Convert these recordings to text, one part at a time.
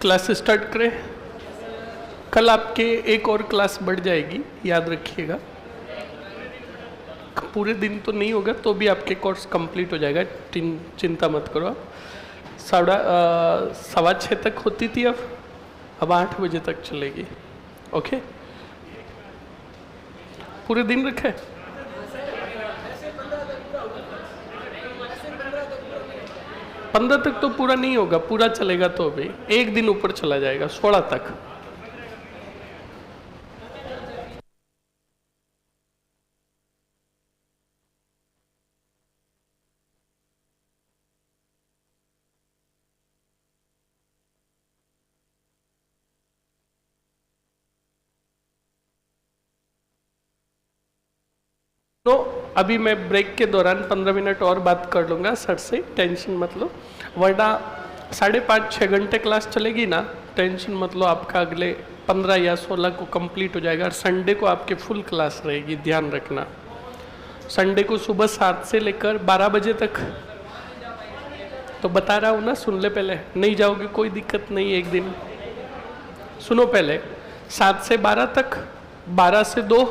Class start करें। कल आपके एक और क्लास बढ़ जाएगी, याद रखिएगा। पूरे दिन तो नहीं होगा तो भी आपके कोर्स कंप्लीट हो जाएगा, चिंता मत करो आप। 6:15 तक होती थी, अब 8 बजे तक चलेगी। ओके, पूरे दिन रखे। पंद्रह तक तो पूरा नहीं होगा, पूरा चलेगा तो भी एक दिन ऊपर चला जाएगा, 16 तक। तो अभी मैं ब्रेक के दौरान 15 मिनट और बात कर लूँगा सर से, टेंशन मत लो। वरना 5.5-6 घंटे क्लास चलेगी ना, टेंशन मत लो, आपका अगले 15 या 16 को कंप्लीट हो जाएगा। और संडे को आपके फुल क्लास रहेगी, ध्यान रखना। संडे को सुबह 7 से लेकर 12 बजे तक। तो बता रहा हूँ ना, सुन ले पहले। नहीं जाओगे कोई दिक्कत नहीं, एक दिन सुनो पहले। 7 से 12 तक, 12 से 2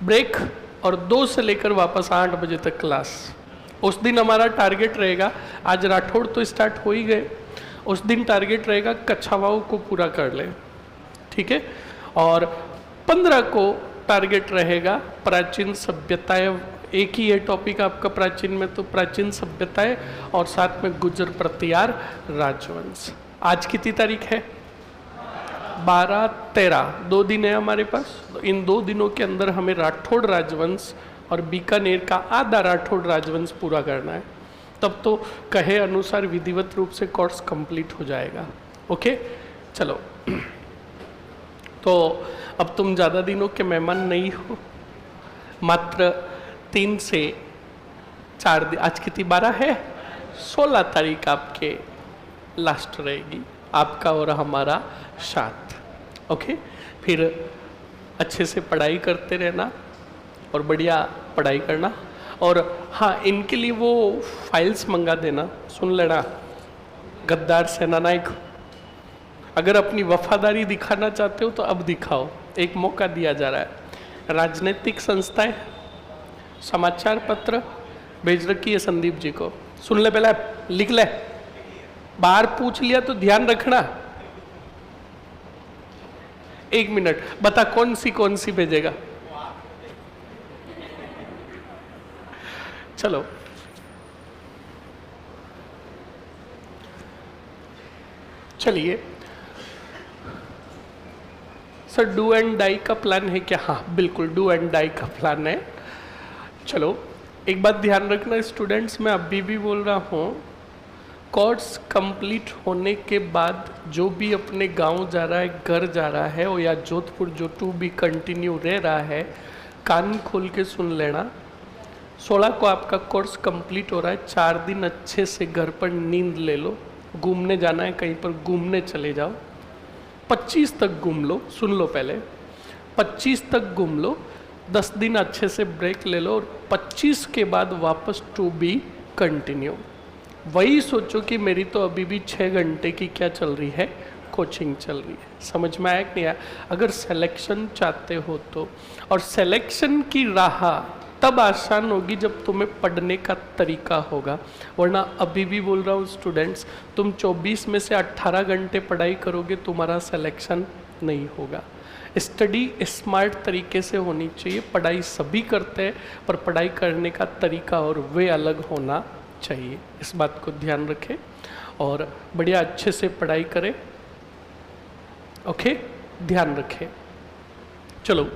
ब्रेक, और 2 से लेकर वापस 8 बजे तक क्लास। उस दिन हमारा टारगेट रहेगा, आज राठौड़ तो स्टार्ट हो ही गए, उस दिन टारगेट रहेगा कछावाओं को पूरा कर ले, ठीक है। और 15 को टारगेट रहेगा प्राचीन सभ्यताएं। एक ही है टॉपिक आपका प्राचीन में, तो प्राचीन सभ्यताएं और साथ में गुर्जर प्रतिहार राजवंश। आज कितनी तारीख है? 12-13, 2 दिन है हमारे पास। तो इन 2 दिनों के अंदर हमें राठौड़ राजवंश और बीकानेर का आधा राठौड़ राजवंश पूरा करना है। तब तो कहे अनुसार विधिवत रूप से कोर्स कंप्लीट हो जाएगा। ओके, चलो। तो अब तुम ज़्यादा दिनों के मेहमान नहीं हो, मात्र 3 से 4 दिन। आज कितनी 12 है? 16 तारीख आपके लास्ट रहेगी, आपका और हमारा साथ। ओके, फिर अच्छे से पढ़ाई करते रहना और बढ़िया पढ़ाई करना। और हाँ, इनके लिए वो फाइल्स मंगा देना, सुन लेना। गद्दार सेनानायक, अगर अपनी वफादारी दिखाना चाहते हो तो अब दिखाओ, एक मौका दिया जा रहा है। राजनीतिक संस्थाएं, समाचार पत्र भेज रखी है संदीप जी को, सुन ले पहले, लिख ले। बाहर पूछ लिया तो ध्यान रखना। 1 मिनट, बता कौन सी भेजेगा? चलो, चलिए सर, डू एंड डाई का प्लान है क्या? हाँ बिल्कुल, डू एंड डाई का प्लान है। चलो, एक बात ध्यान रखना स्टूडेंट्स, मैं अभी भी बोल रहा हूँ, कोर्स कंप्लीट होने के बाद जो भी अपने गांव जा रहा है, घर जा रहा है, और या जोधपुर जो टू बी कंटिन्यू रह रहा है, कान खोल के सुन लेना। 16 को आपका कोर्स कंप्लीट हो रहा है। 4 दिन अच्छे से घर पर नींद ले लो। घूमने जाना है कहीं पर, घूमने चले जाओ। 25 तक घूम लो, सुन लो पहले, 25 तक घूम लो। 10 दिन अच्छे से ब्रेक ले लो, और 25 के बाद वापस टू बी कंटिन्यू। वही सोचो कि मेरी तो अभी भी 6 घंटे की क्या चल रही है, कोचिंग चल रही है। समझ में आया कि नहीं आया? अगर सिलेक्शन चाहते हो तो, और सिलेक्शन की राह तब आसान होगी जब तुम्हें पढ़ने का तरीका होगा। वरना अभी भी बोल रहा हूँ स्टूडेंट्स, तुम 24 में से 18 घंटे पढ़ाई करोगे, तुम्हारा सिलेक्शन नहीं होगा। स्टडी स्मार्ट तरीके से होनी चाहिए। पढ़ाई सभी करते हैं, पर पढ़ाई करने का तरीका और वे अलग होना चाहिए। इस बात को ध्यान रखें और बढ़िया अच्छे से पढ़ाई करें। ओके, ध्यान रखें। चलो,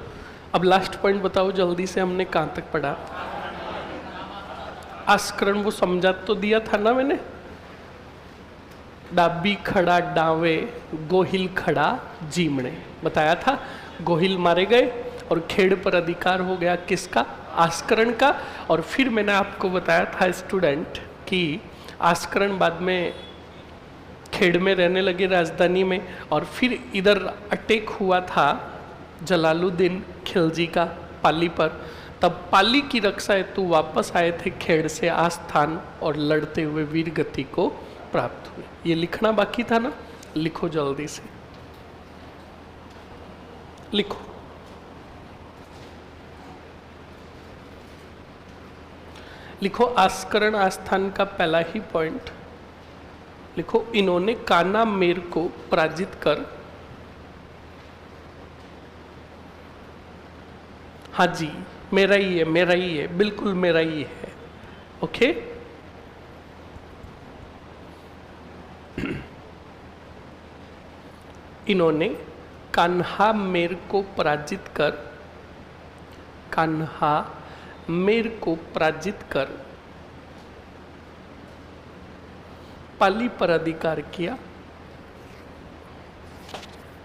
अब लास्ट पॉइंट बताओ जल्दी से, हमने कहाँ तक पढ़ा? आस्करण वो समझा तो दिया था ना मैंने। डाबी खड़ा डावे, गोहिल खड़ा जीमणे, बताया था। गोहिल मारे गए और खेड़ पर अधिकार हो गया किसका? आस्करण का। और फिर मैंने आपको बताया था स्टूडेंट कि आस्करण बाद में खेड़ में रहने लगे, राजधानी में, और फिर इधर अटैक हुआ था जलालुद्दीन खिलजी का पाली पर। तब पाली की रक्षा हेतु वापस आए थे खेड़ से आस्थान, और लड़ते हुए वीर गति को प्राप्त हुए। ये लिखना बाकी था ना, लिखो जल्दी से, लिखो। लिखो आस्करण आस्थान का पहला ही पॉइंट लिखो, इन्होंने कान्हा मेर को पराजित कर, हाँ जी मेरा ही है, मेरा ही है, बिल्कुल मेरा ही है। ओके, इन्होंने कान्हा मेर को पराजित कर, कान्हा मेर को पराजित कर पाली पर अधिकार किया,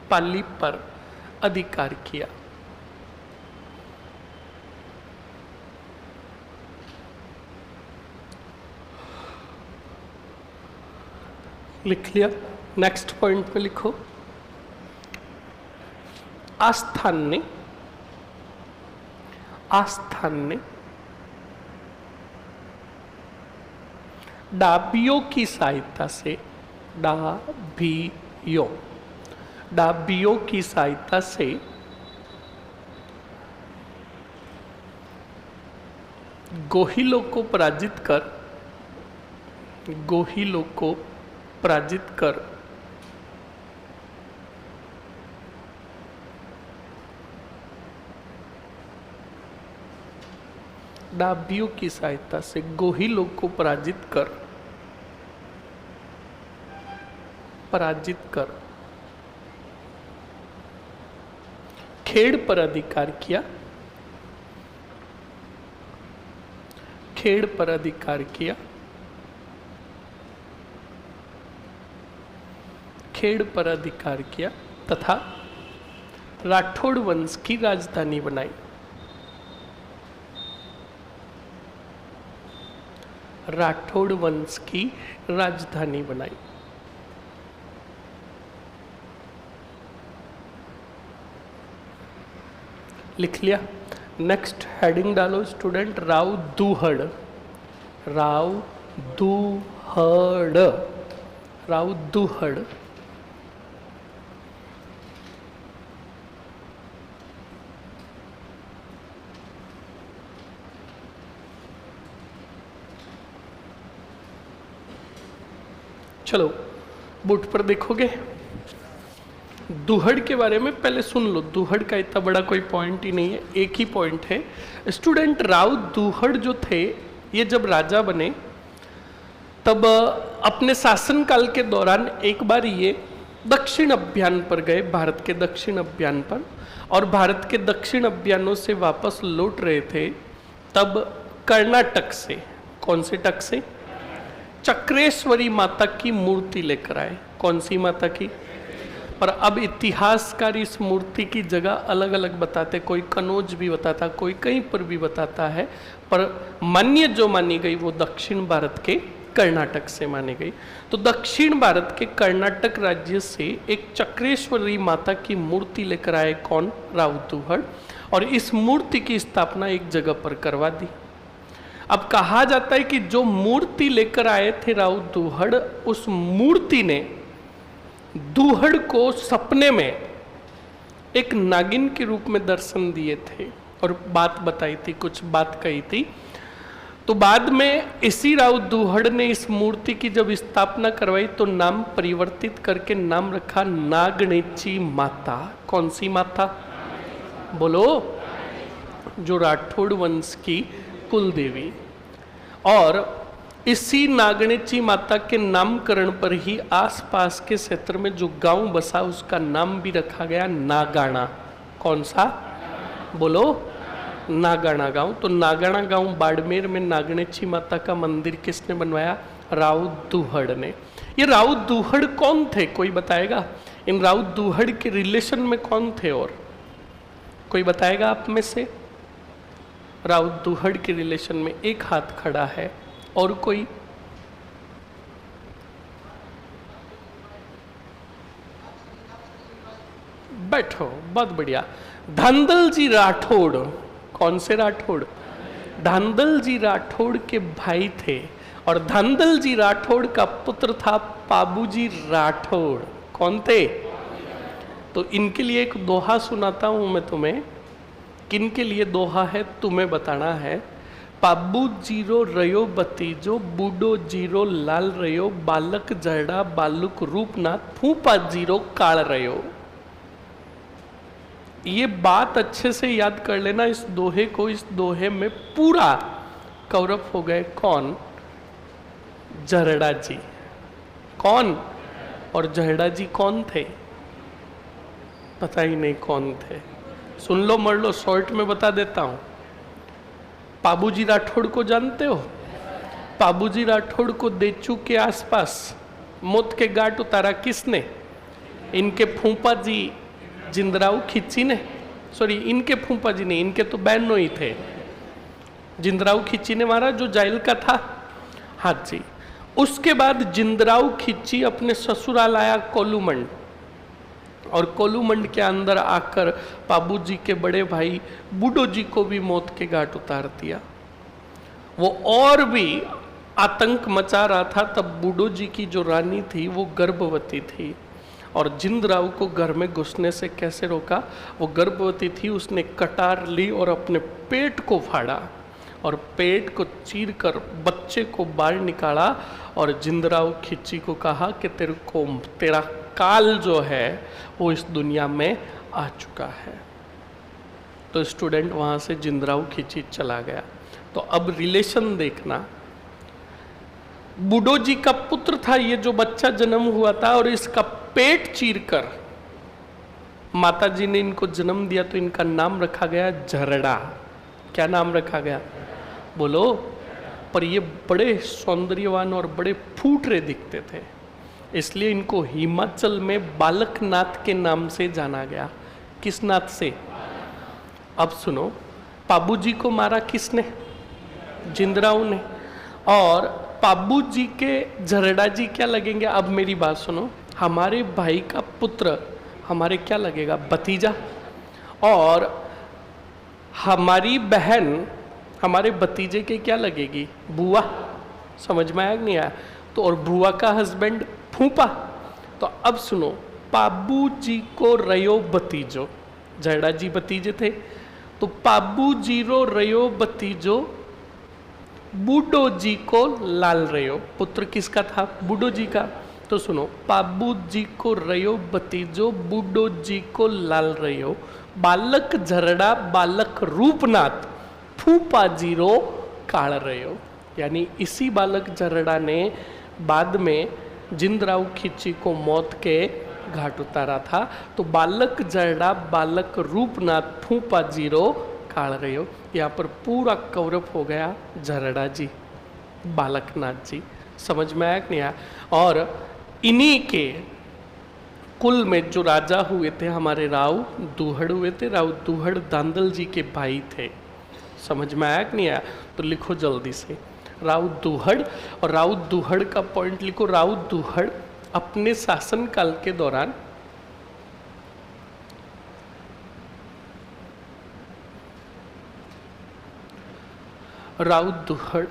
पाली पर अधिकार किया। लिख लिया। नेक्स्ट पॉइंट में लिखो, आस्थान ने, आस्थान ने डाबियों की सहायता से, डाबियों, डाबियों की सहायता से गोहिलों को पराजित कर, गोहिलों को पराजित कर डाबियों की सहायता से गोहिलों को पराजित कर, पराजित कर खेड़ पर अधिकार किया, खेड़ पर अधिकार किया, खेड़ पर अधिकार किया तथा राठौड़ वंश की राजधानी बनाई, राठौड़ वंश की राजधानी बनाई। लिख लिया। नेक्स्ट हेडिंग डालो स्टूडेंट, राव दूहड़, राव दूहड़, राव दूहड़ चलो बुट पर देखोगे। दूहड़ के बारे में पहले सुन लो, दूहड़ का इतना बड़ा कोई पॉइंट ही नहीं है, एक ही पॉइंट है स्टूडेंट। राव दूहड़ जो थे ये जब राजा बने तब अपने शासनकाल के दौरान एक बार ये दक्षिण अभियान पर गए, भारत के दक्षिण अभियान पर, और भारत के दक्षिण अभियानों से वापस लौट रहे थे तब कर्नाटक से, कौन से तट से, चक्रेश्वरी माता की मूर्ति लेकर आए। कौन सी माता की? पर अब इतिहासकार इस मूर्ति की जगह अलग अलग बताते, कोई कनौज भी बताता, कोई कहीं पर भी बताता है, पर मान्य जो मानी गई वो दक्षिण भारत के कर्नाटक से मानी गई। तो दक्षिण भारत के कर्नाटक राज्य से एक चक्रेश्वरी माता की मूर्ति लेकर आए, कौन? राव दूहड़, और इस मूर्ति की स्थापना एक जगह पर करवा दी। अब कहा जाता है कि जो मूर्ति लेकर आए थे राव दूहड़, उस मूर्ति ने दूहड़ को सपने में एक नागिन के रूप में दर्शन दिए थे और बात बताई थी, कुछ बात कही थी। तो बाद में इसी राव दूहड़ ने इस मूर्ति की जब स्थापना करवाई तो नाम परिवर्तित करके नाम रखा नागणेची माता। कौन सी माता? बोलो। जो राठौड़ वंश की कुल देवी। और इसी नागणेची माता के नामकरण पर ही आसपास के क्षेत्र में जो गांव बसा उसका नाम भी रखा गया नागाणा। कौन सा? बोलो। नागाणा गांव। तो नागाणा गांव बाड़मेर में नागणेची माता का मंदिर किसने बनवाया? राव दूहड़ ने। ये राव दूहड़ कौन थे, कोई बताएगा? इन राव दूहड़ के रिलेशन में कौन थे? और कोई बताएगा आप में से? राव दूहड़ के रिलेशन में एक हाथ खड़ा है, और कोई? बैठो, बहुत बढ़िया। धांधल जी राठौड़। कौन से राठौड़? धांधल जी राठौड़ के भाई थे, और धांधल जी राठौड़ का पुत्र था पाबूजी राठौड़। कौन थे? तो इनके लिए एक दोहा सुनाता हूं मैं तुम्हें। किनके लिए दोहा है तुम्हें बताना है। पाबू जीरो रयो बतीजो, बूडो जीरो लाल रयो, बालक जड़ा बालुक रूपनाथ, फूफा जीरो काल रयो। ये बात अच्छे से याद कर लेना इस दोहे को। इस दोहे में पूरा कौरव हो गए कौन? जरड़ा जी। कौन? और जरड़ा जी कौन थे? पता ही नहीं कौन थे। सुन लो मर लो, शॉर्ट में बता देता हूं। पाबूजी राठौड़ को जानते हो? पाबूजी राठौड़ को देचू के आसपास मौत के घाट उतारा किसने? इनके फूफा जी जिंदराव खिच्ची ने। सॉरी, इनके फूफा जी नहीं, इनके तो बहनों ही थे। जिंदराव खिच्ची ने मारा जो जाइल का था। हाँ जी। उसके बाद जिंदराव खिच्ची अपने ससुराल आया कोलूमंड, और कोलूमंड के अंदर आकर पाबू जी के बड़े भाई बूडो जी को भी मौत के घाट उतार दिया। वो और भी आतंक मचा रहा था। तब बूडो जी की जो रानी थी वो गर्भवती थी, और जिंदराव को घर में घुसने से कैसे रोका? वो गर्भवती थी, उसने कटार ली और अपने पेट को फाड़ा और पेट को चीर कर बच्चे को बाहर निकाला, और जिंदराव खिच्ची को कहा कि तेरा काल जो है वो इस दुनिया में आ चुका है। तो स्टूडेंट वहां से जिंदराव खिच्ची चला गया। तो अब रिलेशन देखना। बूडो जी का पुत्र था ये जो बच्चा जन्म हुआ था, और इसका पेट चीरकर माता जी ने इनको जन्म दिया। तो इनका नाम रखा गया जरड़ा। क्या नाम रखा गया? बोलो। पर ये बड़े सौंदर्यवान और बड़े फूटरे दिखते थे, इसलिए इनको हिमाचल में बालकनाथ के नाम से जाना गया। किस नाथ से? अब सुनो, पाबू जी को मारा किसने? जिंदराव ने। और पाबू जी के जरड़ा जी क्या लगेंगे? अब मेरी बात सुनो, हमारे भाई का पुत्र हमारे क्या लगेगा? भतीजा। और हमारी बहन हमारे भतीजे के क्या लगेगी? बुआ। समझ में आया नहीं आया? तो और बुआ का हस्बैंड फूफा। तो अब सुनो, पाबू जी को रयो भतीजो, जरड़ा जी भतीजे थे, तो पाबू जीरो रयो भतीजो, बूडो जी को लाल रयो। पुत्र किसका था? बूडो जी का। तो सुनो, पाबू जी को रयो भतीजो, बूडो जी को लाल रयो, बालक जरड़ा बालक रूपनाथ, फूफा जीरो काल रयो। यानी इसी बालक जरड़ा ने बाद में जिंदराव खिच्ची को मौत के घाट उतारा था। तो बालक जरड़ा बालक रूपनाथ, फूफा जीरो काल रयो। यहाँ पर पूरा कौरव हो गया जरड़ा जी, बालकनाथ जी। समझ में आया कि नहीं आया? और इन्हीं के कुल में जो राजा हुए थे हमारे राव दुहड़ हुए थे। राव दुहड़ दांदल जी के भाई थे। समझ में आया कि नहीं आया? तो लिखो जल्दी से राव दुहड़। और राव दुहड़ का पॉइंट लिखो। राव दुहड़ अपने शासनकाल के दौरान राव दुहड़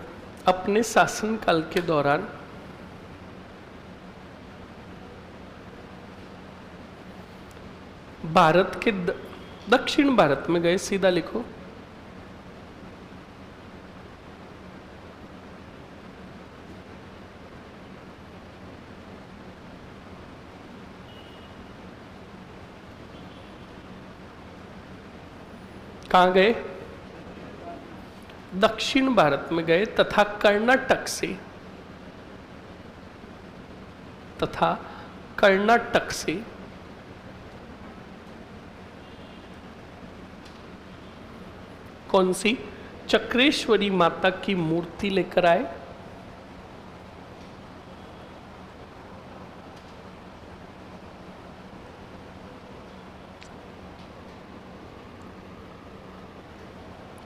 अपने शासनकाल के दौरान भारत के दक्षिण भारत में गए। सीधा लिखो। कहाँ गए? दक्षिण भारत में गए तथा कर्नाटक से कौन सी? चक्रेश्वरी माता की मूर्ति लेकर आए।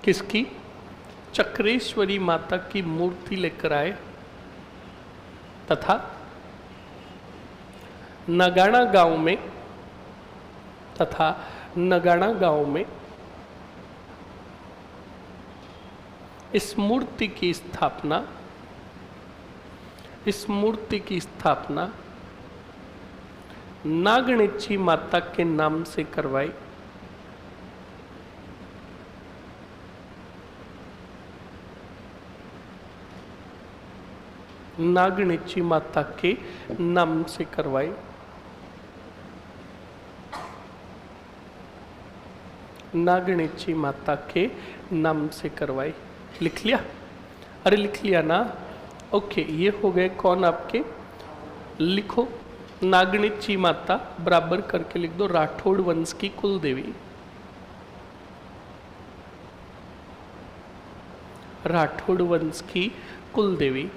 किसकी? चक्रेश्वरी माता की मूर्ति लेकर आए तथा नगाना गांव में इस मूर्ति की स्थापना नागणेची माता के नाम से करवाई। नागणेची माता के नाम से करवाई। नागणेची माता के नाम से करवाई। लिख लिया? अरे लिख लिया ना? ओके, ये हो गए कौन आपके? लिखो, नागणेची माता बराबर करके लिख दो राठौड़ वंश की कुल देवी। राठौड़ वंश की कुल देवी।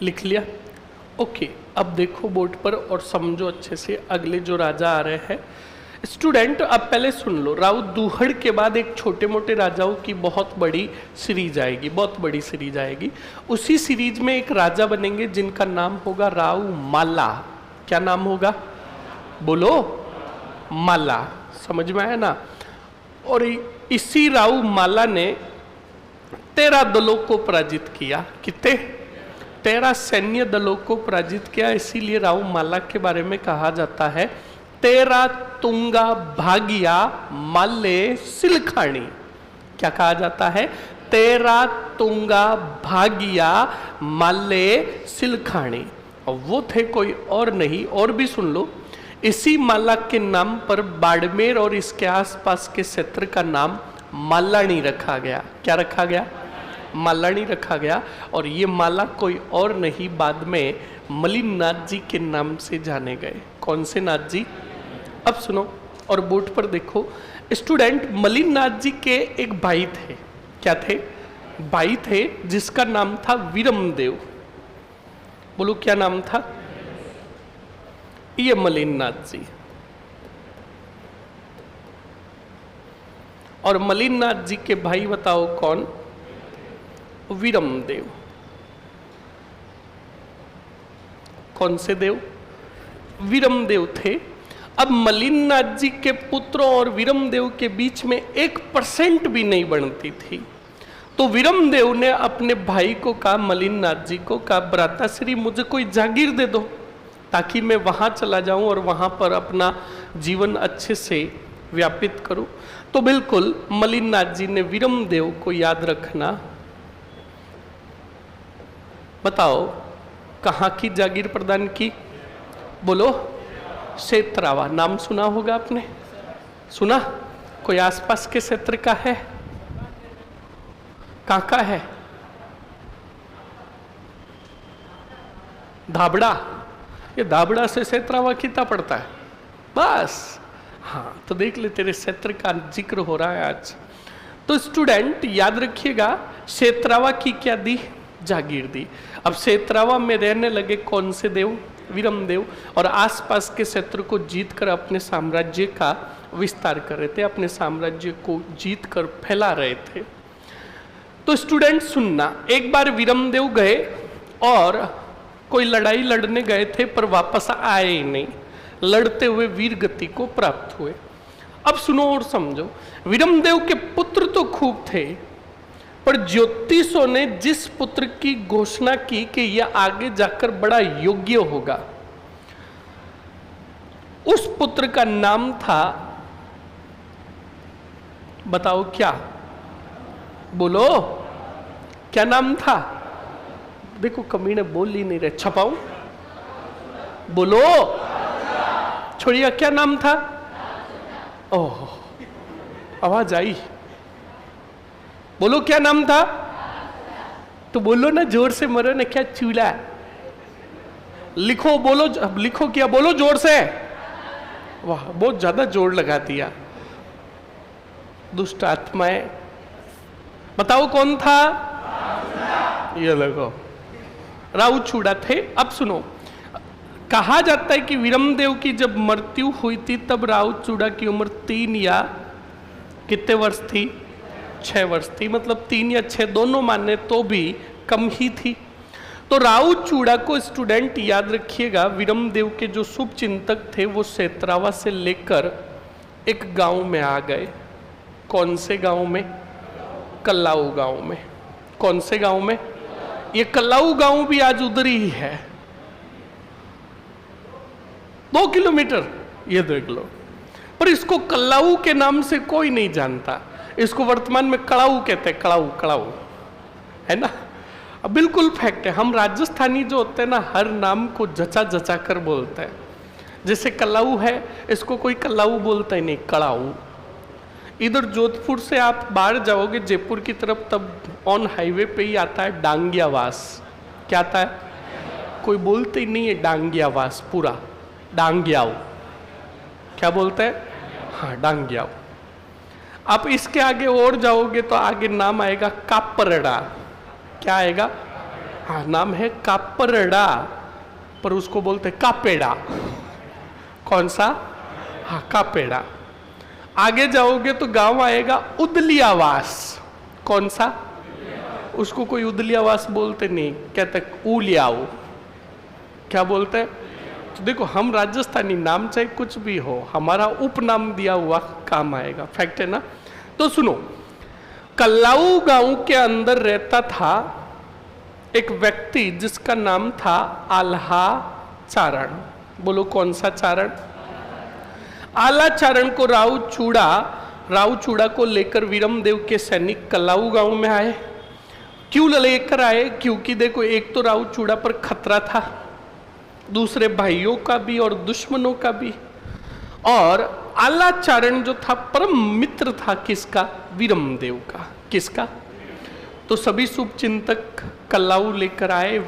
लिख लिया? ओके, अब देखो बोर्ड पर और समझो अच्छे से अगले जो राजा आ रहे हैं। स्टूडेंट अब पहले सुन लो, राव दूहड़ के बाद एक छोटे मोटे राजाओं की बहुत बड़ी सीरीज आएगी, बहुत बड़ी सीरीज आएगी। उसी सीरीज में एक राजा बनेंगे जिनका नाम होगा राव माला। क्या नाम होगा? बोलो, माला। समझ में आया ना? और इसी राव माला ने 13 दलों को पराजित किया। कितने? 13 सैन्य दलों को पराजित किया। इसीलिए राव माला के बारे में कहा जाता है 13 तुंगा भागिया माले सिलखानी। क्या कहा जाता है? 13 तुंगा भागिया माले सिलखानी। और वो थे कोई और नहीं, और भी सुन लो। इसी माला के नाम पर बाड़मेर और इसके आसपास के क्षेत्र का नाम मालानी रखा गया। क्या रखा गया? मालानी रखा गया। और ये माला कोई और नहीं, बाद में मलिन नाथ जी के नाम से जाने गए। कौन से नाथ जी? अब सुनो और बोर्ड पर देखो स्टूडेंट, मलिन नाथ जी के एक भाई थे। क्या थे? भाई थे जिसका नाम था वीरमदेव। बोलो क्या नाम था? ये मलिन नाथ जी। और मलिन नाथ जी के भाई बताओ कौन? वीरमदेव। कौन से देव? वीरमदेव थे। अब मलिन नाथ जी के पुत्रों और वीरमदेव के बीच में 1% भी नहीं बनती थी। तो वीरमदेव ने अपने भाई को कहा, मलिन नाथ जी को कहा, भ्राताश्री मुझे कोई जागीर दे दो ताकि मैं वहां चला जाऊं और वहां पर अपना जीवन अच्छे से व्यापित करूं। तो बिल्कुल मलिन नाथ जी ने वीरमदेव को याद रखना। बताओ कहाँ की जागीर प्रदान की? बोलो, सेतरावा। नाम सुना होगा आपने? सुना? कोई आसपास के क्षेत्र का है? कहाँ का है? धाबड़ा। ये धाबड़ा से सेतरावा कितना पड़ता है? बस। हाँ, तो देख ले तेरे क्षेत्र का जिक्र हो रहा है आज। तो स्टूडेंट याद रखिएगा, सेतरावा की क्या दी? जागीर दी। अब सेतरावा में रहने लगे कौन से देव? वीरमदेव। और आसपास के क्षेत्र को जीतकर अपने साम्राज्य का विस्तार कर रहे थे, अपने साम्राज्य को जीतकर फैला रहे थे। तो स्टूडेंट सुनना, एक बार वीरमदेव गए और कोई लड़ाई लड़ने गए थे पर वापस आए ही नहीं, लड़ते हुए वीर गति को प्राप्त हुए। अब सुनो और समझो, वीरमदेव के पुत्र तो खूब थे, पर ज्योतिषों ने जिस पुत्र की घोषणा की कि यह आगे जाकर बड़ा योग्य होगा, उस पुत्र का नाम था, बताओ क्या? बोलो क्या नाम था? देखो कमीने बोल ही नहीं रहे, छपाऊं? बोलो, छोड़िए, क्या नाम था? ओह, आवाज आई। बोलो क्या नाम था? तो बोलो ना, जोर से मरो ना, क्या चूल्हा? लिखो, बोलो, लिखो क्या? बोलो जोर से। वाह, बहुत ज्यादा जोर लगा दिया। दुष्ट आत्माएं, बताओ कौन था? ये लगो, राउचूड़ा थे। अब सुनो, कहा जाता है कि वीरमदेव की जब मृत्यु हुई थी तब राउचूड़ा की उम्र 3 या कितने वर्ष थी? 6 वर्ष थी। मतलब 3 या 6 दोनों माने तो भी कम ही थी। तो राउचूड़ा को स्टूडेंट याद रखिएगा, वीरमदेव के जो शुभ चिंतक थे वो सेतरावा से लेकर एक गांव में आ गए। कौन से गांव में? कल्लाऊ गांव में। कौन से गांव में? ये कल्लाऊ गांव भी आज उधर ही है, 2 किलोमीटर, ये देख लो। पर इसको कल्लाऊ के नाम से कोई नहीं जानता, इसको वर्तमान में कड़ाऊ कहते हैं, कड़ाऊ कड़ाऊ, है ना। अब बिल्कुल फैक्ट है, हम राजस्थानी जो होते हैं ना, हर नाम को जचा जचा कर बोलते हैं। जैसे कल्लाऊ है, इसको कोई कल्लाऊ बोलता ही नहीं, कड़ाऊ। इधर जोधपुर से आप बाहर जाओगे जयपुर की तरफ, तब ऑन हाईवे पे ही आता है डांगियावास। क्या आता है? कोई बोलते ही नहीं है डांगियावास, पूरा डांगियाओ। क्या बोलते हैं? हाँ, डांगियाओ। आप इसके आगे और जाओगे तो आगे नाम आएगा कापरड़ा। क्या आएगा? हाँ, नाम है कापरड़ा, पर उसको बोलते हैं कापेड़ा। कौन सा? हाँ, कापेड़ा। आगे जाओगे तो गांव आएगा उदलियावास। कौन सा? उसको कोई उदलियावास बोलते नहीं, कहते उलियाओ। क्या बोलते हैं? तो देखो, हम राजस्थानी नाम चाहे कुछ भी हो, हमारा उपनाम दिया हुआ काम आएगा। फैक्ट है ना। तो सुनो, कल्लाऊ गांव के अंदर रहता था एक व्यक्ति जिसका नाम था आल्हा चारण। बोलो, कौन सा चारण? आला चारण को राव चूड़ा को लेकर वीरमदेव के सैनिक कल्लाऊ गांव में आए। क्यों लेकर आए? क्योंकि देखो, एक तो राव चूड़ा पर खतरा था, दूसरे भाइयों का भी और दुश्मनों का भी। और आला चारण जो था परम मित्र था किसका? वीरमदेव का। किसका? तो सभी शुभ चिंतक कल्लाऊ लेकर आए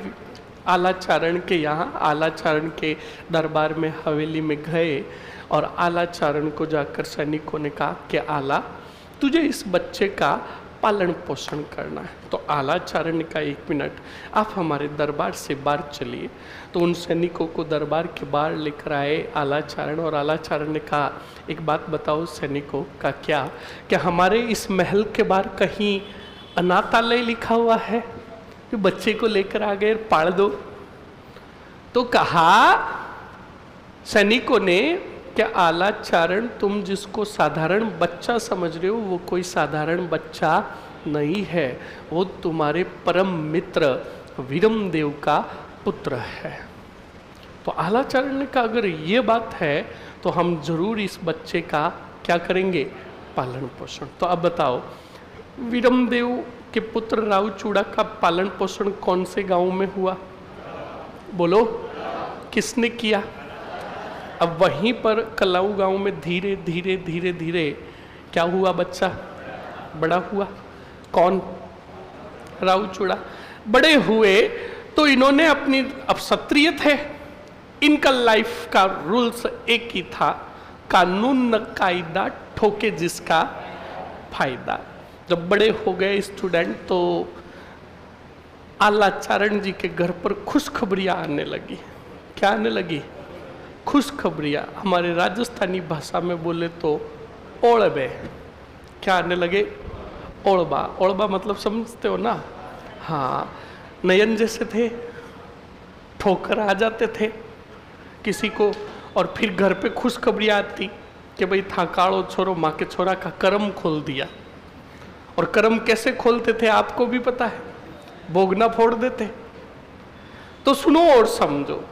आलाचारण के यहाँ। आलाचारण के दरबार में, हवेली में गए और आलाचारण को जाकर सैनिकों ने कहा कि आला, तुझे इस बच्चे का पालन पोषण करना है। तो आलाचारण ने कहा, 1 मिनट, आप हमारे दरबार से बाहर चलिए। तो उन सैनिकों को दरबार के बाहर लेकर आए आलाचारण, और आलाचारण ने कहा, एक बात बताओ सैनिकों का, क्या हमारे इस महल के बाहर कहीं अनाथालय लिखा हुआ है कि बच्चे को लेकर आ गए पाल दो? तो कहा सैनिकों ने, क्या आलाचारण, तुम जिसको साधारण बच्चा समझ रहे हो, वो कोई साधारण बच्चा नहीं है, वो तुम्हारे परम मित्र वीरमदेव का पुत्र है। तो आलाचारण ने कहा, अगर ये बात है तो हम जरूर इस बच्चे का क्या करेंगे? पालन पोषण। तो अब बताओ, वीरमदेव के पुत्र राव चूड़ा का पालन पोषण कौन से गांव में हुआ? बोलो, किसने किया? अब वहीं पर कल्लाऊ गांव में धीरे धीरे धीरे धीरे क्या हुआ? बच्चा बड़ा हुआ। कौन? राव चूड़ा। बड़े हुए तो इन्होंने अपनी, अब क्षत्रिय थे, इनका लाइफ का रूल्स एक ही था, कानून न कायदा, ठोके जिसका फायदा। जब बड़े हो गए स्टूडेंट तो आलाचारण जी के घर पर खुशखबरियां आने लगी। क्या आने लगी? खुशखबरियां। हमारे राजस्थानी भाषा में बोले तो ओड़बे। क्या आने लगे? ओड़बा। ओड़बा मतलब समझते हो ना? हाँ, नयन जैसे थे, ठोकर आ जाते थे किसी को, और फिर घर पे खुशखबरियां आती कि भाई थाकाड़ो छोरो माँ के छोरा का कर्म खोल दिया। और कर्म कैसे खोलते थे आपको भी पता है, बोगना फोड़ देते। तो सुनो और समझो।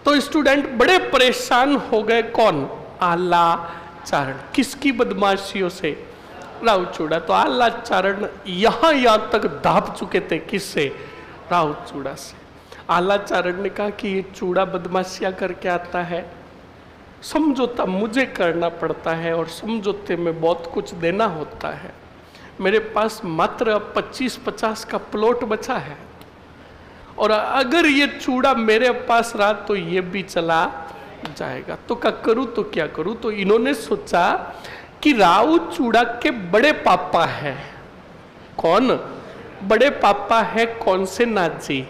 तो स्टूडेंट बड़े परेशान हो गए। कौन? आलाचारण। किसकी बदमाशियों से? राव चूड़ा। तो आलाचारण यहाँ तक दाब चुके थे। किससे? राव चूड़ा से। आलाचारण ने कहा कि ये चूड़ा बदमाशियां करके आता है, समझौता मुझे करना पड़ता है, और समझौते में बहुत कुछ देना होता है। मेरे पास मात्र 25-50 का प्लॉट बचा है, और अगर ये चूड़ा मेरे पास रहा तो ये भी चला जाएगा। तो क्या करूं तो क्या करूं? तो इन्होंने सोचा कि राव चूड़ा के बड़े पापा है। कौन? बड़े पापा है कौन से? नाथ जी।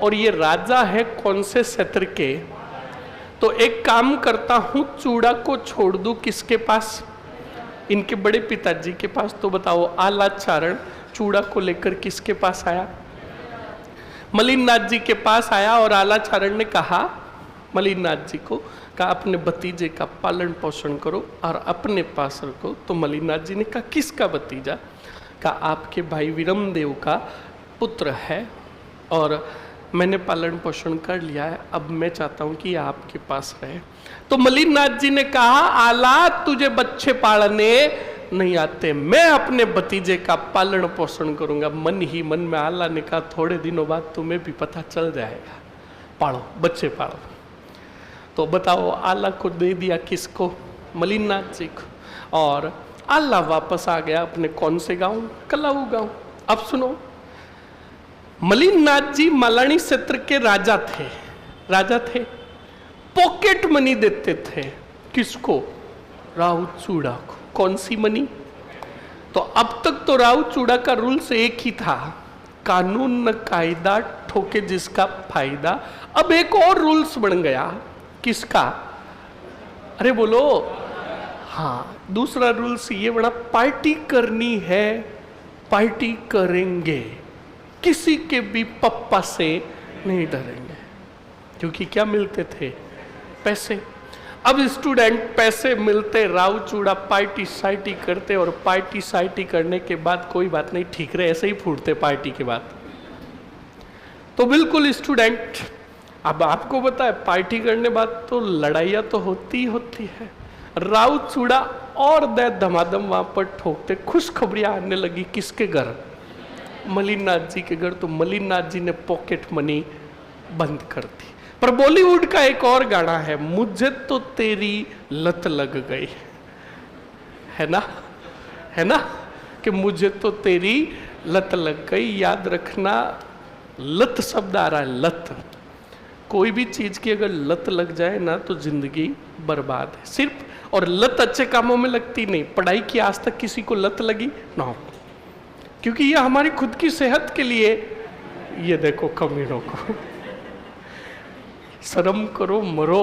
और ये राजा है कौन से क्षेत्र के? तो एक काम करता हूं, चूड़ा को छोड़ दूं किसके पास? इनके बड़े पिताजी के पास। तो बताओ, आलाचारण चूड़ा को लेकर किसके पास आया? मलिनाथ जी के पास आया। और आलाचारण ने कहा मलिनाथ जी को, कहा अपने भतीजे का पालन पोषण करो और अपने पास रखो। तो मलिनाथ जी ने कहा, किसका भतीजा? कहा आपके भाई वीरमदेव का पुत्र है। और मैंने पालन पोषण कर लिया है, अब मैं चाहता हूं कि आपके पास रहे। तो मलिनाथ जी ने कहा, आला तुझे बच्चे पालने नहीं आते, मैं अपने भतीजे का पालन पोषण करूंगा। मन ही मन में आला ने कहा, थोड़े दिनों बाद तुम्हें भी पता चल जाएगा, पालो बच्चे पालो। तो बताओ, आला को दे दिया किसको? मलिनाथ जी को। और आला वापस आ गया अपने कौन से गांव? कलाऊ गांव। अब सुनो, मलिनाथ जी मालानी क्षेत्र के राजा थे। राजा थे, पॉकेट मनी देते थे। किसको? राउत चूड़ा को। कौन सी मनी? तो अब तक तो राउत चूड़ा का रूल्स एक ही था, कानून न कायदा ठोके जिसका फायदा। अब एक और रूल्स बन गया। किसका? अरे बोलो। हाँ, दूसरा रूल्स ये बना, पार्टी करनी है पार्टी करेंगे, किसी के भी पप्पा से नहीं डरेंगे। क्योंकि क्या मिलते थे? पैसे। अब स्टूडेंट पैसे मिलते, राव चूड़ा पार्टी साइटी करते, और पार्टी साइटी करने के बाद कोई बात नहीं, ठीक रहे, ऐसे ही फूटते पार्टी के बाद। तो बिल्कुल स्टूडेंट, अब आपको पता है पार्टी करने बाद तो लड़ाइयाँ तो होती ही होती है। राव चूड़ा और दे धमाधम वहां पर ठोकते। खुशखबरियां आने लगी किसके घर? मलिनाथ जी के घर। तो मलिनाथ जी ने पॉकेट मनी बंद कर दी। पर बॉलीवुड का एक और गाना है, मुझे तो तेरी लत लग गई, है ना? है ना कि मुझे तो तेरी लत लग गई। याद रखना, लत शब्द आ रहा है, लत। कोई भी चीज की अगर लत लग जाए ना तो जिंदगी बर्बाद है। सिर्फ और लत अच्छे कामों में लगती नहीं, पढ़ाई की आज तक किसी को लत लगी ना, क्योंकि ये हमारी खुद की सेहत के लिए। ये देखो कमीनों को, शर्म करो मरो।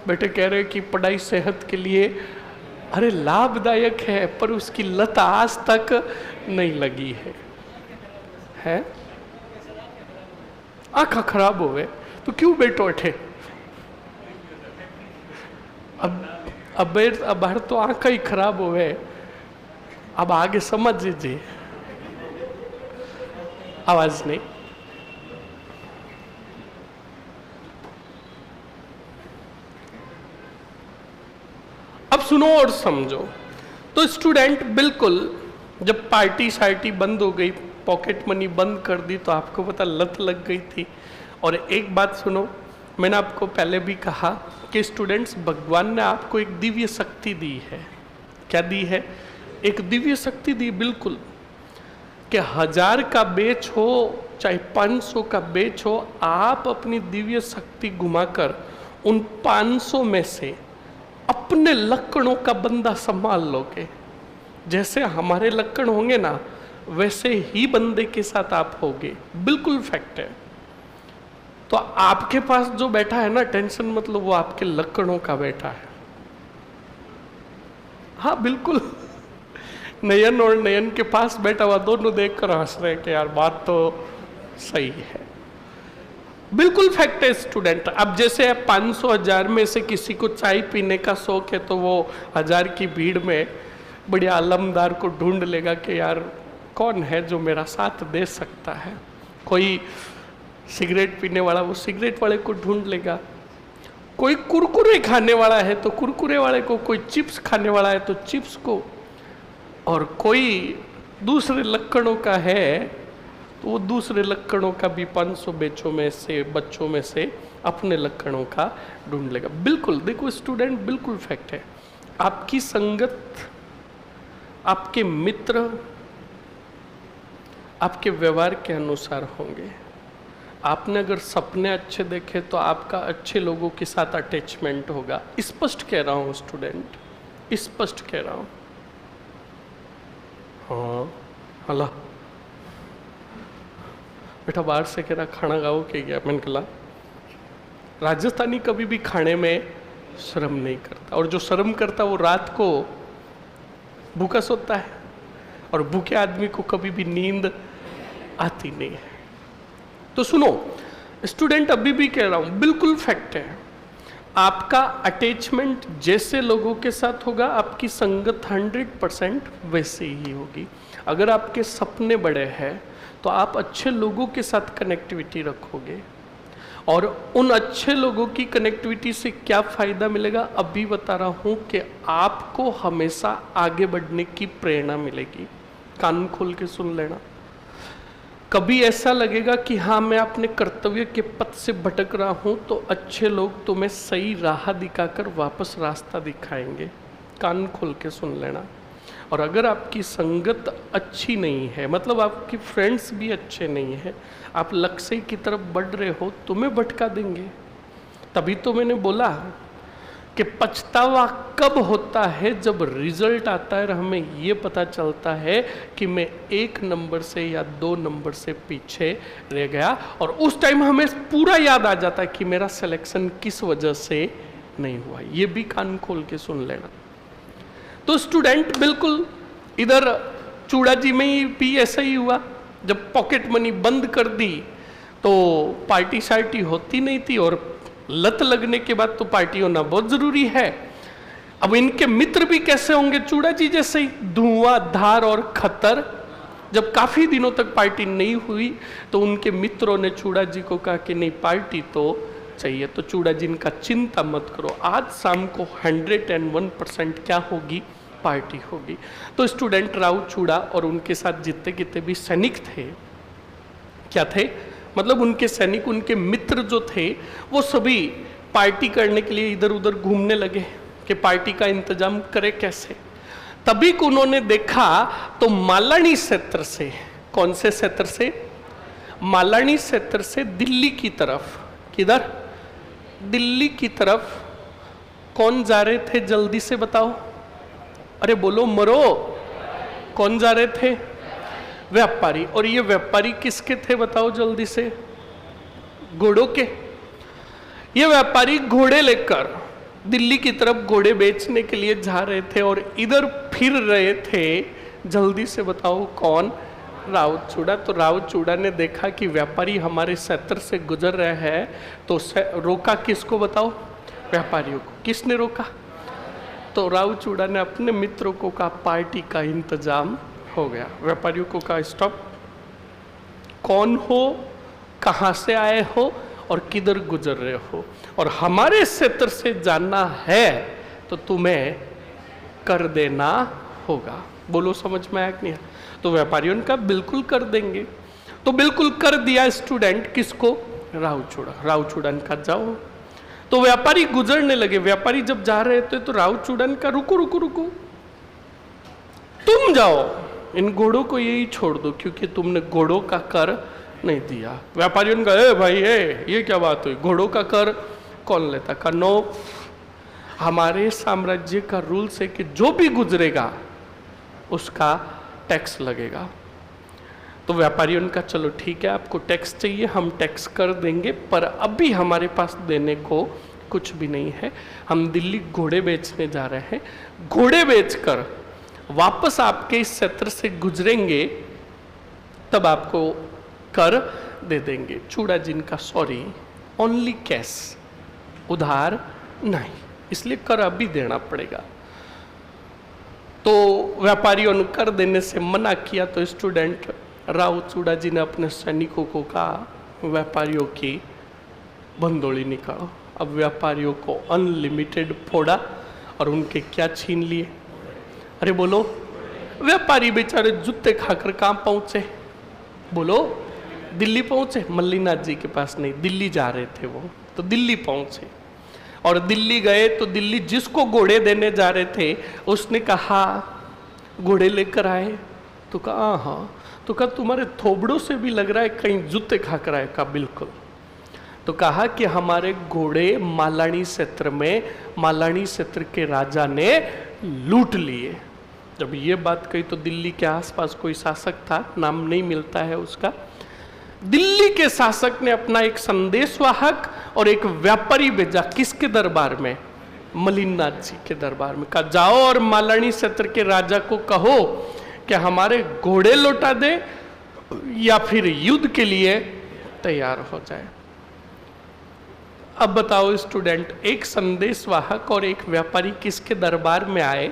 बेटे कह रहे कि पढ़ाई सेहत के लिए, अरे लाभदायक है, पर उसकी लत आज तक नहीं लगी है? आंखा खराब हो गए तो क्यों बैठो उठे? अब हर तो आंखा ही खराब हो गए। अब आगे समझ लीजिए। आवाज नहीं। अब सुनो और समझो। तो स्टूडेंट बिल्कुल, जब पार्टी सार्टी बंद हो गई, पॉकेट मनी बंद कर दी, तो आपको पता लत लग गई थी। और एक बात सुनो, मैंने आपको पहले भी कहा कि स्टूडेंट्स, भगवान ने आपको एक दिव्य शक्ति दी है। क्या दी है? एक दिव्य शक्ति दी, बिल्कुल, कि 1000 का बेच हो चाहे 500 का बेच हो, आप अपनी दिव्य शक्ति घुमाकर उन 500 में से अपने लक्षणों का बंदा संभाल लोगे। जैसे हमारे लक्षण होंगे ना, वैसे ही बंदे के साथ आप होगे। बिल्कुल फैक्ट है। तो आपके पास जो बैठा है ना, टेंशन मतलब, वो आपके लक्षणों का बैठा है। हाँ बिल्कुल, नयन और नयन के पास बैठा हुआ, दोनों देखकर हंस रहे कि यार बात तो सही है। बिल्कुल फैक्ट है स्टूडेंट। अब जैसे 500-1000 में से किसी को चाय पीने का शौक है, तो वो 1000 की भीड़ में बढ़िया आलमदार को ढूंढ लेगा कि यार कौन है जो मेरा साथ दे सकता है। कोई सिगरेट पीने वाला, वो सिगरेट वाले को ढूंढ लेगा। कोई कुरकुरे खाने वाला है तो कुरकुरे वाले को, कोई चिप्स खाने वाला है तो चिप्स को, और कोई दूसरे लक्षणों का है तो वो दूसरे लक्षणों का भी 500 बच्चों में से अपने लक्षणों का ढूंढ लेगा। बिल्कुल देखो स्टूडेंट, बिल्कुल फैक्ट है। आपकी संगत, आपके मित्र आपके व्यवहार के अनुसार होंगे। आपने अगर सपने अच्छे देखे तो आपका अच्छे लोगों के साथ अटैचमेंट होगा। स्पष्ट कह रहा हूँ स्टूडेंट, स्पष्ट कह रहा हूँ। हाँ हला बेटा बाहर से कह रहा खाना खाओ के गया। मैंने कहा राजस्थानी कभी भी खाने में शर्म नहीं करता, और जो शर्म करता वो रात को भूखा सोता है, और भूखे आदमी को कभी भी नींद आती नहीं है। तो सुनो स्टूडेंट, अभी भी कह रहा हूं, बिल्कुल फैक्ट है। आपका अटैचमेंट जैसे लोगों के साथ होगा, आपकी संगत 100% वैसे ही होगी। अगर आपके सपने बड़े हैं तो आप अच्छे लोगों के साथ कनेक्टिविटी रखोगे, और उन अच्छे लोगों की कनेक्टिविटी से क्या फायदा मिलेगा अभी बता रहा हूं कि आपको हमेशा आगे बढ़ने की प्रेरणा मिलेगी। कान खोल के सुन लेना। कभी ऐसा लगेगा कि हाँ मैं अपने कर्तव्य के पथ से भटक रहा हूं, तो अच्छे लोग तुम्हें सही राह दिखाकर वापस रास्ता दिखाएंगे। कान खोल के सुन लेना। और अगर आपकी संगत अच्छी नहीं है, मतलब आपकी फ्रेंड्स भी अच्छे नहीं है, आप लक्ष्य की तरफ बढ़ रहे हो, तुम्हें भटका देंगे। तभी तो मैंने बोला कि पछतावा कब होता है, जब रिजल्ट आता है और हमें ये पता चलता है कि मैं 1 नंबर से या 2 नंबर से पीछे रह गया, और उस टाइम हमें पूरा याद आ जाता है कि मेरा सिलेक्शन किस वजह से नहीं हुआ। ये भी कान खोल के सुन लेना। तो स्टूडेंट बिल्कुल इधर चूड़ा जी में ही भी ऐसा ही हुआ। जब पॉकेट मनी बंद कर दी तो पार्टी शार्टी होती नहीं थी, और लत लगने के बाद तो पार्टी होना बहुत जरूरी है। अब इनके मित्र भी कैसे होंगे, चूड़ा जी जैसे ही, धुआंधार और खतर। जब काफी दिनों तक पार्टी नहीं हुई तो उनके मित्रों ने चूड़ा जी को कहा कि नहीं पार्टी तो चाहिए। तो चूड़ा जी इनका चिंता मत करो, आज शाम को 101% क्या होगी, पार्टी होगी। तो स्टूडेंट राव चूड़ा और उनके साथ जितने कितने भी सैनिक थे, क्या थे, मतलब उनके सैनिक, उनके मित्र जो थे, वो सभी पार्टी करने के लिए इधर उधर घूमने लगे कि पार्टी का इंतजाम करे कैसे। तभी को उन्होंने देखा तो मालानी क्षेत्र से, कौन से क्षेत्र से, मालानी क्षेत्र से दिल्ली की तरफ, किधर, दिल्ली की तरफ कौन जा रहे थे, जल्दी से बताओ, अरे बोलो मरो, कौन जा रहे थे, व्यापारी। और ये व्यापारी किसके थे बताओ जल्दी से, घोड़ों के। ये व्यापारी घोड़े लेकर दिल्ली की तरफ घोड़े बेचने के लिए जा रहे थे, और इधर फिर रहे थे, जल्दी से बताओ कौन, राव चूड़ा। तो राव चूड़ा ने देखा कि व्यापारी हमारे क्षेत्र से गुजर रहे हैं, तो रोका किसको बताओ, व्यापारियों को। किसने रोका, तो राव चूड़ा ने अपने मित्रों को कहा पार्टी का इंतजाम हो गया। व्यापारियों को कहा स्टॉप, कौन हो, कहाँ से आए हो और किधर गुजर रहे हो, और हमारे क्षेत्र से जानना है तो तुम्हें कर देना होगा। बोलो समझ में आया कि नहीं। तो व्यापारियों ने कहा बिल्कुल कर देंगे। तो बिल्कुल कर दिया स्टूडेंट, किसको, राव चूड़ा। राव चूड़ा ने कहा जाओ। तो व्यापारी गुजरने लगे। व्यापारी जब जा रहे थे तो राव चूड़ा ने कहा रुको रुको रुको, तुम जाओ, इन घोड़ों को यही छोड़ दो क्योंकि तुमने घोड़ों का कर नहीं दिया। व्यापारियों ने कहा भाई ये क्या बात हुई, घोड़ों का कर कौन लेता। कहा नो, हमारे साम्राज्य का रूल्स है कि जो भी गुजरेगा उसका टैक्स लगेगा। तो व्यापारियों ने कहा चलो ठीक है, आपको टैक्स चाहिए, हम टैक्स कर देंगे, पर अभी हमारे पास देने को कुछ भी नहीं है। हम दिल्ली घोड़े बेचने जा रहे हैं, घोड़े बेचकर वापस आपके इस क्षेत्र से गुजरेंगे तब आपको कर दे देंगे। चूड़ा जिनका सॉरी, ओनली कैश, उधार नहीं, इसलिए कर अभी देना पड़ेगा। तो व्यापारियों ने कर देने से मना किया। तो स्टूडेंट राव चूड़ा जी ने अपने सैनिकों को कहा व्यापारियों की बंदोली निकालो। अब व्यापारियों को अनलिमिटेड फोड़ा और उनके क्या छीन लिए, अरे बोलो, व्यापारी बेचारे जूते खाकर कहाँ पहुंचे, बोलो, दिल्ली पहुंचे। मल्लीनाथ जी के पास नहीं, दिल्ली जा रहे थे वो, तो दिल्ली पहुंचे। और दिल्ली गए तो दिल्ली जिसको घोड़े देने जा रहे थे उसने कहा घोड़े लेकर आए, तो कहा हाँ, तो कहा तुम्हारे थोबड़ों से भी लग रहा है कहीं जूते खाकर आए। का बिल्कुल। तो कहा कि हमारे घोड़े मालानी क्षेत्र में, मालानी क्षेत्र के राजा ने लूट लिए। जब ये बात कही तो दिल्ली के आसपास कोई शासक था, नाम नहीं मिलता है उसका, दिल्ली के शासक ने अपना एक संदेशवाहक और एक व्यापारी भेजा, किसके दरबार में, मलिनाथ जी के दरबार में। कहा जाओ और मालानी क्षेत्र के राजा को कहो कि हमारे घोड़े लौटा दे या फिर युद्ध के लिए तैयार हो जाए। अब बताओ स्टूडेंट, एक संदेशवाहक और एक व्यापारी किसके दरबार में आए,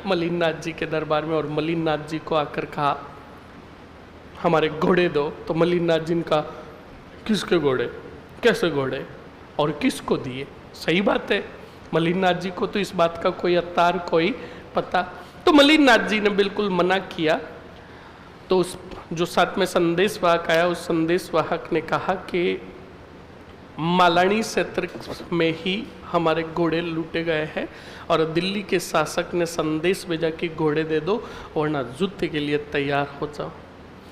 मलिनाथ जी के दरबार में। और मलिनाथ जी को आकर कहा हमारे घोड़े दो। तो मलिनाथ जी ने कहा किसके घोड़े, कैसे घोड़े और किसको दिए? सही बात है, मलिनाथ जी को तो इस बात का कोई अतार कोई पता। तो मलिनाथ जी ने बिल्कुल मना किया। तो उस जो साथ में संदेशवाहक आया, उस संदेशवाहक ने कहा कि मालानी क्षेत्र में ही हमारे घोड़े लूटे गए हैं और दिल्ली के शासक ने संदेश भेजा कि घोड़े दे दो वरना युद्ध के लिए तैयार हो जाओ।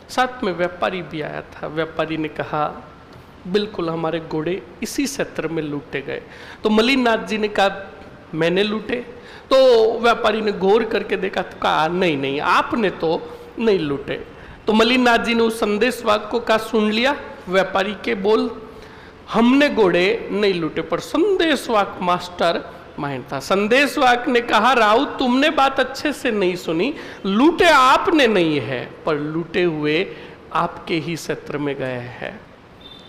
साथ में व्यापारी भी आया था। व्यापारी ने कहा बिल्कुल हमारे घोड़े इसी क्षेत्र में लूटे गए। तो मलिनाथ जी ने कहा मैंने लूटे? तो व्यापारी ने गौर करके देखा तो कहा नहीं नहीं, आपने तो नहीं लूटे। तो मलिनाथ जी ने उस संदेशवाहक को कहा सुन लिया व्यापारी के बोल, हमने घोड़े नहीं लूटे। पर संदेशवाहक मास्टर माइंड था। संदेशवाहक ने कहा राउत तुमने बात अच्छे से नहीं सुनी, लूटे आपने नहीं है पर लूटे हुए आपके ही क्षेत्र में गए हैं।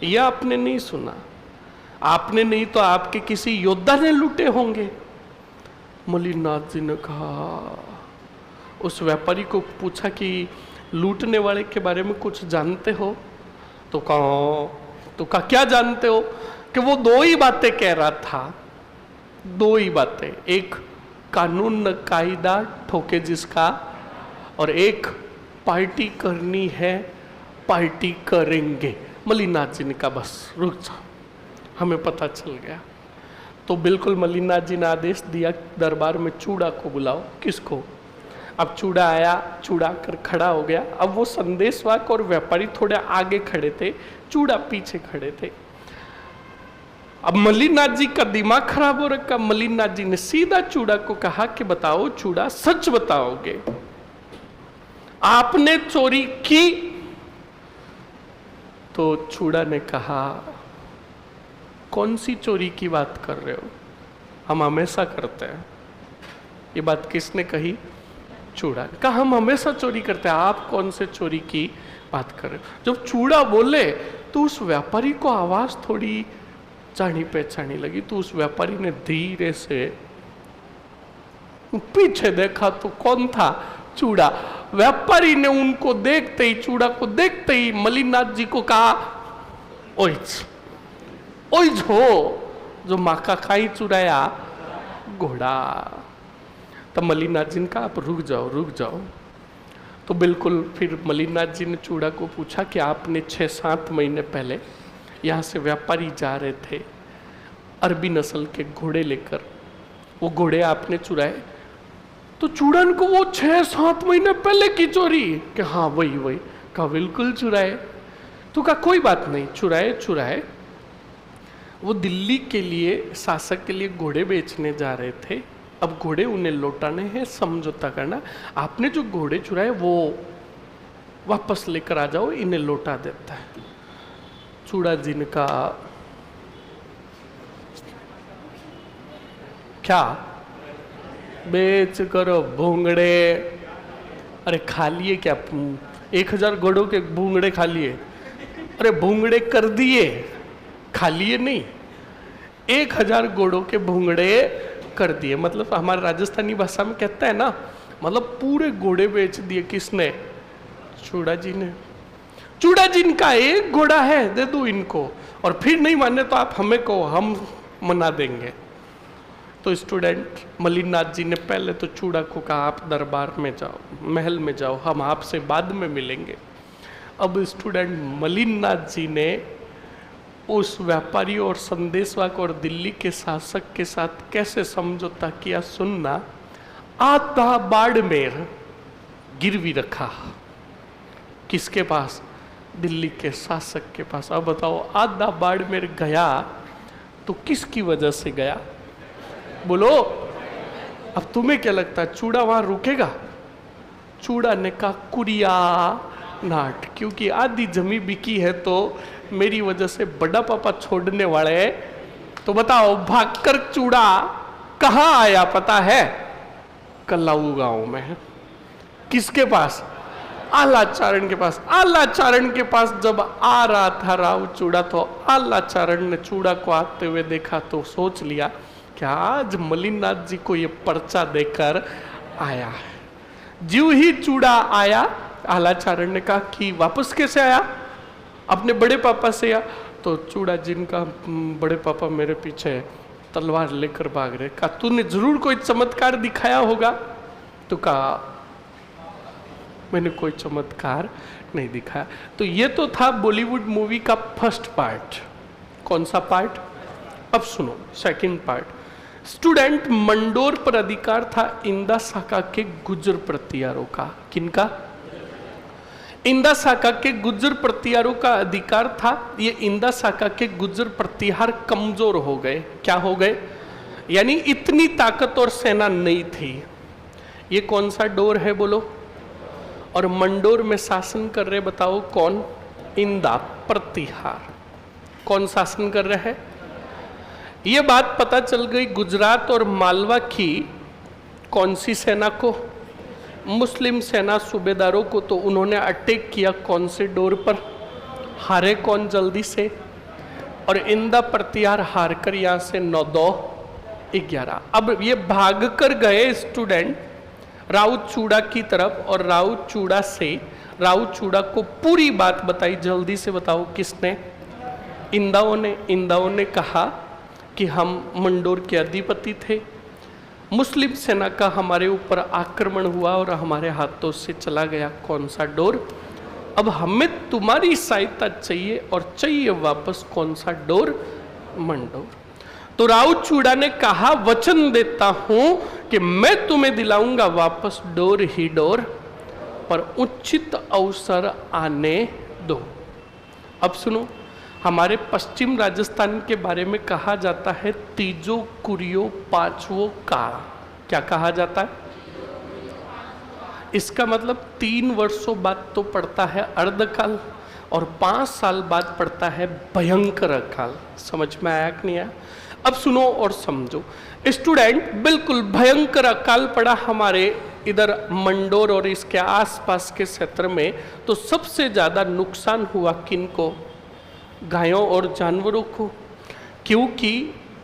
यह आपने नहीं सुना, आपने नहीं तो आपके किसी योद्धा ने लूटे होंगे। मलिनाथ जी ने कहा, उस व्यापारी को पूछा कि लूटने वाले के बारे में कुछ जानते हो? तो कहा क्या जानते हो? कि वो दो ही बातें कह रहा था, दो ही बातें, एक कानून न कायदा ठोके जिसका, और एक पार्टी करनी है पार्टी करेंगे। मलिनाथ जी ने कहा बस रुक जाओ, हमें पता चल गया। तो बिल्कुल मलिनाथ जी ने आदेश दिया दरबार में चूड़ा को बुलाओ। किसको? अब चूड़ा आया, चूड़ा कर खड़ा हो गया। अब वो संदेशवाहक और व्यापारी थोड़े आगे खड़े थे, चूड़ा पीछे खड़े थे। अब मलिनाथ जी का दिमाग खराब हो रखा। मलिनाथ जी ने सीधा चूड़ा को कहा कि बताओ चूड़ा, सच बताओगे आपने चोरी की? तो चूड़ा ने कहा कौन सी चोरी की बात कर रहे हो, हम हमेशा करते हैं। ये बात किसने कही? चूड़ा ने कहा हम हमेशा चोरी करते हैं, आप कौन से चोरी की बात कर रहे हो? जब चूड़ा बोले तो उस व्यापारी को आवाज थोड़ी जानी पहचानी लगी। तो उस व्यापारी ने धीरे से पीछे देखा तो कौन था? चूड़ा। व्यापारी ने उनको देखते ही, चूड़ा को देखते ही मलिनाथ जी को कहा ओइज ओइज हो जो माका खाई चुराया घोड़ा। तब मलिनाथ जी ने कहा आप रुक जाओ रुक जाओ। तो बिल्कुल फिर मलिनाथ जी ने चूड़ा को पूछा कि आपने 6-7 महीने पहले यहाँ से व्यापारी जा रहे थे अरबी नस्ल के घोड़े लेकर, वो घोड़े आपने चुराए? तो चूड़न को वो 6-7 महीने पहले की चोरी कि हाँ वही वही। कहा बिल्कुल चुराए। तो कहा कोई बात नहीं, चुराए चुराए। वो दिल्ली के लिए, शासक के लिए घोड़े बेचने जा रहे थे। अब घोड़े उन्हें लौटाने हैं, समझौता करना। आपने जो घोड़े चुराए वो वापस लेकर आ जाओ, इन्हें लौटा देता है। चूड़ा जी ने कहा क्या बेच करो भूंगड़े? अरे खा लिए क्या? 1000 घोड़ों के भूंगड़े खा लिए? अरे भूंगड़े कर दिए, खा लिए नहीं। 1000 घोड़ों के भूंगड़े कर दिए। मतलब हमारे राजस्थानी भाषा में कहता है ना, मतलब पूरे घोड़े बेच दिए। किसने? चूड़ा जी ने। चूड़ा जी इनका एक घोड़ा है, दे दो इनको, और फिर नहीं माने तो आप हमें कहो, हम मना देंगे। तो स्टूडेंट मलिनाथ जी ने पहले तो चूड़ा को कहा आप दरबार में जाओ, महल में जाओ, हम आपसे बाद में मिलेंगे। अब स्टूडेंट मलिनाथ जी ने उस व्यापारी और संदेशवाहक और दिल्ली के शासक के साथ कैसे समझौता किया सुनना। आधा बाड़मेर गिरवी रखा। किसके पास? दिल्ली के शासक के पास। अब बताओ आधा बाड़मेर गया तो किसकी वजह से गया? बोलो। अब तुम्हें क्या लगता है चूड़ा वहां रुकेगा? चूड़ा ने कहा कुरिया नाट, क्योंकि आधी जमी बिकी है तो मेरी वजह से बड़ा पापा छोड़ने वाले हैं। तो बताओ भागकर चूड़ा कहाँ आया पता है? कल्लाऊ गांव में। किसके पास? आलाचारण के पास। आलाचारण के पास जब आ रहा था राव चूड़ा, तो आलाचारण ने चूड़ा को आते हुए देखा तो सोच लिया कि आज मलिनाथ जी को ये पर्चा देकर आया है। ज्यों ही चूड़ा आया आलाचारण ने कहा कि वापस कैसे आया, अपने बड़े पापा से आया। तो चूड़ा जिनका बड़े पापा मेरे पीछे तलवार लेकर भाग रहे, कहा तूने जरूर कोई चमत्कार दिखाया होगा। तो कहा मैंने कोई चमत्कार नहीं दिखाया। तो ये तो था बॉलीवुड मूवी का फर्स्ट पार्ट। कौन सा पार्ट? अब सुनो सेकंड पार्ट। स्टूडेंट, मंडोर पर अधिकार था इंदा साका के गुर्जर प्रतिहारों का। किनका? इंदा साका के गुर्जर प्रतिहारों का अधिकार था। ये इंदा साका के गुर्जर प्रतिहार कमजोर हो गए। क्या हो गए? यानी इतनी ताकत और सेना नहीं थी। ये कौन सा डोर है बोलो? और मंडोर में शासन कर रहे, बताओ कौन? इंदा प्रतिहार। कौन शासन कर रहे हैं? ये बात पता चल गई गुजरात और मालवा की कौन सी सेना को? मुस्लिम सेना सूबेदारों को। तो उन्होंने अटैक किया कौन से डोर पर? हारे कौन जल्दी से? और इंदा प्रतिहार हार कर यहां से 9-2-11। अब ये भाग कर गए स्टूडेंट राउत चूड़ा की तरफ, और राउत चूड़ा से राउत चूड़ा को पूरी बात बताई। जल्दी से बताओ किसने? इंदाओं ने। इंदाओं ने कहा कि हम मंडोर के अधिपति थे, मुस्लिम सेना का हमारे ऊपर आक्रमण हुआ और हमारे हाथों से चला गया कौन सा डोर। अब हमें तुम्हारी सहायता चाहिए, और चाहिए वापस कौन सा डोर? मंडोर। तो राउत चूड़ा ने कहा वचन देता हूं कि मैं तुम्हें दिलाऊंगा वापस डोर ही डोर, पर उचित अवसर आने दो। अब सुनो, हमारे पश्चिम राजस्थान के बारे में कहा जाता है तीजो कुरियो पांचवो काल। क्या कहा जाता है? इसका मतलब 3 वर्षों बाद तो पड़ता है अर्धकाल, और 5 साल बाद पड़ता है भयंकर काल। समझ में आया कि नहीं आया? अब सुनो और समझो स्टूडेंट, बिल्कुल भयंकर अकाल पड़ा हमारे इधर मंडोर और इसके आसपास के क्षेत्र में। तो सबसे ज्यादा नुकसान हुआ किनको? गायों और जानवरों को, क्योंकि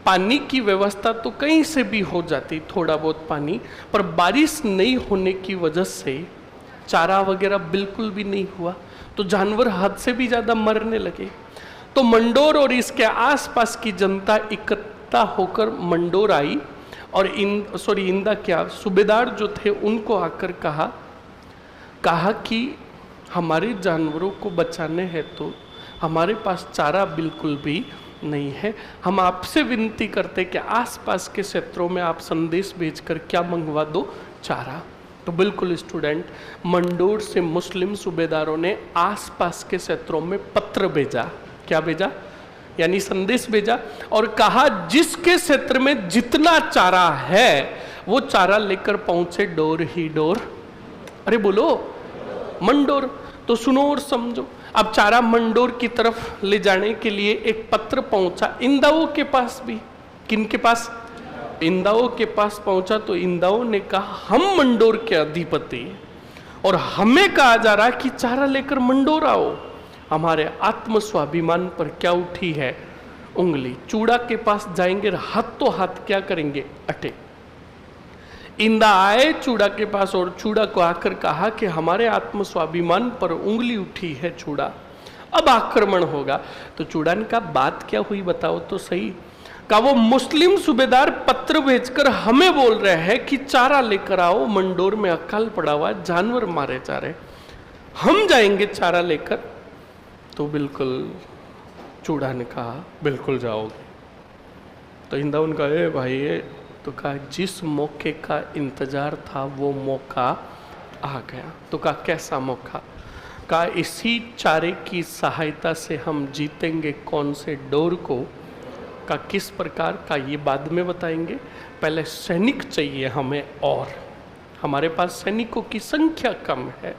पानी की व्यवस्था तो कहीं से भी हो जाती, थोड़ा बहुत पानी, पर बारिश नहीं होने की वजह से चारा वगैरह बिल्कुल भी नहीं हुआ, तो जानवर हद से भी ज़्यादा मरने लगे। तो मंडोर और इसके आसपास की जनता इकट्ठा होकर मंडोर आई, और इंदा क्या सूबेदार जो थे उनको आकर कहा कि हमारे जानवरों को बचाने हेतु हमारे पास चारा बिल्कुल भी नहीं है। हम आपसे विनती करते कि आसपास के क्षेत्रों में आप संदेश भेजकर क्या मंगवा दो? चारा। तो बिल्कुल स्टूडेंट, मंडोर से मुस्लिम सूबेदारों ने आसपास के क्षेत्रों में पत्र भेजा। क्या भेजा? यानी संदेश भेजा, और कहा जिसके क्षेत्र में जितना चारा है वो चारा लेकर पहुंचे डोर ही डोर। अरे बोलो मंडोर। तो सुनो और समझो, अब चारा मंडोर की तरफ ले जाने के लिए एक पत्र पहुंचा इंदाओं के पास भी। किनके पास? इंदाओं के पास पहुंचा। तो इंदाओं ने कहा हम मंडोर के अधिपति, और हमें कहा जा रहा कि चारा लेकर मंडोर आओ। हमारे आत्म स्वाभिमान पर क्या उठी है उंगली? चूड़ा के पास जाएंगे, हाथों हाथ क्या करेंगे? अटे। इंदा आए चूड़ा के पास, और चूड़ा को आकर कहा कि हमारे आत्म स्वाभिमान पर उंगली उठी है चूड़ा, अब आक्रमण होगा। तो चूड़ा ने कहा बात क्या हुई बताओ तो सही। कहा वो मुस्लिम सूबेदार पत्र भेजकर हमें बोल रहे हैं कि चारा लेकर आओ, मंडोर में अकाल पड़ा हुआ, जानवर मारे जा रहे, हम जाएंगे चारा लेकर। तो बिल्कुल चूड़ा ने कहा बिल्कुल जाओगे। तो इंदा उनका ए भाई ए, तो कहा जिस मौके का इंतजार था वो मौका आ गया। तो कहा कैसा मौका? कहा इसी चारे की सहायता से हम जीतेंगे कौन से डोर को। का किस प्रकार का ये बाद में बताएंगे, पहले सैनिक चाहिए हमें, और हमारे पास सैनिकों की संख्या कम है।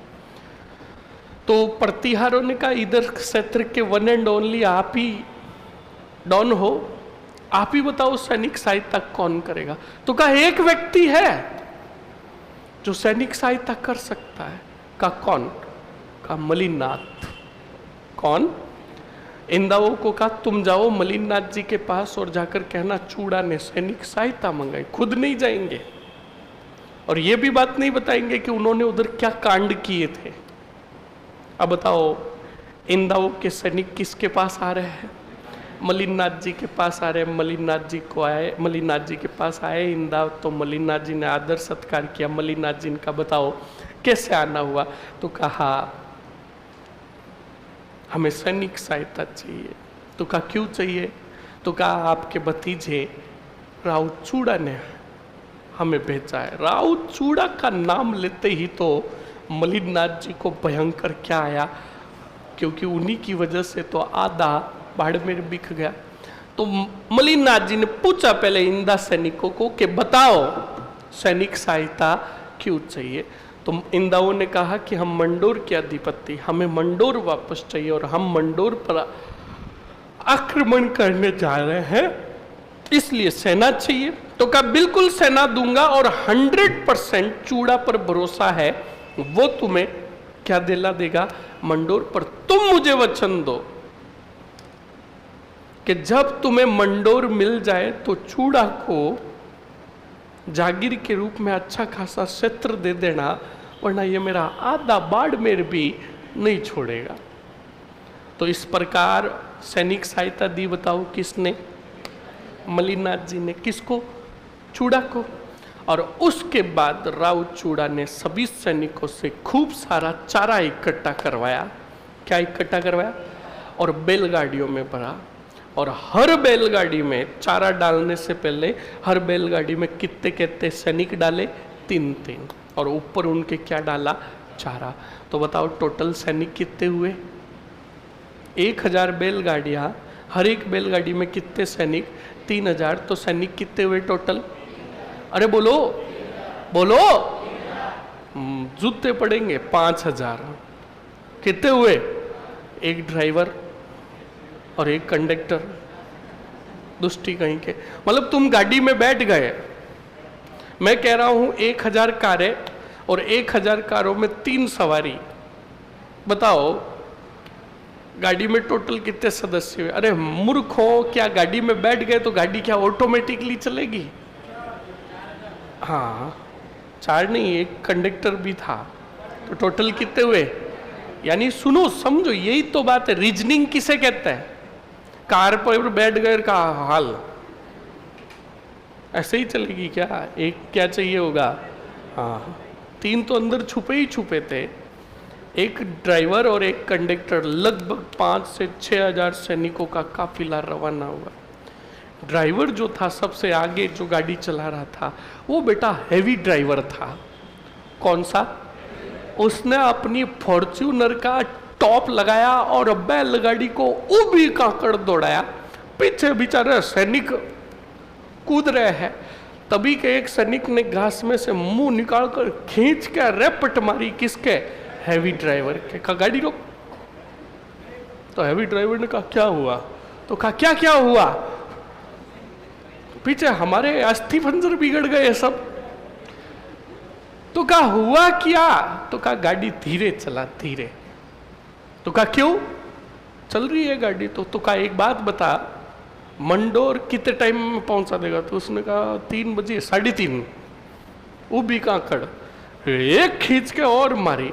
तो प्रतिहारों ने कहा इधर क्षेत्र के वन एंड ओनली आप ही डॉन हो, आप ही बताओ सैनिक सहायता कौन करेगा। तो कहा एक व्यक्ति है जो सैनिक सहायता कर सकता है। कहा कौन? कहा मलिनाथ। कौन? इंदाओं को कहा तुम जाओ मलिनाथ जी के पास और जाकर कहना चूड़ा ने सैनिक सहायता मंगाई, खुद नहीं जाएंगे। और ये भी बात नहीं बताएंगे कि उन्होंने उधर क्या कांड किए थे। अब बताओ, इंदाओं के सैनिक किसके पास आ रहे हैं? मलिनाथ जी के पास आ रहे हैं। मलिनाथ जी के पास आए इंदाव, तो मलिनाथ जी ने आदर सत्कार किया। मलिनाथ जी का बताओ कैसे आना हुआ? तो कहा हमें सैनिक सहायता चाहिए। तो कहा क्यों चाहिए? तो कहा आपके भतीजे राउत चूड़ा ने हमें भेजा है। राउत चूड़ा का नाम लेते ही तो मलिनाथ जी को भयंकर क्या आया, क्योंकि उन्हीं की वजह से तो आधा बाड़मेर बिक गया। तो मलिनाथ जी ने पूछा पहले इंदा सैनिकों को कि बताओ सैनिक सहायता क्यों चाहिए? तो इंदाओं ने कहा कि हम मंडोर के अधिपति, हमें मंडोर वापस चाहिए और हम मंडोर पर आक्रमण करने जा रहे हैं, इसलिए सेना चाहिए। तो कहा बिल्कुल सेना दूंगा और 100% चूड़ा पर भरोसा है, वो तुम्हें क्या दिला देगा? मंडोर पर। तुम मुझे वचन दो कि जब तुम्हें मंडोर मिल जाए तो चूड़ा को जागीर के रूप में अच्छा खासा क्षेत्र दे देना, वरना ये मेरा आधा बाड़मेर भी नहीं छोड़ेगा। तो इस प्रकार सैनिक सहायता दी। बताओ किसने? मलिनाथ जी ने। किसको? चूड़ा को। और उसके बाद राउत चूड़ा ने सभी सैनिकों से खूब सारा चारा इकट्ठा करवाया। क्या इकट्ठा करवाया? और बैलगाड़ियों में भरा। और हर बैलगाड़ी में चारा डालने से पहले हर बैलगाड़ी में कितने कितने सैनिक डाले? 3-3। और ऊपर उनके क्या डाला? चारा। तो बताओ टोटल सैनिक कितने हुए? 1000 बैलगाड़ियाँ, हर एक बैलगाड़ी में कितने सैनिक? 3000। तो सैनिक कितने हुए टोटल? अरे बोलो बोलो, जूते पड़ेंगे। 5000। कितने हुए? एक ड्राइवर और एक कंडक्टर, दुष्टी कहीं के। मतलब तुम गाड़ी में बैठ गए, मैं कह रहा हूं 1000 कारें और 1000 कारों में 3 सवारी। बताओ गाड़ी में टोटल कितने सदस्य हुए? अरे मूर्खों, क्या गाड़ी में बैठ गए तो गाड़ी क्या ऑटोमेटिकली चलेगी? हाँ, 4 नहीं, एक कंडक्टर भी था। तो टोटल कितने हुए? यानी सुनो समझो, यही तो बात है। रीजनिंग किसे कहते हैं? कार पर बैठ गए का हाल ऐसे ही चलेगी क्या? एक क्या चाहिए होगा? हाँ, 3 तो अंदर छुपे ही छुपे थे। एक ड्राइवर और एक कंडक्टर, लगभग 5 से 6000 सैनिकों का काफिला रवाना हुआ। ड्राइवर जो था सबसे आगे, जो गाड़ी चला रहा था, वो बेटा हैवी ड्राइवर था। कौन सा? उसने अपनी फॉर्च्यूनर का टॉप लगाया और बैलगाड़ी को उभी काकड़ दौड़ाया। पीछे बेचारे सैनिक कूद रहे हैं। तभी के एक सैनिक ने घास में से मुंह निकालकर खींच के रैपट मारी। किसके? हैवी ड्राइवर के। कहा गाड़ी रोक। तो हैवी ड्राइवर ने कहा क्या हुआ? तो कहा क्या क्या हुआ? पीछे हमारे अस्थि पंजर बिगड़ गए सब। तो कहा हुआ क्या? तो कहा गाड़ी धीरे चला, धीरे। तो कहा क्यों? चल रही है गाड़ी तो कहा एक बात बता, मंडोर कितने टाइम में पहुंचा देगा? तो उसने कहा 3 बजे, 3:30। वो भी काकड़ एक खींच के और मारी।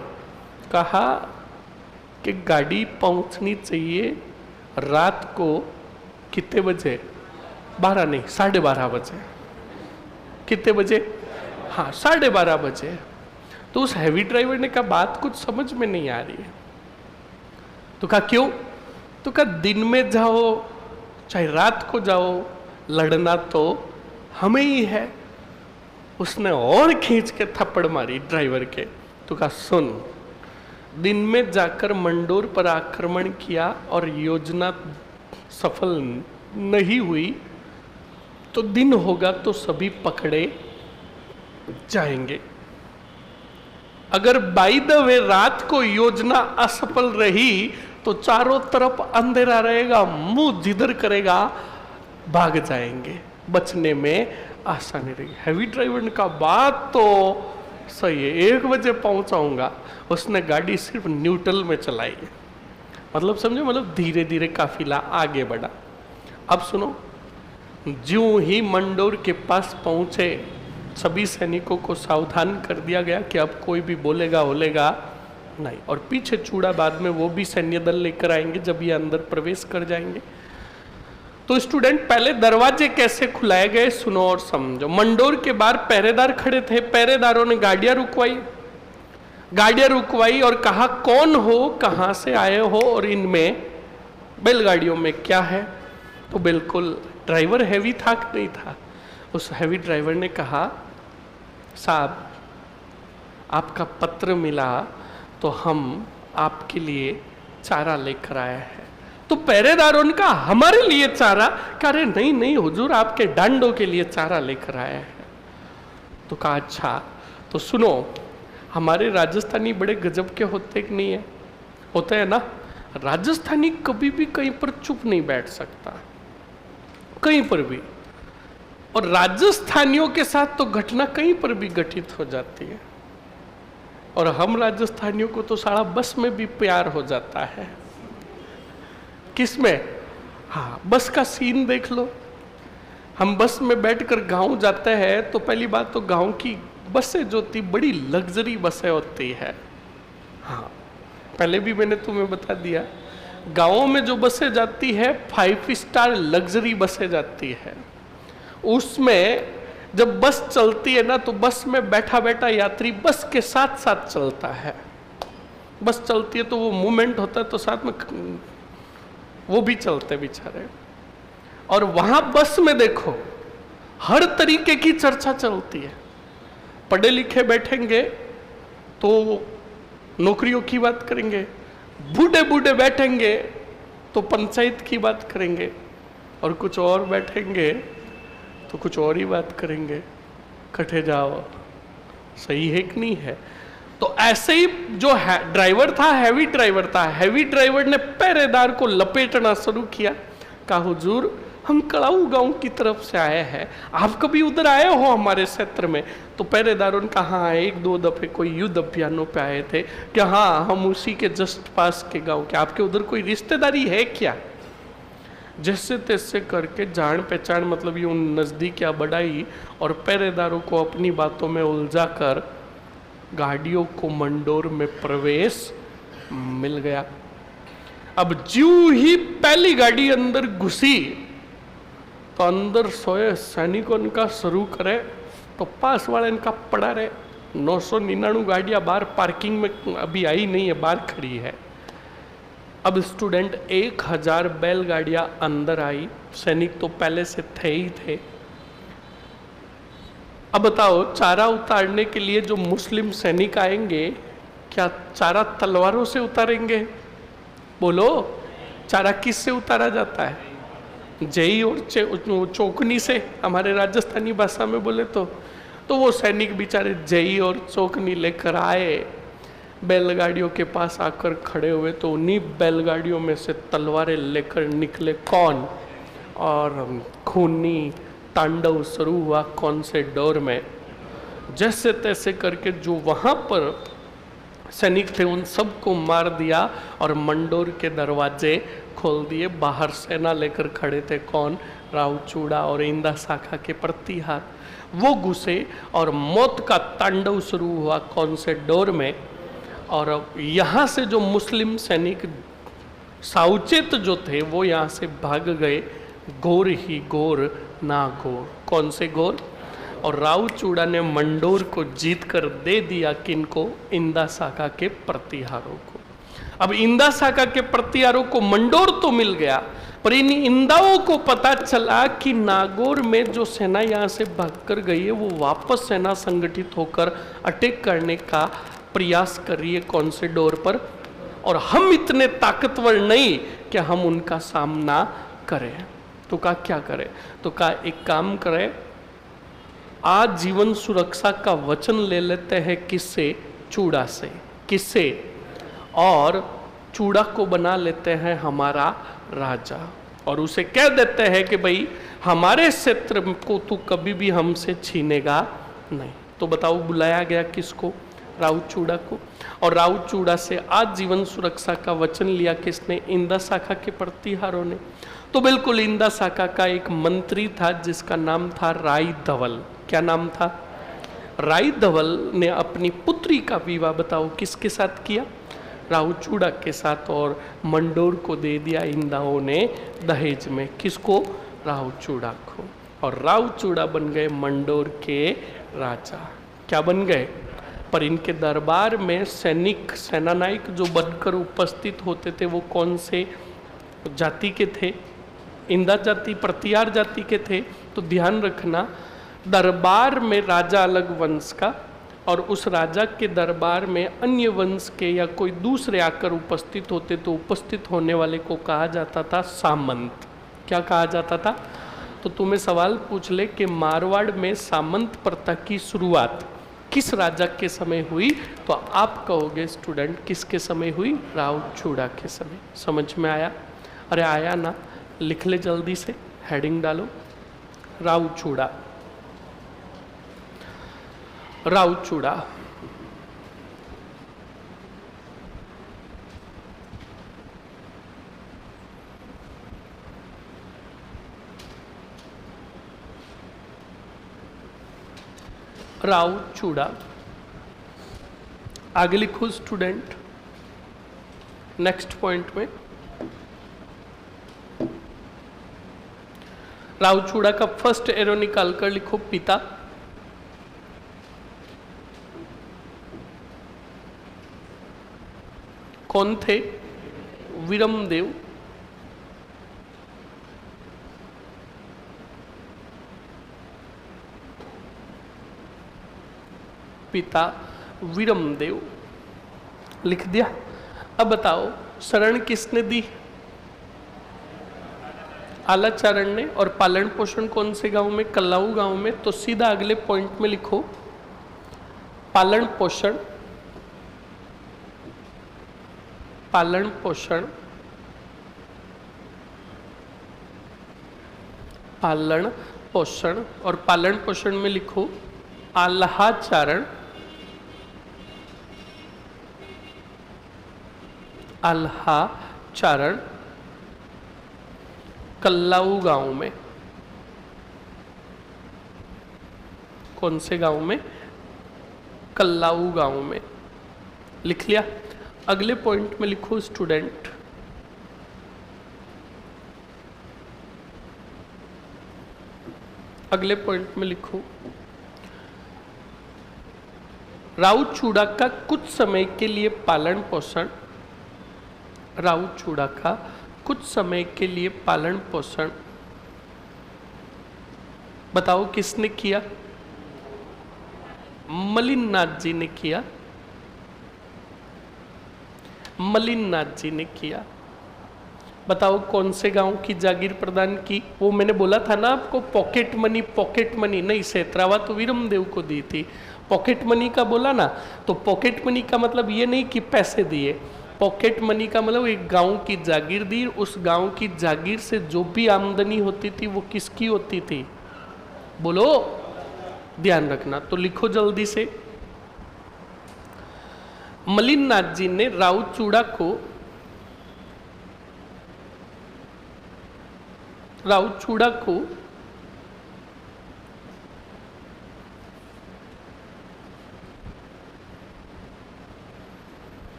कहा कि गाड़ी पहुंचनी चाहिए रात को कितने बजे? 12 नहीं, 12:30 बजे। कितने बजे? हाँ, 12:30 बजे। तो उस हैवी ड्राइवर ने कहा बात कुछ समझ में नहीं आ रही है। तो कहा क्यों? तो कहा दिन में जाओ चाहे रात को जाओ, लड़ना तो हमें ही है। उसने और खींच के थप्पड़ मारी ड्राइवर के। तो कहा सुन, दिन में जाकर मंडोर पर आक्रमण किया और योजना सफल नहीं हुई, तो दिन होगा तो सभी पकड़े जाएंगे। अगर बाय द वे रात को योजना असफल रही तो चारों तरफ अंधेरा रहेगा, मुंह जिधर करेगा भाग जाएंगे, बचने में आसानी रहेगी। हैवी ड्राइवर का बात तो सही है, 1 बजे पहुंचाऊंगा। उसने गाड़ी सिर्फ न्यूट्रल में चलाई, मतलब समझो, मतलब धीरे धीरे काफिला आगे बढ़ा। अब सुनो, ज्यों ही मंडोर के पास पहुंचे, सभी सैनिकों को सावधान कर दिया गया कि अब कोई भी बोलेगा होलेगा नहीं। और पीछे चूड़ा बाद में वो भी सैन्य दल लेकर आएंगे जब ये अंदर प्रवेश कर जाएंगे। तो स्टूडेंट पहले दरवाजे कैसे खुलाए गए सुनो और समझो। मंडोर के बाहर पहरेदार खड़े थे, पहरेदारों ने गाड़ियां रुकवाई और कहा कौन हो, कहां से आए हो और इनमें बैलगाड़ियों में क्या है। तो बिल्कुल ड्राइवर हैवी था कि नहीं था। उस हैवी ड्राइवर ने कहा साहब आपका पत्र मिला तो हम आपके लिए चारा लेकर आए हैं। तो पहरेदारों ने कहा हमारे लिए चारा? कह रहे नहीं नहीं हुजूर आपके डांडों के लिए चारा लेकर आए हैं। तो कहा अच्छा तो सुनो, हमारे राजस्थानी बड़े गजब के होते कि नहीं है? होते हैं ना। राजस्थानी कभी भी कहीं पर चुप नहीं बैठ सकता, कहीं पर भी। और राजस्थानियों के साथ तो घटना कहीं पर भी घटित हो जाती है। और हम राजस्थानियों को तो सारा बस में भी प्यार हो जाता है। किसमें? हाँ, बस का सीन देख लो। हम बस में बैठकर गांव जाते हैं तो पहली बात तो गांव की बसें जो होती बड़ी लग्जरी बसें होती है। हाँ, पहले भी मैंने तुम्हें बता दिया, गांवों में जो बसें जाती है 5 स्टार लग्जरी बसें जाती है। उसमें जब बस चलती है ना तो बस में बैठा बैठा यात्री बस के साथ साथ चलता है। बस चलती है तो वो मूवमेंट होता है तो साथ में वो भी चलते बेचारे। और वहां बस में देखो हर तरीके की चर्चा चलती है। पढ़े लिखे बैठेंगे तो नौकरियों की बात करेंगे, बूढ़े बूढ़े बैठेंगे तो पंचायत की बात करेंगे, और कुछ और बैठेंगे तो कुछ और ही बात करेंगे। कटे जाओ, सही है कि नहीं है? तो ऐसे ही जो ड्राइवर था, हैवी ड्राइवर था, हैवी ड्राइवर ने पहरेदार को लपेटना शुरू किया। कहा हुजूर हम कड़ाऊ गांव की तरफ से आए हैं, आप कभी उधर आए हो हमारे क्षेत्र में? तो पहरेदारों ने कहा हाँ 1-2 दफे कोई युद्ध अभियानों पे आए थे। क्या हाँ हम उसी के जस्ट पास के गांव के, आपके उधर कोई रिश्तेदारी है क्या? जैसे तैसे करके जान पहचान मतलब यूं नजदीक या बढ़ाई और पहरेदारों को अपनी बातों में उलझा कर गाड़ियों को मंडोर में प्रवेश मिल गया। अब ज्यों ही पहली गाड़ी अंदर घुसी तो अंदर सोए सैनिकों का शुरू करे तो पास वाले इनका पड़ा रहे। 999 गाड़ियां बाहर पार्किंग में अभी आई नहीं है, बाहर खड़ी है। अब स्टूडेंट 1000 बैलगाड़ियां अंदर आई। सैनिक तो पहले से थे ही थे। अब बताओ चारा उतारने के लिए जो मुस्लिम सैनिक आएंगे क्या चारा तलवारों से उतारेंगे? बोलो, चारा किस से उतारा जाता है? जई और चौकनी से, हमारे राजस्थानी भाषा में बोले तो वो सैनिक बेचारे जई और चौकनी लेकर आए, बैलगाड़ियों के पास आकर खड़े हुए तो उन्हीं बैलगाड़ियों में से तलवारें लेकर निकले कौन? और खूनी तांडव शुरू हुआ कौन से डोर में। जैसे तैसे करके जो वहां पर सैनिक थे उन सबको मार दिया और मंडोर के दरवाजे खोल दिए। बाहर सेना लेकर खड़े थे कौन? रावचूड़ा और इंदा शाखा के प्रतिहार। वो घुसे और मौत का तांडव शुरू हुआ कौन से डोर में। और यहाँ से जो मुस्लिम सैनिक साउचेत जो थे वो यहाँ से भाग गए। गोर ही गोर ना गोर। कौन से गोर? और रावचूड़ा ने मंडोर को जीत कर दे दिया किनको? इंदा शाखा के प्रतिहारों को। अब इंदा शाखा के प्रतिहारों को मंडोर तो मिल गया, पर इन इंदाओं को पता चला कि नागौर में जो सेना यहाँ से भागकर गई है वो वापस सेना संगठित होकर अटैक करने का प्रयास कर रही है कौन से डोर पर, और हम इतने ताकतवर नहीं कि हम उनका सामना करें। तो कहा क्या करें? तो कहा एक काम करें, आज जीवन सुरक्षा का वचन ले लेते हैं। किससे? चूड़ा से। किससे? और चूड़ा को बना लेते हैं हमारा राजा और उसे कह देते हैं कि भाई हमारे क्षेत्र को तू कभी भी हमसे छीनेगा नहीं। तो बताओ बुलाया गया किसको? रावचूड़ा को। और रावचूड़ा से आज जीवन सुरक्षा का वचन लिया किसने? इंदा शाखा के प्रतिहारों ने। तो बिल्कुल इंदा शाखा का एक मंत्री था जिसका नाम था राय धवल। क्या नाम था? राय धवल ने अपनी पुत्री का विवाह बताओ किसके साथ किया? राहुचूड़ा के साथ और मंडोर को दे दिया इंदाओं ने दहेज में। किसको? राहुचूड़ा को। और राहुचूड़ा बन गए मंडोर के राजा। क्या बन गए? पर इनके दरबार में सैनिक सेनानायक जो बनकर उपस्थित होते थे वो कौन से जाति के थे? इंदा जाति, प्रतिहार जाति के थे। तो ध्यान रखना, दरबार में राजा अलग वंश का और उस राजा के दरबार में अन्य वंश के या कोई दूसरे आकर उपस्थित होते तो उपस्थित होने वाले को कहा जाता था सामंत। क्या कहा जाता था? तो तुम्हें सवाल पूछ ले कि मारवाड़ में सामंत प्रथा की शुरुआत किस राजा के समय हुई, तो आप कहोगे स्टूडेंट किसके समय हुई? राहुचूड़ा के समय। समझ में आया? अरे आया ना? लिख ले जल्दी से, हेडिंग डालो, राहुचूड़ा। राहुचूड़ा राहुचूड़ा। आगे लिखो स्टूडेंट नेक्स्ट पॉइंट में। राहुचूड़ा का फर्स्ट एरो निकाल कर लिखो पिता। कौन थे? वीरमदेव। पिता वीरमदेव लिख दिया। अब बताओ शरण किसने दी? आलाचारण ने। और पालन पोषण कौन से गांव में? कल्लाऊ गांव में। तो सीधा अगले पॉइंट में लिखो पालन पोषण। पालन पोषण, पालन पोषण। और पालन पोषण में लिखो आल्हाचारण। आल्हाचारण कल्लाऊ गांव में। कौन से गांव में? कल्लाऊ गांव में। लिख लिया। अगले पॉइंट में लिखो स्टूडेंट अगले पॉइंट में लिखो राहुचूड़ा का कुछ समय के लिए पालन पोषण। राहुचूड़ा का कुछ समय के लिए पालन पोषण बताओ किसने किया? मलिनाथ जी ने किया। मलिनाथ जी ने किया। बताओ कौन से गांव की जागीर प्रदान की? वो मैंने बोला था ना आपको, पॉकेट मनी। पॉकेट मनी नहीं, सेत्रावा तो वीरमदेव को दी थी। पॉकेट मनी का बोला ना, तो पॉकेट मनी का मतलब ये नहीं कि पैसे दिए। पॉकेट मनी का मतलब एक गांव की जागीर दी। उस गांव की जागीर से जो भी आमदनी होती थी वो किसकी होती थी? बोलो, ध्यान रखना। तो लिखो जल्दी से। मलिनाथ जी ने राहुचूड़ा को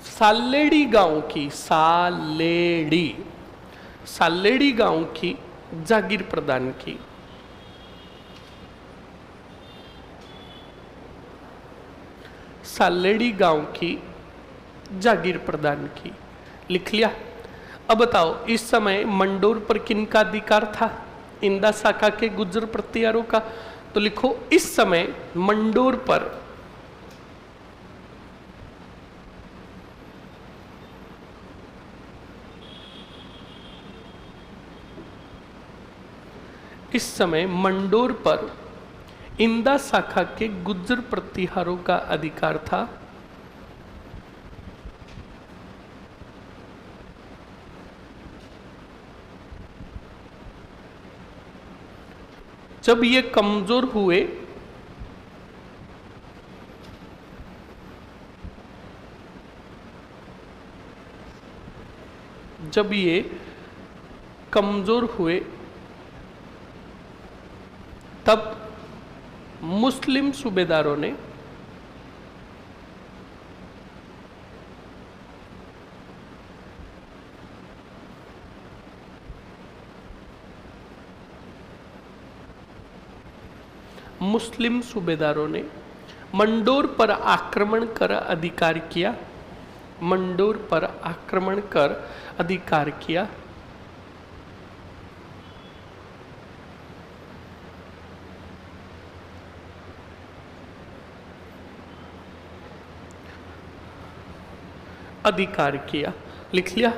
सालेड़ी गांव की सालेड़ी गांव की जागीर प्रदान की। सालेड़ी गांव की जागीर प्रदान की। लिख लिया। अब बताओ इस समय मंडोर पर किन का अधिकार था? इंदा शाखा के गुर्जर प्रतिहारों का। तो लिखो इस समय मंडोर पर इंदा शाखा के गुर्जर प्रतिहारों का अधिकार था। जब ये कमजोर हुए मुस्लिम सूबेदारों ने मंडोर पर आक्रमण कर अधिकार किया। मंडोर पर आक्रमण कर अधिकार किया। अधिकार किया, लिख लिया।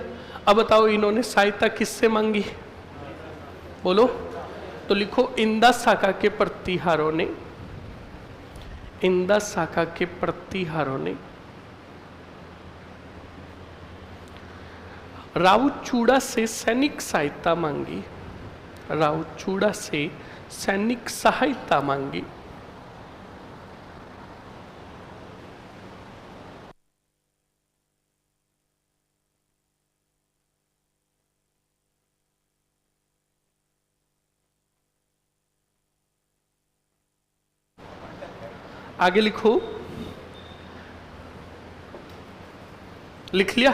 अब बताओ इन्होंने सहायता किससे मांगी, बोलो। तो लिखो इंदा शाखा के प्रतिहारों ने, इंदा शाखा के प्रतिहारों ने राउचूड़ा से सैनिक सहायता मांगी। राउचूड़ा से सैनिक सहायता मांगी। आगे लिखो, लिख लिया।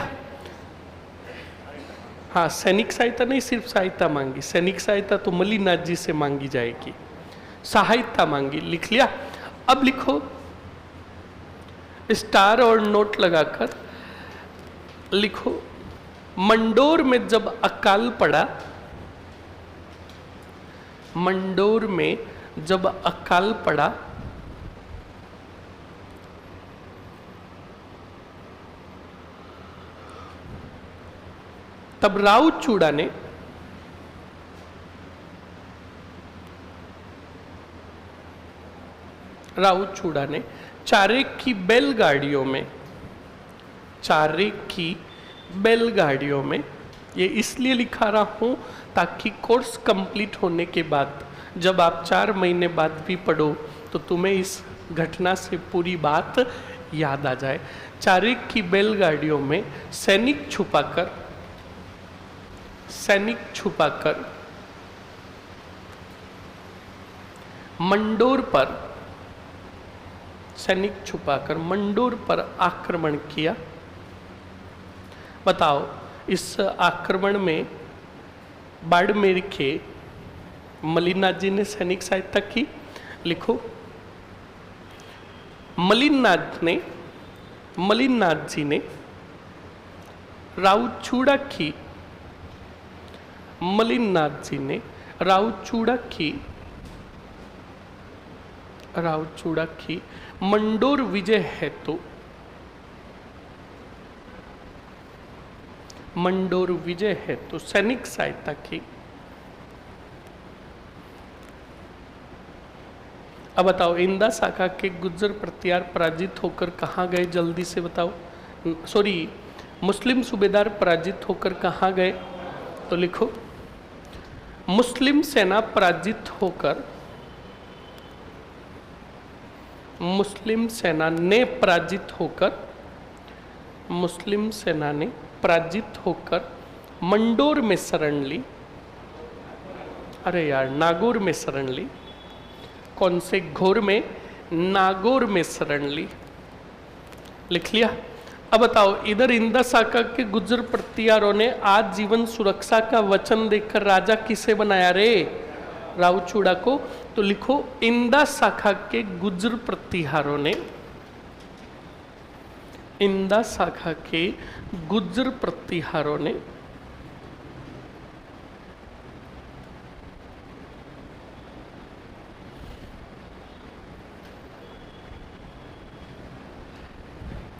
हाँ, सैनिक सहायता नहीं, सिर्फ सहायता मांगी। सैनिक सहायता तो मलिनाथ जी से मांगी जाएगी, सहायता मांगी, लिख लिया। अब लिखो स्टार और नोट लगाकर लिखो, मंडोर में जब अकाल पड़ा, मंडोर में जब अकाल पड़ा तब राउचूड़ा ने चारे की बैलगाड़ियों में, चारे की बैलगाड़ियों में, ये इसलिए लिखा रहा हूं ताकि कोर्स कंप्लीट होने के बाद जब आप 4 महीने बाद भी पढ़ो तो तुम्हें इस घटना से पूरी बात याद आ जाए। चारे की बैलगाड़ियों में सैनिक छुपाकर मंडोर पर आक्रमण किया। बताओ इस आक्रमण में बाड़मेर के मलिनाथ जी ने सैनिक सहायता की। लिखो, मलिनाथ जी ने राउचूड़ा की, मलिनाथ जी ने राउचूड़ा की मंडोर विजय हेतु सैनिक सहायता की। अब बताओ इंदा शाखा के गुज्जर प्रतिहार पराजित होकर कहाँ गए, जल्दी से बताओ। सॉरी, मुस्लिम सूबेदार पराजित होकर कहाँ गए, तो लिखो मुस्लिम सेना पराजित होकर, मुस्लिम सेना ने पराजित होकर मंडोर में शरण ली। अरे यार, नागौर में शरण ली। कौन से घोर में, नागौर में शरण ली, लिख लिया। अब बताओ इधर इंदा शाखा के गुज्जर प्रतिहारों ने आजीवन सुरक्षा का वचन देकर राजा किसे बनाया रे, राउचूड़ा को। तो लिखो इंदा शाखा के गुज्जर प्रतिहारों ने, इंदा शाखा के गुज्जर प्रतिहारों ने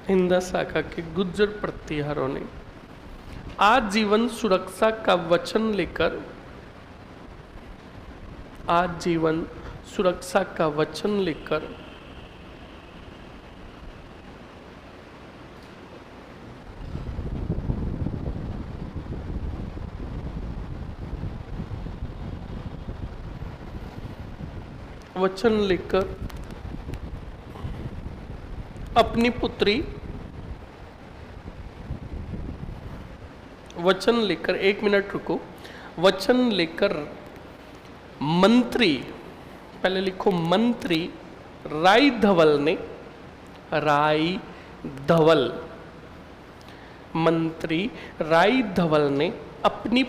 इंदा शाखा के गुज्जर प्रतिहारों ने आजीवन सुरक्षा का वचन लेकर, आजीवन सुरक्षा का वचन लेकर अपनी पुत्री, वचन लेकर, 1 मिनट रुको, वचन लेकर मंत्री, पहले लिखो मंत्री, राई धवल ने, राई धवल, मंत्री राई धवल ने अपनी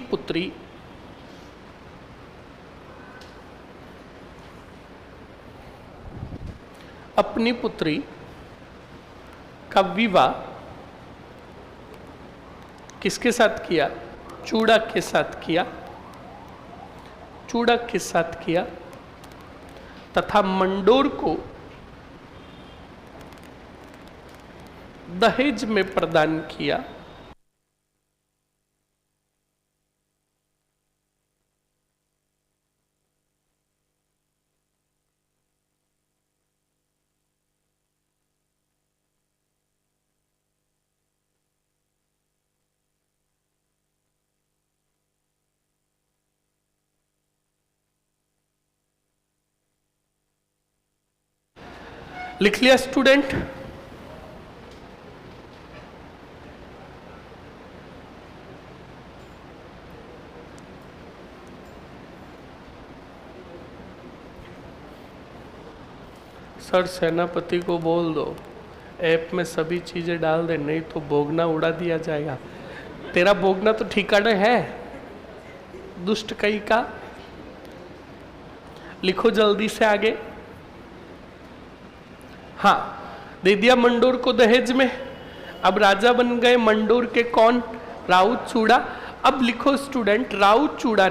पुत्री का विवाह किसके साथ किया? चूड़क के साथ किया, चूड़क के साथ किया, तथा मंडोर को दहेज में प्रदान किया। लिख लिया स्टूडेंट? सर सेनापति को बोल दो ऐप में सभी चीजें डाल दे, नहीं तो बोगना उड़ा दिया जाएगा। तेरा बोगना तो ठिकाने है, दुष्ट कहीं का। लिखो जल्दी से आगे। हाँ, दे दिया मंडोर को दहेज में। अब राजा बन गए मंडोर के कौन? राउत चूड़ा। अब लिखो स्टूडेंट, राउत चूड़ा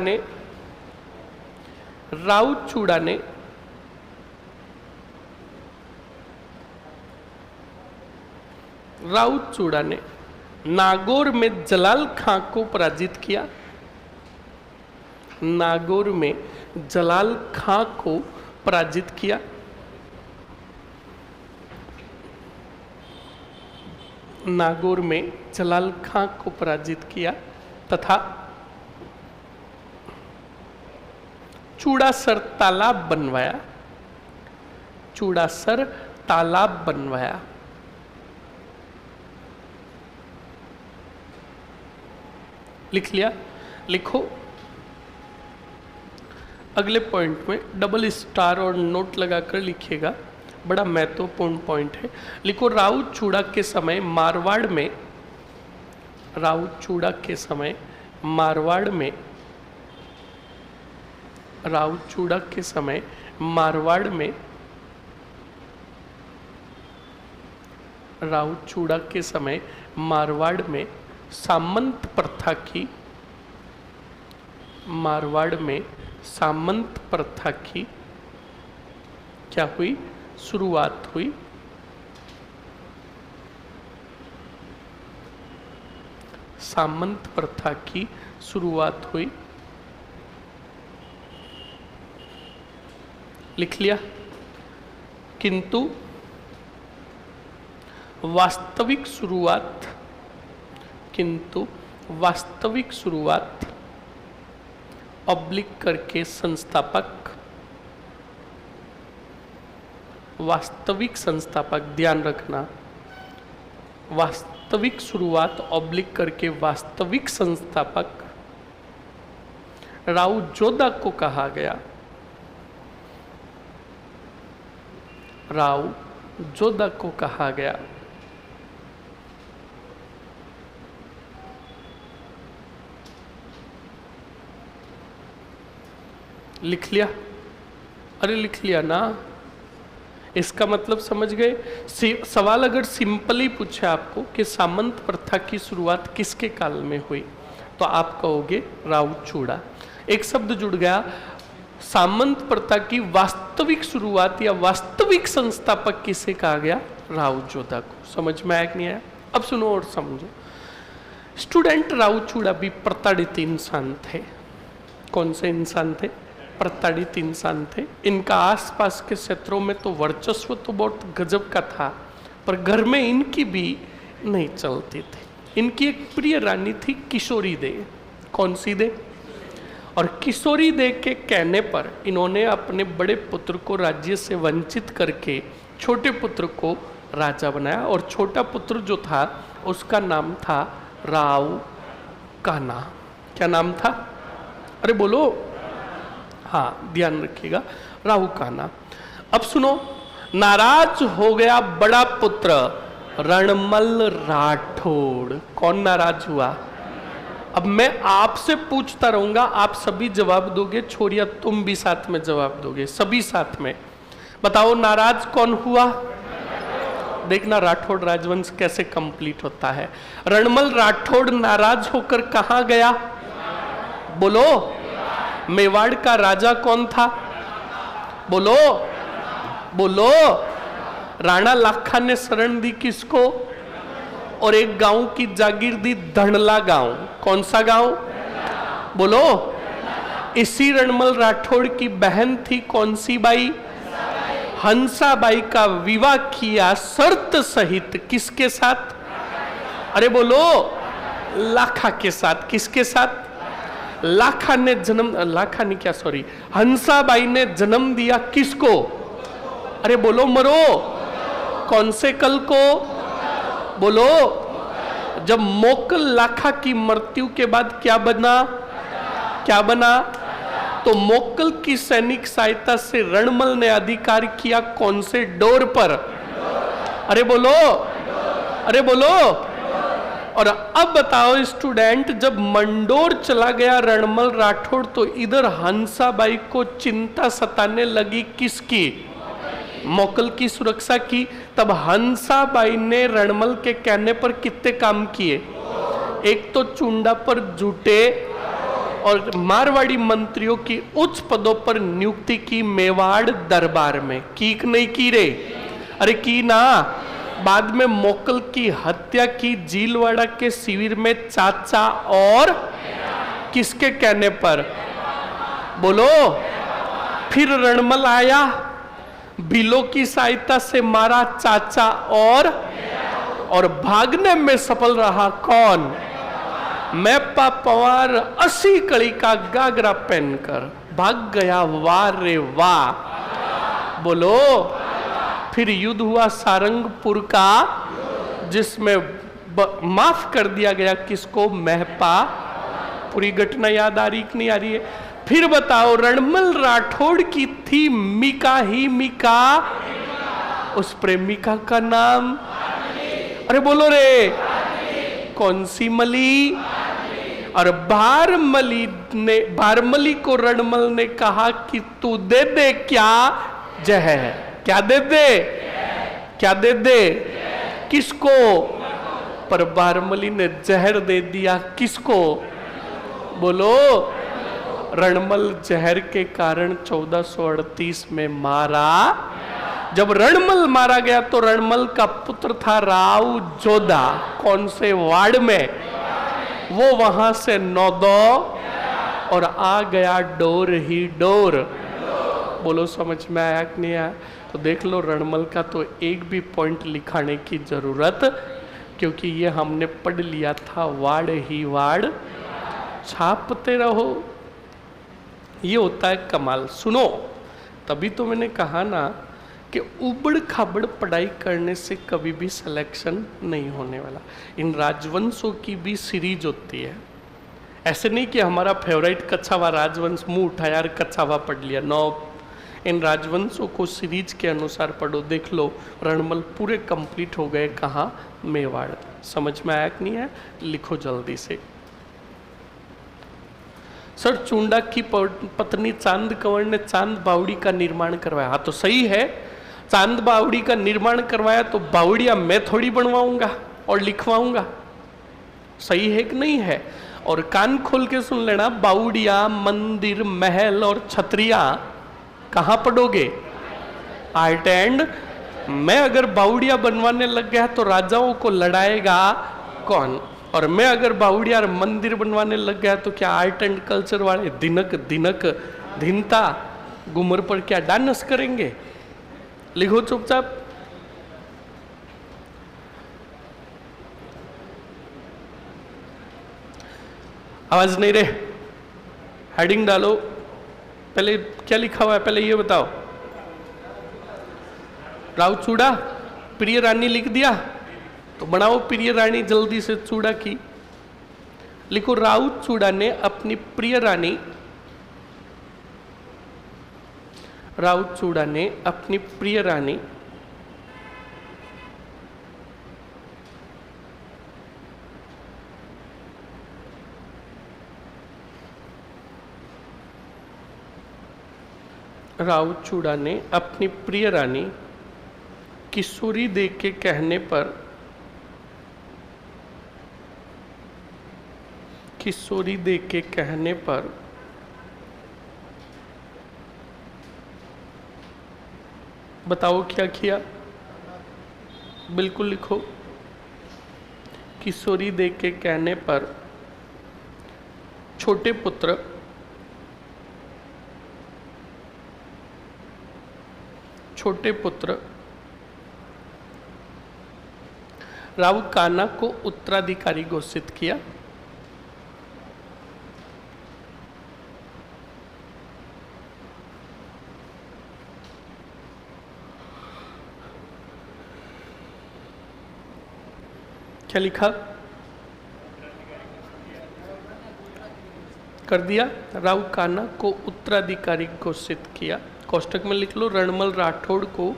ने नागौर में जलाल खां को पराजित किया। नागौर में जलाल खां को पराजित किया। नागौर में जलाल खां को पराजित किया तथा चूड़ासर तालाब बनवाया। चूड़ासर तालाब बनवाया। लिख लिया? लिखो अगले पॉइंट में डबल स्टार और नोट लगाकर लिखिएगा, बड़ा महत्वपूर्ण पॉइंट है। लिखो राउत चूड़ा के समय मारवाड़ में, राउत चूड़ा के समय मारवाड़ में, राउत चूड़ा के समय मारवाड़ में, राउत चूड़ा के समय मारवाड़ में सामंत प्रथा की, मारवाड़ में सामंत प्रथा की क्या हुई? शुरुआत हुई। सामंत प्रथा की शुरुआत हुई। लिख लिया? किंतु वास्तविक शुरुआत, किंतु वास्तविक शुरुआत ऑब्लिक करके संस्थापक, वास्तविक संस्थापक, ध्यान रखना, वास्तविक शुरुआत ऑब्लिक करके वास्तविक संस्थापक राव जोधा को कहा गया। राव जोधा को कहा गया। लिख लिया? अरे लिख लिया ना? इसका मतलब समझ गए? सवाल अगर सिंपली पूछे आपको कि सामंत प्रथा की शुरुआत किसके काल में हुई, तो आप कहोगे राउत चूड़ा। एक शब्द जुड़ गया, सामंत प्रथा की वास्तविक शुरुआत या वास्तविक संस्थापक किसे कहा गया? राउत जोधा को। समझ में आया कि नहीं आया? अब सुनो और समझो। स्टूडेंट, राउत चूड़ा भी प्रताड़ित इंसान थे। कौन से इंसान थे? प्रताड़ित इंसान थे। इनका आसपास के क्षेत्रों में तो वर्चस्व तो बहुत गजब का था, पर घर में इनकी भी नहीं चलती थी। इनकी एक प्रिय रानी थी किशोरी दे। कौन सी दे? और किशोरी दे के कहने पर इन्होंने अपने बड़े पुत्र को राज्य से वंचित करके छोटे पुत्र को राजा बनाया, और छोटा पुत्र जो था उसका नाम था राव कान्हा। क्या नाम था? अरे बोलो। हाँ, ध्यान रखिएगा, राव कान्हा। अब सुनो, नाराज हो गया बड़ा पुत्र रणमल राठौड़। कौन नाराज हुआ? अब मैं आपसे पूछता रहूंगा, आप सभी जवाब दोगे, छोरिया तुम भी साथ में जवाब दोगे, सभी साथ में। बताओ नाराज कौन हुआ? देखना राठौड़ राजवंश कैसे कंप्लीट होता है। रणमल राठौड़ नाराज होकर कहां गया? बोलो। मेवाड़ का राजा कौन था? बोलो बोलो। राणा लाखा ने शरण दी किसको? और एक गांव की जागीर दी, धड़ला गांव। कौन सा गांव? बोलो। इसी रणमल राठौड़ की बहन थी कौन सी बाई? हंसाबाई का विवाह किया शर्त सहित किसके साथ? अरे बोलो, लाखा के साथ। किसके साथ? लाखा ने जन्म, लाखा ने क्या, सॉरी, हंसाबाई ने जन्म दिया किसको? अरे बोलो मरो। कौन से कल को? बोलो। जब मोकल लाखा की मृत्यु के बाद क्या बना? क्या बना? तो मोकल की सैनिक सहायता से रणमल ने अधिकार किया कौन से डोर पर? अरे बोलो, अरे बोलो। और अब बताओ स्टूडेंट, जब मंडोर चला गया रणमल राठौड़ तो इधर हंसाबाई को चिंता सताने लगी किसकी? मोकल की सुरक्षा की। तब हंसाबाई ने रणमल के कहने पर कितने काम किए? एक तो चुंडा पर जुटे और मारवाड़ी मंत्रियों की उच्च पदों पर नियुक्ति की मेवाड़ दरबार में। की नहीं की रे? अरे की ना। बाद में मोकल की हत्या की जीलवाड़ा के शिविर में चाचा और किसके कहने पर? बोलो। फिर रणमल आया, बिलो की सहायता से मारा चाचा और भागने में सफल रहा कौन? मैपा पवार 80 कड़ी का गागरा पहनकर भाग गया। वाह रे वाह। बोलो। फिर युद्ध हुआ सारंगपुर का, जिसमें माफ कर दिया गया किसको? महपा। पूरी घटना याद आ रही कि नहीं आ रही है? फिर बताओ, रणमल राठौड़ की थी मीका ही मीका, उस प्रेमिका का नाम? अरे बोलो रे। कौन सी मली? और भारमली को रणमल ने कहा कि तू दे दे क्या? जहर। क्या दे दे? क्या दे दे? किसको? पर भारमली ने जहर दे दिया किसको? बोलो। रणमल जहर के कारण 1438 में मारा। जब रणमल मारा गया तो रणमल का पुत्र था राव जोधा। कौन से वार्ड में? वो वहां से नौदो और आ गया डोर ही डोर। बोलो समझ में आया कि नहीं आया? तो देख लो, रणमल का तो एक भी पॉइंट लिखाने की जरूरत, क्योंकि ये हमने पढ़ लिया था। वार्ड ही वार्ड छापते रहो, ये होता है कमाल। सुनो, तभी तो मैंने कहा ना कि उबड़ खाबड़ पढ़ाई करने से कभी भी सिलेक्शन नहीं होने वाला। इन राजवंशों की भी सीरीज होती है। ऐसे नहीं कि हमारा फेवरेट कच्छावा राजवंश, मुंह उठाया यार कच्छावा पढ़ लिया। नो, इन राजवंशों को सीरीज के अनुसार पढ़ो। देख लो, रणमल पूरे कंप्लीट हो गए कहाँ? मेवाड़। समझ में आया कि नहीं है? लिखो जल्दी से। सर, चुंडा की पत्नी चांद कंवर ने चांद बावड़ी का निर्माण करवाया। हाँ तो सही है, चांद बावड़ी का निर्माण करवाया तो बावड़िया मैं थोड़ी बनवाऊंगा और लिखवाऊंगा। सही है कि नहीं है? और कान खोल के सुन लेना, बावड़िया, मंदिर, महल और छतरिया कहाँ पढ़ोगे? Art and. मैं अगर बावड़िया बनवाने लग गया तो राजाओं को लड़ाएगा कौन? और मैं अगर बावड़िया और मंदिर बनवाने लग गया तो क्या आर्ट एंड कल्चर वाले दिनक दिनक धिनता घूमर पर क्या डांस करेंगे? लिखो चुपचाप। आवाज नहीं रे, हेडिंग डालो। पहले क्या लिखा हुआ है पहले ये बताओ। राव चूड़ा, प्रिय रानी लिख दिया तो बनाओ प्रिय रानी जल्दी से चूड़ा की। लिखो, राउत चूड़ा ने अपनी प्रिय रानी, राउत चूड़ा ने अपनी प्रिय रानी राव चूड़ा ने अपनी प्रिय रानी किशोरी दे के कहने पर बताओ क्या किया? बिल्कुल लिखो। किशोरी दे के कहने पर छोटे पुत्र राव कान्हा को उत्तराधिकारी घोषित किया। क्या लिखा? कर दिया। राव कान्हा को उत्तराधिकारी घोषित किया। कोष्टक में लिख लो रणमल राठौड़ को,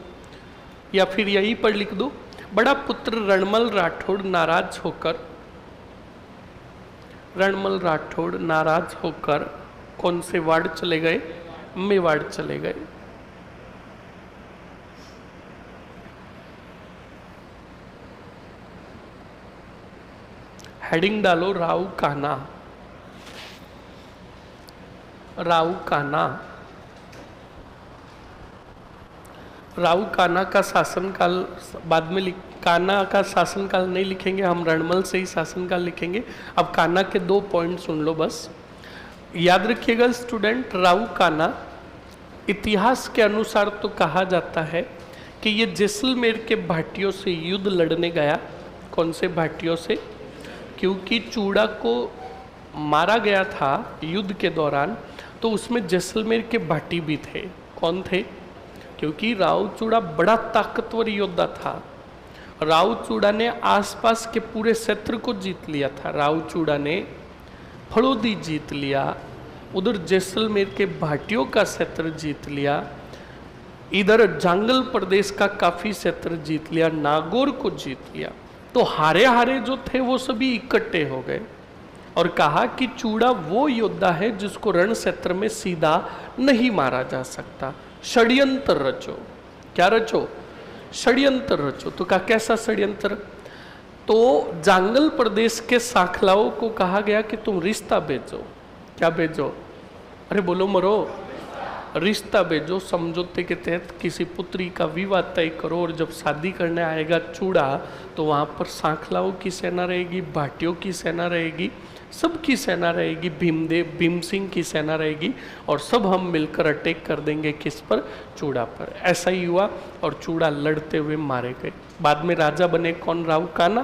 या फिर यहीं पर लिख दो बड़ा पुत्र रणमल राठौड़ नाराज होकर कौन से वार्ड चले गए? मेवाड़ चले गए। हेडिंग डालो राव कान्हा का शासनकाल बाद में कान्हा का शासनकाल नहीं लिखेंगे हम, रणमल से ही शासनकाल लिखेंगे। अब कान्हा के 2 पॉइंट सुन लो बस, याद रखिएगा स्टूडेंट। राव कान्हा इतिहास के अनुसार तो कहा जाता है कि ये जैसलमेर के भाटियों से युद्ध लड़ने गया। कौन से भाटियों से? क्योंकि चूड़ा को मारा गया था युद्ध के दौरान, तो उसमें जैसलमेर के भाटी भी थे। कौन थे? क्योंकि राव चूड़ा बड़ा ताकतवर योद्धा था। राव चूड़ा ने आसपास के पूरे क्षेत्र को जीत लिया था। राव चूड़ा ने फड़ौदी जीत लिया, उधर जैसलमेर के भाटियों का क्षेत्र जीत लिया, इधर जांगल प्रदेश का काफी क्षेत्र जीत लिया, नागौर को जीत लिया। तो हारे जो थे वो सभी इकट्ठे हो गए और कहा कि चूड़ा वो योद्धा है जिसको रण क्षेत्र में सीधा नहीं मारा जा सकता। षड्यंत्र रचो। क्या रचो? षड्यंत्र रचो। तो कहा कैसा षड्यंत्र? तो जांगल प्रदेश के साखलाओं को कहा गया कि तुम रिश्ता भेजो। क्या भेजो? अरे बोलो मरो। रिश्ता भेजो, समझौते के तहत किसी पुत्री का विवाह तय करो, और जब शादी करने आएगा चूड़ा तो वहाँ पर सांखलाओं की सेना रहेगी, भाटियों की सेना रहेगी, सबकी सेना रहेगी, भीम सिंह की सेना रहेगी, और सब हम मिलकर अटैक कर देंगे किस पर? चूड़ा पर। ऐसा ही हुआ और चूड़ा लड़ते हुए मारे गए। बाद में राजा बने कौन? राव कान्हा।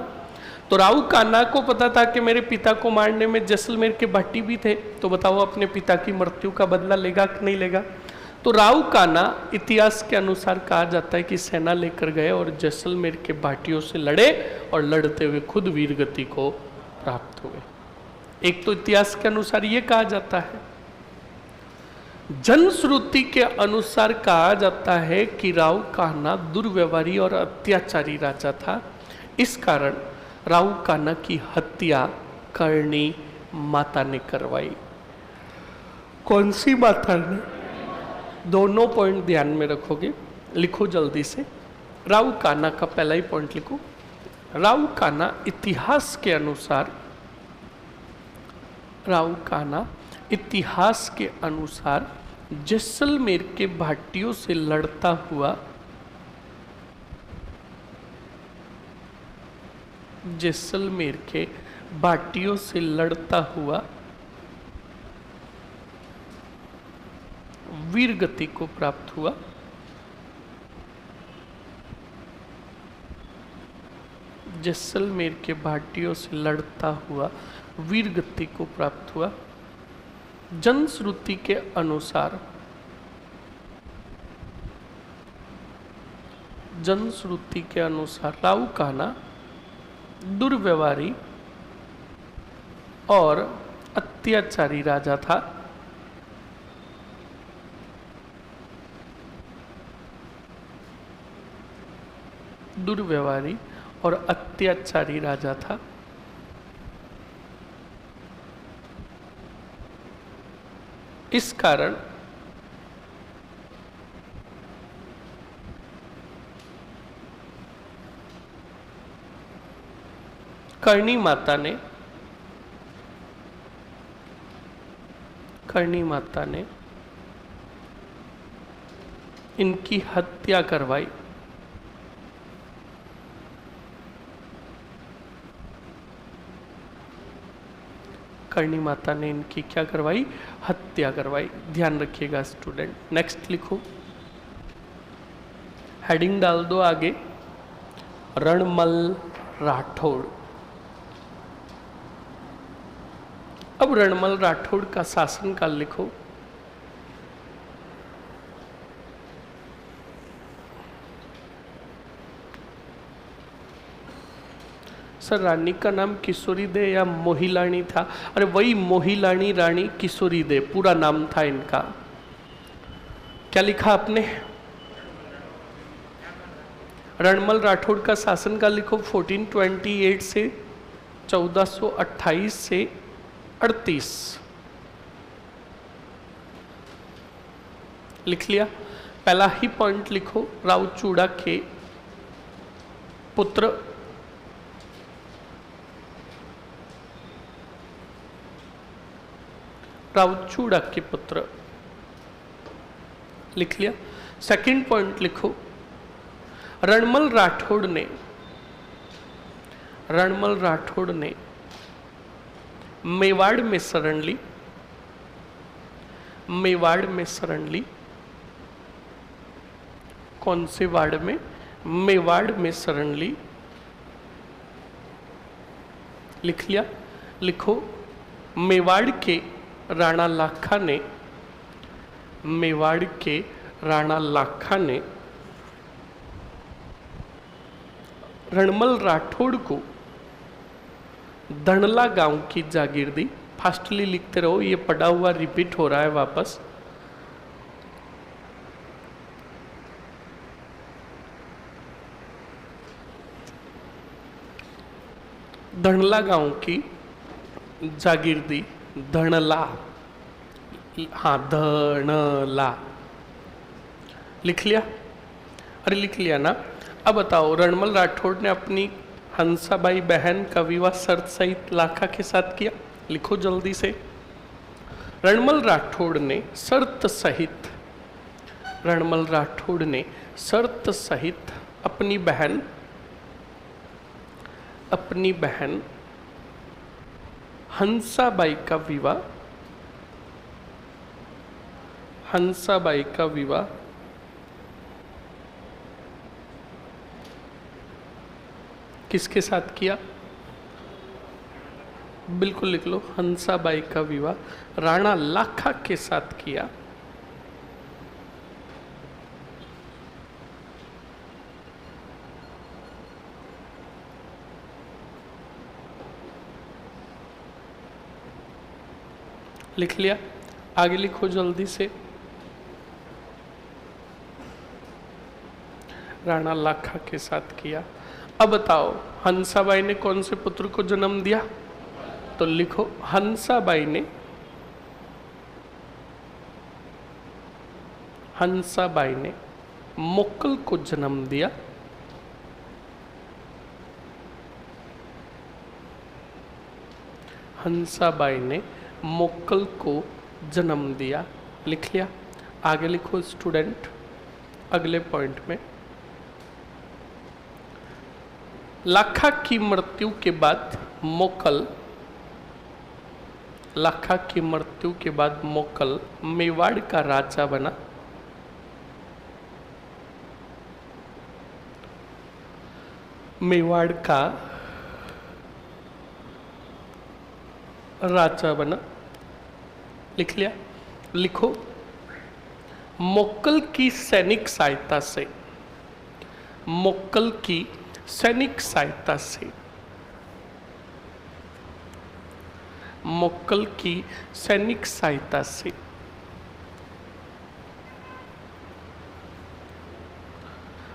तो राव कान्हा को पता था कि मेरे पिता को मारने में जैसलमेर के भाटी भी थे, तो बताओ अपने पिता की मृत्यु का बदला लेगा कि नहीं लेगा? तो राव कान्हा इतिहास के अनुसार कहा जाता है कि सेना लेकर गए और जैसलमेर के भाटियों से लड़े और लड़ते हुए खुद वीरगति को प्राप्त हुए। एक तो इतिहास के अनुसार ये कहा जाता है। जनश्रुति के अनुसार कहा जाता है कि राव कान्हा दुर्व्यवहारी और अत्याचारी राजा था। इस कारण राव कान्हा की हत्या करनी माता ने करवाई। कौन सी माता ने? दोनों पॉइंट ध्यान में रखोगे, लिखो जल्दी से। राव कान्हा का पहला ही पॉइंट लिखो। राव कान्हा इतिहास के अनुसार, राव कान्हा इतिहास के अनुसार जैसलमेर के भाटियों से लड़ता हुआ, जैसलमेर के भाटियों से लड़ता हुआ वीरगति को प्राप्त हुआ। जैसलमेर के भाटियों से लड़ता हुआ वीरगति को प्राप्त हुआ। जनश्रुति के अनुसार, जनश्रुति के अनुसार राव कान्हा दुर्व्यवहारी और अत्याचारी राजा था। दुर्व्यवहारी और अत्याचारी राजा था। इस कारण कर्णी माता ने इनकी हत्या करवाई। कर्णी माता ने इनकी क्या करवाई? हत्या करवाई। ध्यान रखिएगा स्टूडेंट। नेक्स्ट लिखो, हेडिंग डाल दो आगे, रणमल राठौड़। अब रणमल राठौड़ का शासनकाल लिखो। सर रानी का नाम किशोरी दे या मोहिलानी था? अरे वही मोहिलानी रानी किशोरी दे पूरा नाम था इनका। क्या लिखा आपने? रणमल राठौड़ का शासनकाल लिखो 1428 से 1428 से 38। लिख लिया? पहला ही पॉइंट लिखो, रावचूड़ा के पुत्र रावचूड़ा के पुत्र। लिख लिया? सेकंड पॉइंट लिखो, रणमल राठौड़ ने मेवाड़ में शरण ली। मेवाड़ में शरण ली। कौन से वाड़ में? मेवाड़ में शरण ली। लिख लिया? लिखो, मेवाड़ के राणा लाखा ने रणमल राठौड़ को धनला गांव की जागीर दी। फास्टली लिखते रहो, ये पढ़ा हुआ रिपीट हो रहा है वापस। धनला गांव की जागीर दी। धनला, हाँ धनला। लिख लिया? अरे लिख लिया ना? अब बताओ, रणमल राठौड़ ने अपनी हंसाबाई बहन का विवाह शर्त सहित लाखा के साथ किया। लिखो जल्दी से। रणमल राठौड़ ने शर्त सहित अपनी बहन हंसाबाई का विवाह किसके साथ किया? बिल्कुल लिख लो, हंसाबाई का विवाह राणा लाखा के साथ किया। लिख लिया? आगे लिखो जल्दी से। राणा लाखा के साथ किया। अब बताओ, हंसाबाई ने कौन से पुत्र को जन्म दिया? तो लिखो, हंसाबाई ने मोक्कल को जन्म दिया। हंसाबाई ने मोक्कल को जन्म दिया। लिख लिया? आगे लिखो स्टूडेंट, अगले पॉइंट में। लाखा की मृत्यु के बाद मोक्कल मेवाड़ का राजा बना। मेवाड़ का राजा बना। लिख लिया? लिखो, मोक्कल की सैनिक सहायता से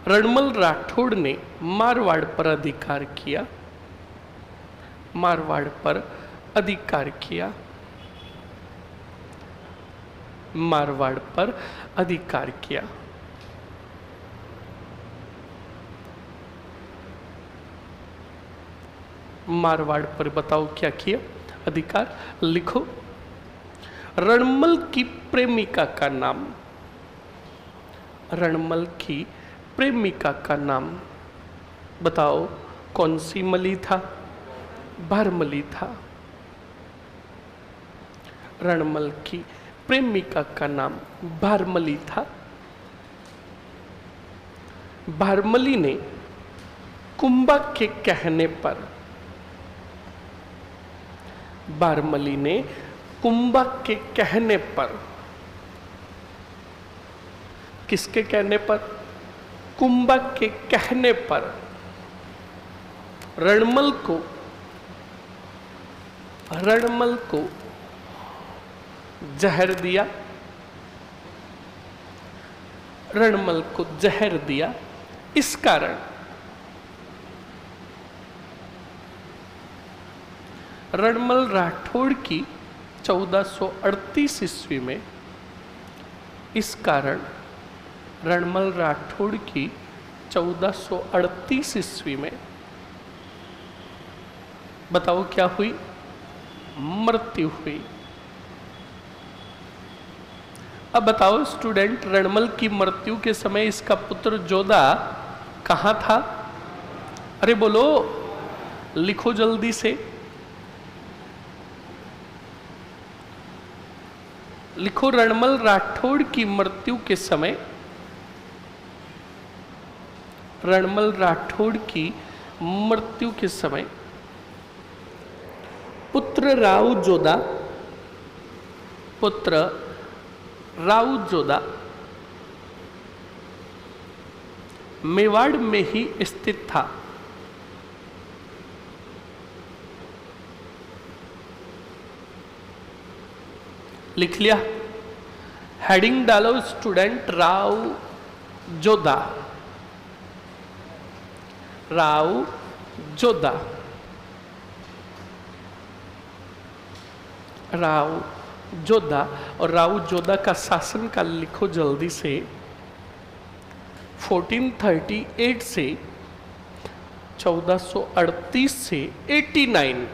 रणमल राठौड़ ने मारवाड़ पर अधिकार किया। मारवाड़ पर अधिकार किया। मारवाड़ पर बताओ क्या किया? अधिकार लिखो। रणमल की प्रेमिका का नाम, रणमल की प्रेमिका का नाम बताओ कौन सी मली था? भारमली था। रणमल की प्रेमिका का नाम भारमली था। भारमली ने कुंभा के कहने पर, भारमली ने कुंभा के कहने पर, किसके कहने पर? कुंभा के कहने पर रणमल को जहर दिया, रणमल को जहर दिया। इस कारण रणमल राठौड़ की 1438 ईस्वी में, इस कारण रणमल राठौड़ की 1438 ईस्वी में बताओ क्या हुई? मृत्यु हुई। अब बताओ स्टूडेंट, रणमल की मृत्यु के समय इसका पुत्र जोधा कहाँ था? अरे बोलो, लिखो जल्दी से, लिखो। रणमल राठौड़ की मृत्यु के समय, रणमल राठौड़ की मृत्यु के समय पुत्र राव जोधा, पुत्र राव जोधा मेवाड़ में ही स्थित था। लिख लिया? हेडिंग डालो स्टूडेंट, राव जोधा, राव जोधा, राव जोधा। और राव जोधा का शासनकाल लिखो जल्दी से। 1438 से 1438 से 89,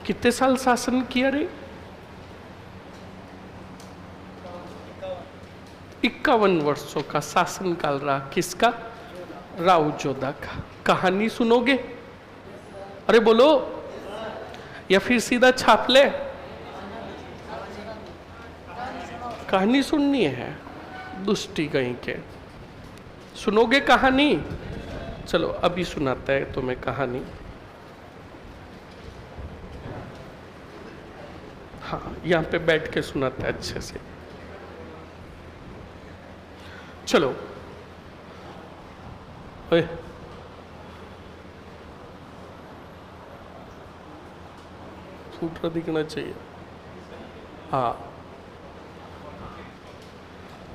कितने साल शासन किया रे? 51 वर्षों का शासनकाल रहा। किसका? राव जोधा का। कहानी सुनोगे? अरे बोलो, या फिर सीधा छाप ले? कहानी सुननी है? दुष्टी कहीं के। सुनोगे कहानी? चलो अभी सुनाता है तुम्हें कहानी। हाँ, यहाँ पे बैठ के सुनाता है अच्छे से। चलो। ओए, सूत्र दिखना चाहिए। हाँ,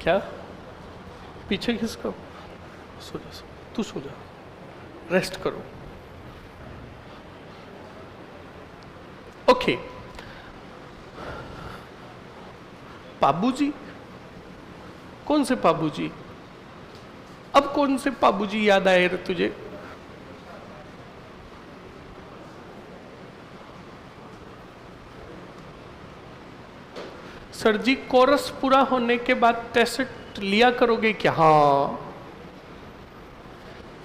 क्या पीछे किसको? सो जा, तू सो जा, रेस्ट करो। ओके। पाबूजी? कौन से पाबूजी? अब कौन से पाबूजी याद आए रे तुझे? सर जी, कोरस पूरा होने के बाद टेस्ट लिया करोगे क्या? हाँ,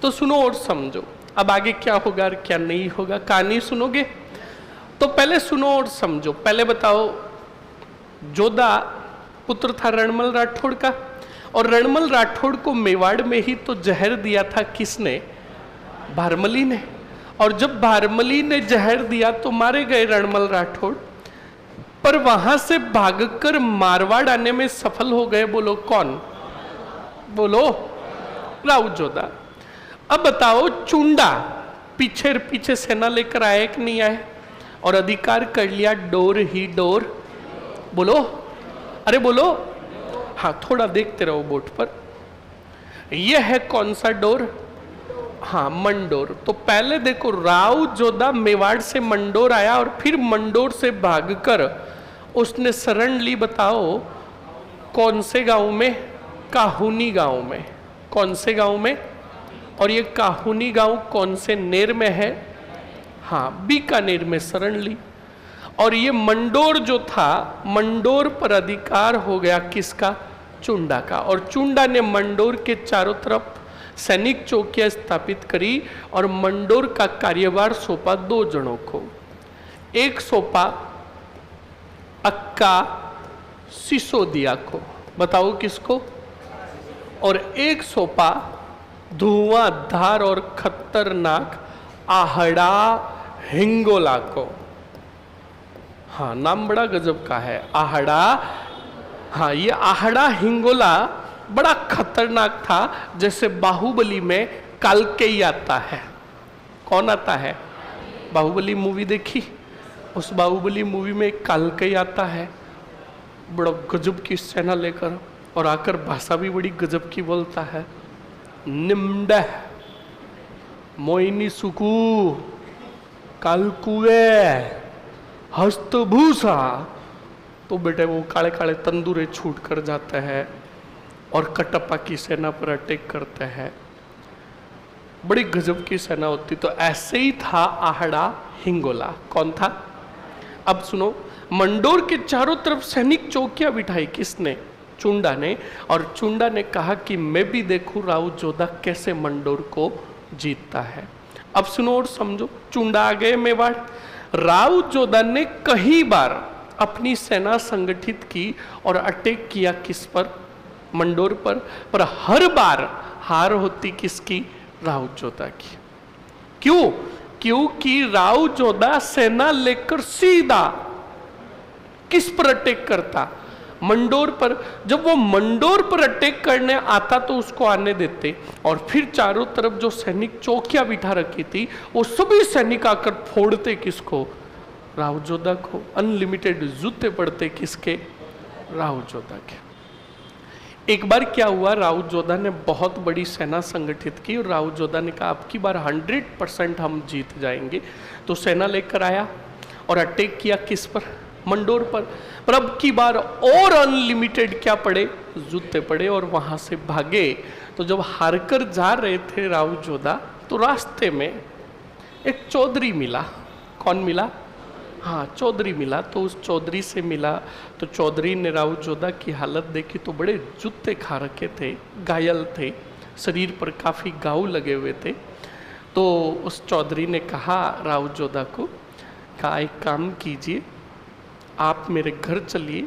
तो सुनो और समझो अब आगे क्या होगा और क्या नहीं होगा। कहानी सुनोगे तो पहले सुनो और समझो। पहले बताओ, जोधा पुत्र था रणमल राठौड़ का, और रणमल राठौड़ को मेवाड़ में ही तो जहर दिया था किसने? भारमली ने। और जब भारमली ने जहर दिया तो मारे गए रणमल राठौड़, पर वहां से भागकर मारवाड़ आने में सफल हो गए। बोलो कौन? बोलो, राव जोधा। अब बताओ, चुंडा पीछे पीछे सेना लेकर आए कि नहीं आए? और अधिकार कर लिया डोर ही डोर। बोलो, अरे बोलो। हाँ, थोड़ा देखते रहो बोर्ड पर। यह है कौन सा डोर? हाँ, मंडोर। तो पहले देखो, राव जोधा मेवाड़ से मंडोर आया और फिर मंडोर से भागकर उसने शरण ली। बताओ कौन से गांव में? काहुनी गांव में। कौन से गांव में? और ये काहुनी गांव कौन से नेर में है? हाँ, बीकानेर में शरण ली। और ये मंडोर जो था, मंडोर पर अधिकार हो गया किसका? चुंडा का। और चुंडा ने मंडोर के चारों तरफ सैनिक चौकियां स्थापित करी और मंडोर का कार्यभार सौंपा 2 जनों को। एक सौंपा अक्का सिसोदिया को, बताओ किसको? और एक सौंपा धुआंधार और खतरनाक आहड़ा हिंगोला को। हाँ, नाम बड़ा गजब का है, आहड़ा। हाँ, ये आहड़ा हिंगोला बड़ा खतरनाक था, जैसे बाहुबली में कालकेय आता है। कौन आता है? बाहुबली मूवी देखी? उस बाहुबली मूवी में कालकेय आता है, बड़ा गजब की सेना लेकर, और आकर भाषा भी बड़ी गजब की बोलता है। निम्ड मोइनी सुकू कालकुए हस्तभूषा। तो बेटे वो काले काले तंदूरे छूट कर जाते हैं और कटप्पा की सेना पर अटैक करते हैं। बड़ी गजब की सेना होती। तो ऐसे ही था आहड़ा हिंगोला। कौन था? अब सुनो, मंडोर के चारों तरफ सैनिक चौकियां बिठाई किसने? चुंडा ने। और चुंडा ने कहा कि मैं भी देखूं राउत जोधा कैसे मंडोर को जीतता है। अब सुनो और समझो, चुंडा आ गए मेवाड़। राउत जोधा ने कई बार अपनी सेना संगठित की और अटैक किया किस पर? मंडोर पर हर बार हार होती किसकी? राउत जोधा की। क्यों? क्योंकि राउत जोधा सेना लेकर सीधा किस पर अटैक करता? मंडोर पर। जब वो मंडोर पर अटैक करने आता तो उसको आने देते, और फिर चारों तरफ जो सैनिक चौकियां बिठा रखी थी वो सभी सैनिक आकर फोड़ते किसको? राउत जोधा को। अनलिमिटेड जूते पड़ते किसके? राउत जोधा के। एक बार क्या हुआ, राउत जोधा ने बहुत बड़ी सेना संगठित की और राउत जोधा ने कहा अब की बार 100% हम जीत जाएंगे। तो सेना लेकर आया और अटैक किया किस पर? मंडोर पर अब की बार और अनलिमिटेड क्या पड़े? जूते पड़े और वहां से भागे। तो जब हारकर जा रहे थे राउत जोधा, तो रास्ते में एक चौधरी मिला। कौन मिला? हाँ, चौधरी मिला। तो उस चौधरी से मिला तो चौधरी ने राउत जोधा की हालत देखी तो बड़े जूते खा रखे थे, घायल थे, शरीर पर काफ़ी घाव लगे हुए थे। तो उस चौधरी ने कहा राउत जोधा को, कहा एक काम कीजिए, आप मेरे घर चलिए,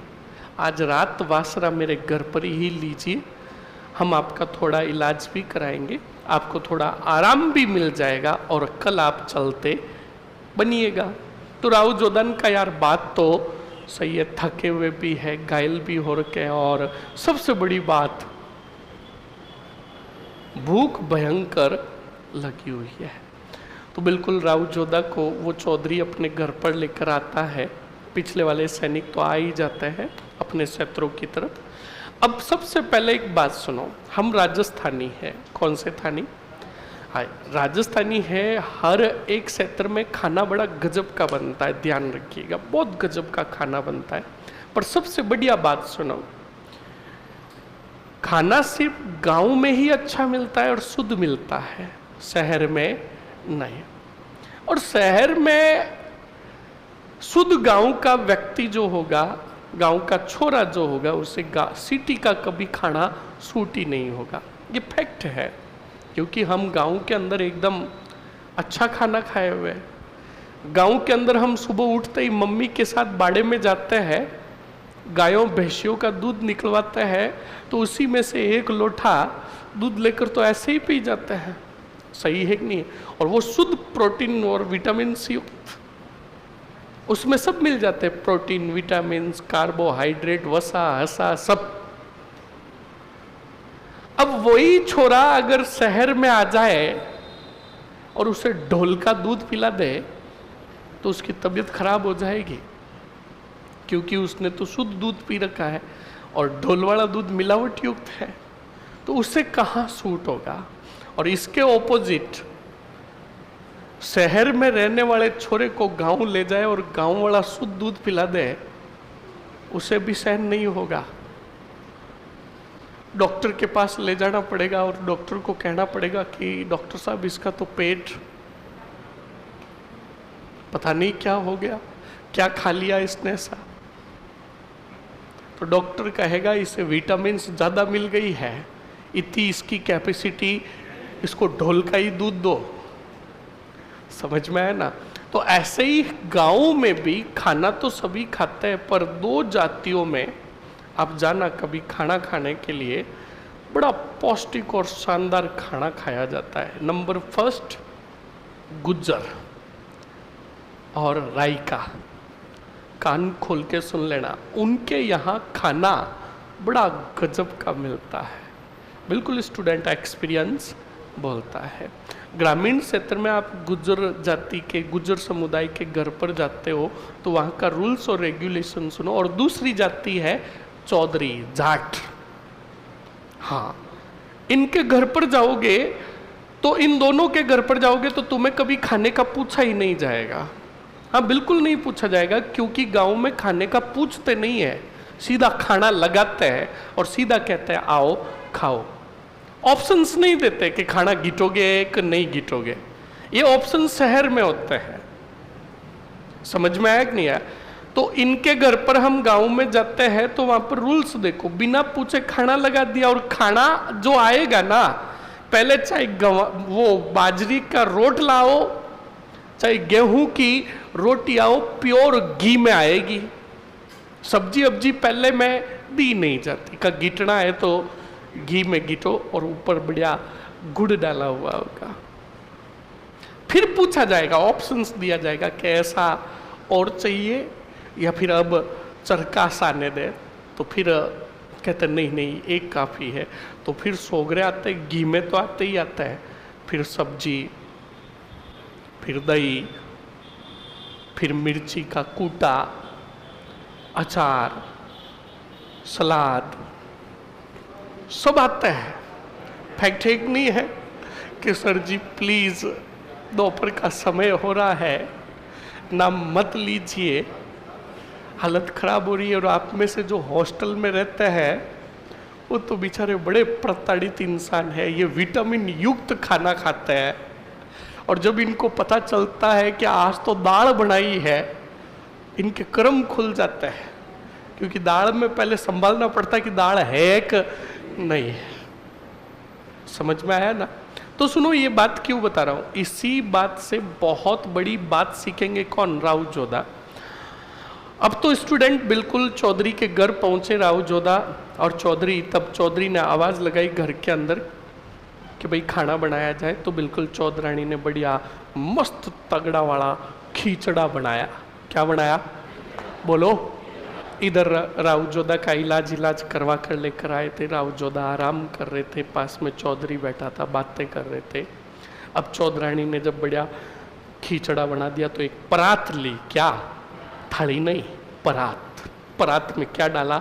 आज रात वासरा मेरे घर पर ही लीजिए, हम आपका थोड़ा इलाज भी कराएंगे, आपको थोड़ा आराम भी मिल जाएगा और कल आप चलते बनिएगा। तो राउत जोधा ने कहा यार बात तो सही है, थके हुए भी है, घायल भी हो रखे हैं, और सबसे बड़ी बात भूख भयंकर लगी हुई है। तो बिल्कुल राउत जोधा को वो चौधरी अपने घर पर लेकर आता है। पिछले वाले सैनिक तो आ ही जाते हैं अपने शत्रुओं की तरफ। अब सबसे पहले एक बात सुनो, हम राजस्थानी हैं। कौन से थानी? हाँ, राजस्थानी है। हर एक क्षेत्र में खाना बड़ा गजब का बनता है, ध्यान रखिएगा, बहुत गजब का खाना बनता है। पर सबसे बढ़िया बात सुनो, खाना सिर्फ गांव में ही अच्छा मिलता है और शुद्ध मिलता है, शहर में नहीं। और शहर में शुद्ध गांव का व्यक्ति जो होगा, गांव का छोरा जो होगा, उसे सिटी का कभी खाना सूट ही नहीं होगा। ये फैक्ट है, क्योंकि हम गांव के अंदर एकदम अच्छा खाना खाए हुए हैं। गांव के अंदर हम सुबह उठते ही मम्मी के साथ बाड़े में जाते हैं, गायों भैंसियों का दूध निकलवाते हैं, तो उसी में से एक लोटा दूध लेकर तो ऐसे ही पी जाते हैं। सही है कि नहीं? और वो शुद्ध प्रोटीन और विटामिन से युक्त, उसमें सब मिल जाते हैं, प्रोटीन, विटामिन, कार्बोहाइड्रेट, वसा हसा सब। अब वही छोरा अगर शहर में आ जाए और उसे ढोल का दूध पिला दे तो उसकी तबीयत खराब हो जाएगी, क्योंकि उसने तो शुद्ध दूध पी रखा है और ढोल वाला दूध मिलावट युक्त है, तो उससे कहाँ सूट होगा। और इसके ऑपोजिट शहर में रहने वाले छोरे को गांव ले जाए और गांव वाला शुद्ध दूध पिला दे, उसे भी सहन नहीं होगा। डॉक्टर के पास ले जाना पड़ेगा और डॉक्टर को कहना पड़ेगा कि डॉक्टर साहब इसका तो पेट पता नहीं क्या हो गया, क्या खा लिया इसने ऐसा। तो डॉक्टर कहेगा इसे विटामिन ज़्यादा मिल गई है, इतनी इसकी कैपेसिटी, इसको ढोल का ही दूध दो। समझ में आया ना? तो ऐसे ही गाँव में भी खाना तो सभी खाते हैं, पर दो जातियों में आप जाना कभी खाना खाने के लिए, बड़ा पौष्टिक और शानदार खाना खाया जाता है। नंबर फर्स्ट गुज्जर और रायका, कान खोल के सुन लेना, उनके यहाँ खाना बड़ा गजब का मिलता है। बिल्कुल स्टूडेंट एक्सपीरियंस बोलता है। ग्रामीण क्षेत्र में आप गुज्जर जाति के, गुज्जर समुदाय के घर पर जाते हो तो वहाँ का रूल्स और रेगुलेशन सुनो। और दूसरी जाति है चौधरी, जाट। हाँ, इनके घर पर जाओगे तो, इन दोनों के घर पर जाओगे तो तुम्हें कभी खाने का पूछा ही नहीं जाएगा। हाँ, बिल्कुल नहीं पूछा जाएगा, क्योंकि गांव में खाने का पूछते नहीं है, सीधा खाना लगाते हैं और सीधा कहते हैं आओ खाओ। ऑप्शंस नहीं देते कि खाना गिटोगे कि नहीं गिटोगे, ये ऑप्शन शहर में होते हैं। समझ में आया कि नहीं आया? तो इनके घर पर हम गांव में जाते हैं तो वहां पर रूल्स देखो, बिना पूछे खाना लगा दिया। और खाना जो आएगा ना, पहले चाहे वो बाजरी का रोट लाओ, चाहे गेहूं की रोटी आओ, प्योर घी में आएगी। सब्जी अब्जी पहले में दी नहीं जाती, का गिटना है तो घी में गिटो और ऊपर बढ़िया गुड़ डाला हुआ होगा। फिर पूछा जाएगा, ऑप्शंस दिया जाएगा कि ऐसा और चाहिए या फिर अब चरकास आने दे। तो फिर कहते नहीं नहीं एक काफ़ी है। तो फिर सोगरे आते, घी में तो आते ही आता है, फिर सब्जी, फिर दही, फिर मिर्ची का कूटा, अचार, सलाद, सब आता है। फैक्ट एक नहीं है कि सर जी प्लीज़ दोपहर का समय हो रहा है, ना मत लीजिए, हालत ख़राब हो रही है। और आप में से जो हॉस्टल में रहते हैं वो तो बेचारे बड़े प्रताड़ित इंसान है, ये विटामिन युक्त खाना खाते हैं। और जब इनको पता चलता है कि आज तो दाल बनाई है, इनके कर्म खुल जाते हैं, क्योंकि दाल में पहले संभालना पड़ता है कि दाल है कि नहीं। समझ में आया ना? तो सुनो, ये बात क्यों बता रहा हूं, इसी बात से बहुत बड़ी बात सीखेंगे। कौन? राव जोधा। अब तो स्टूडेंट बिल्कुल चौधरी के घर पहुंचे राव जोधा और चौधरी। तब चौधरी ने आवाज लगाई घर के अंदर कि भाई खाना बनाया जाए। तो बिल्कुल चौधरानी ने बढ़िया मस्त तगड़ा वाला खींचड़ा बनाया। क्या बनाया? बोलो। इधर राव जोधा का इलाज करवा कर लेकर आए थे। राव जोधा आराम कर रहे थे, पास में चौधरी बैठा था, बातें कर रहे थे। अब चौधरानी ने जब बढ़िया खींचड़ा बना दिया तो एक परात ली। क्या? थाली नहीं, परात। परात में क्या डाला?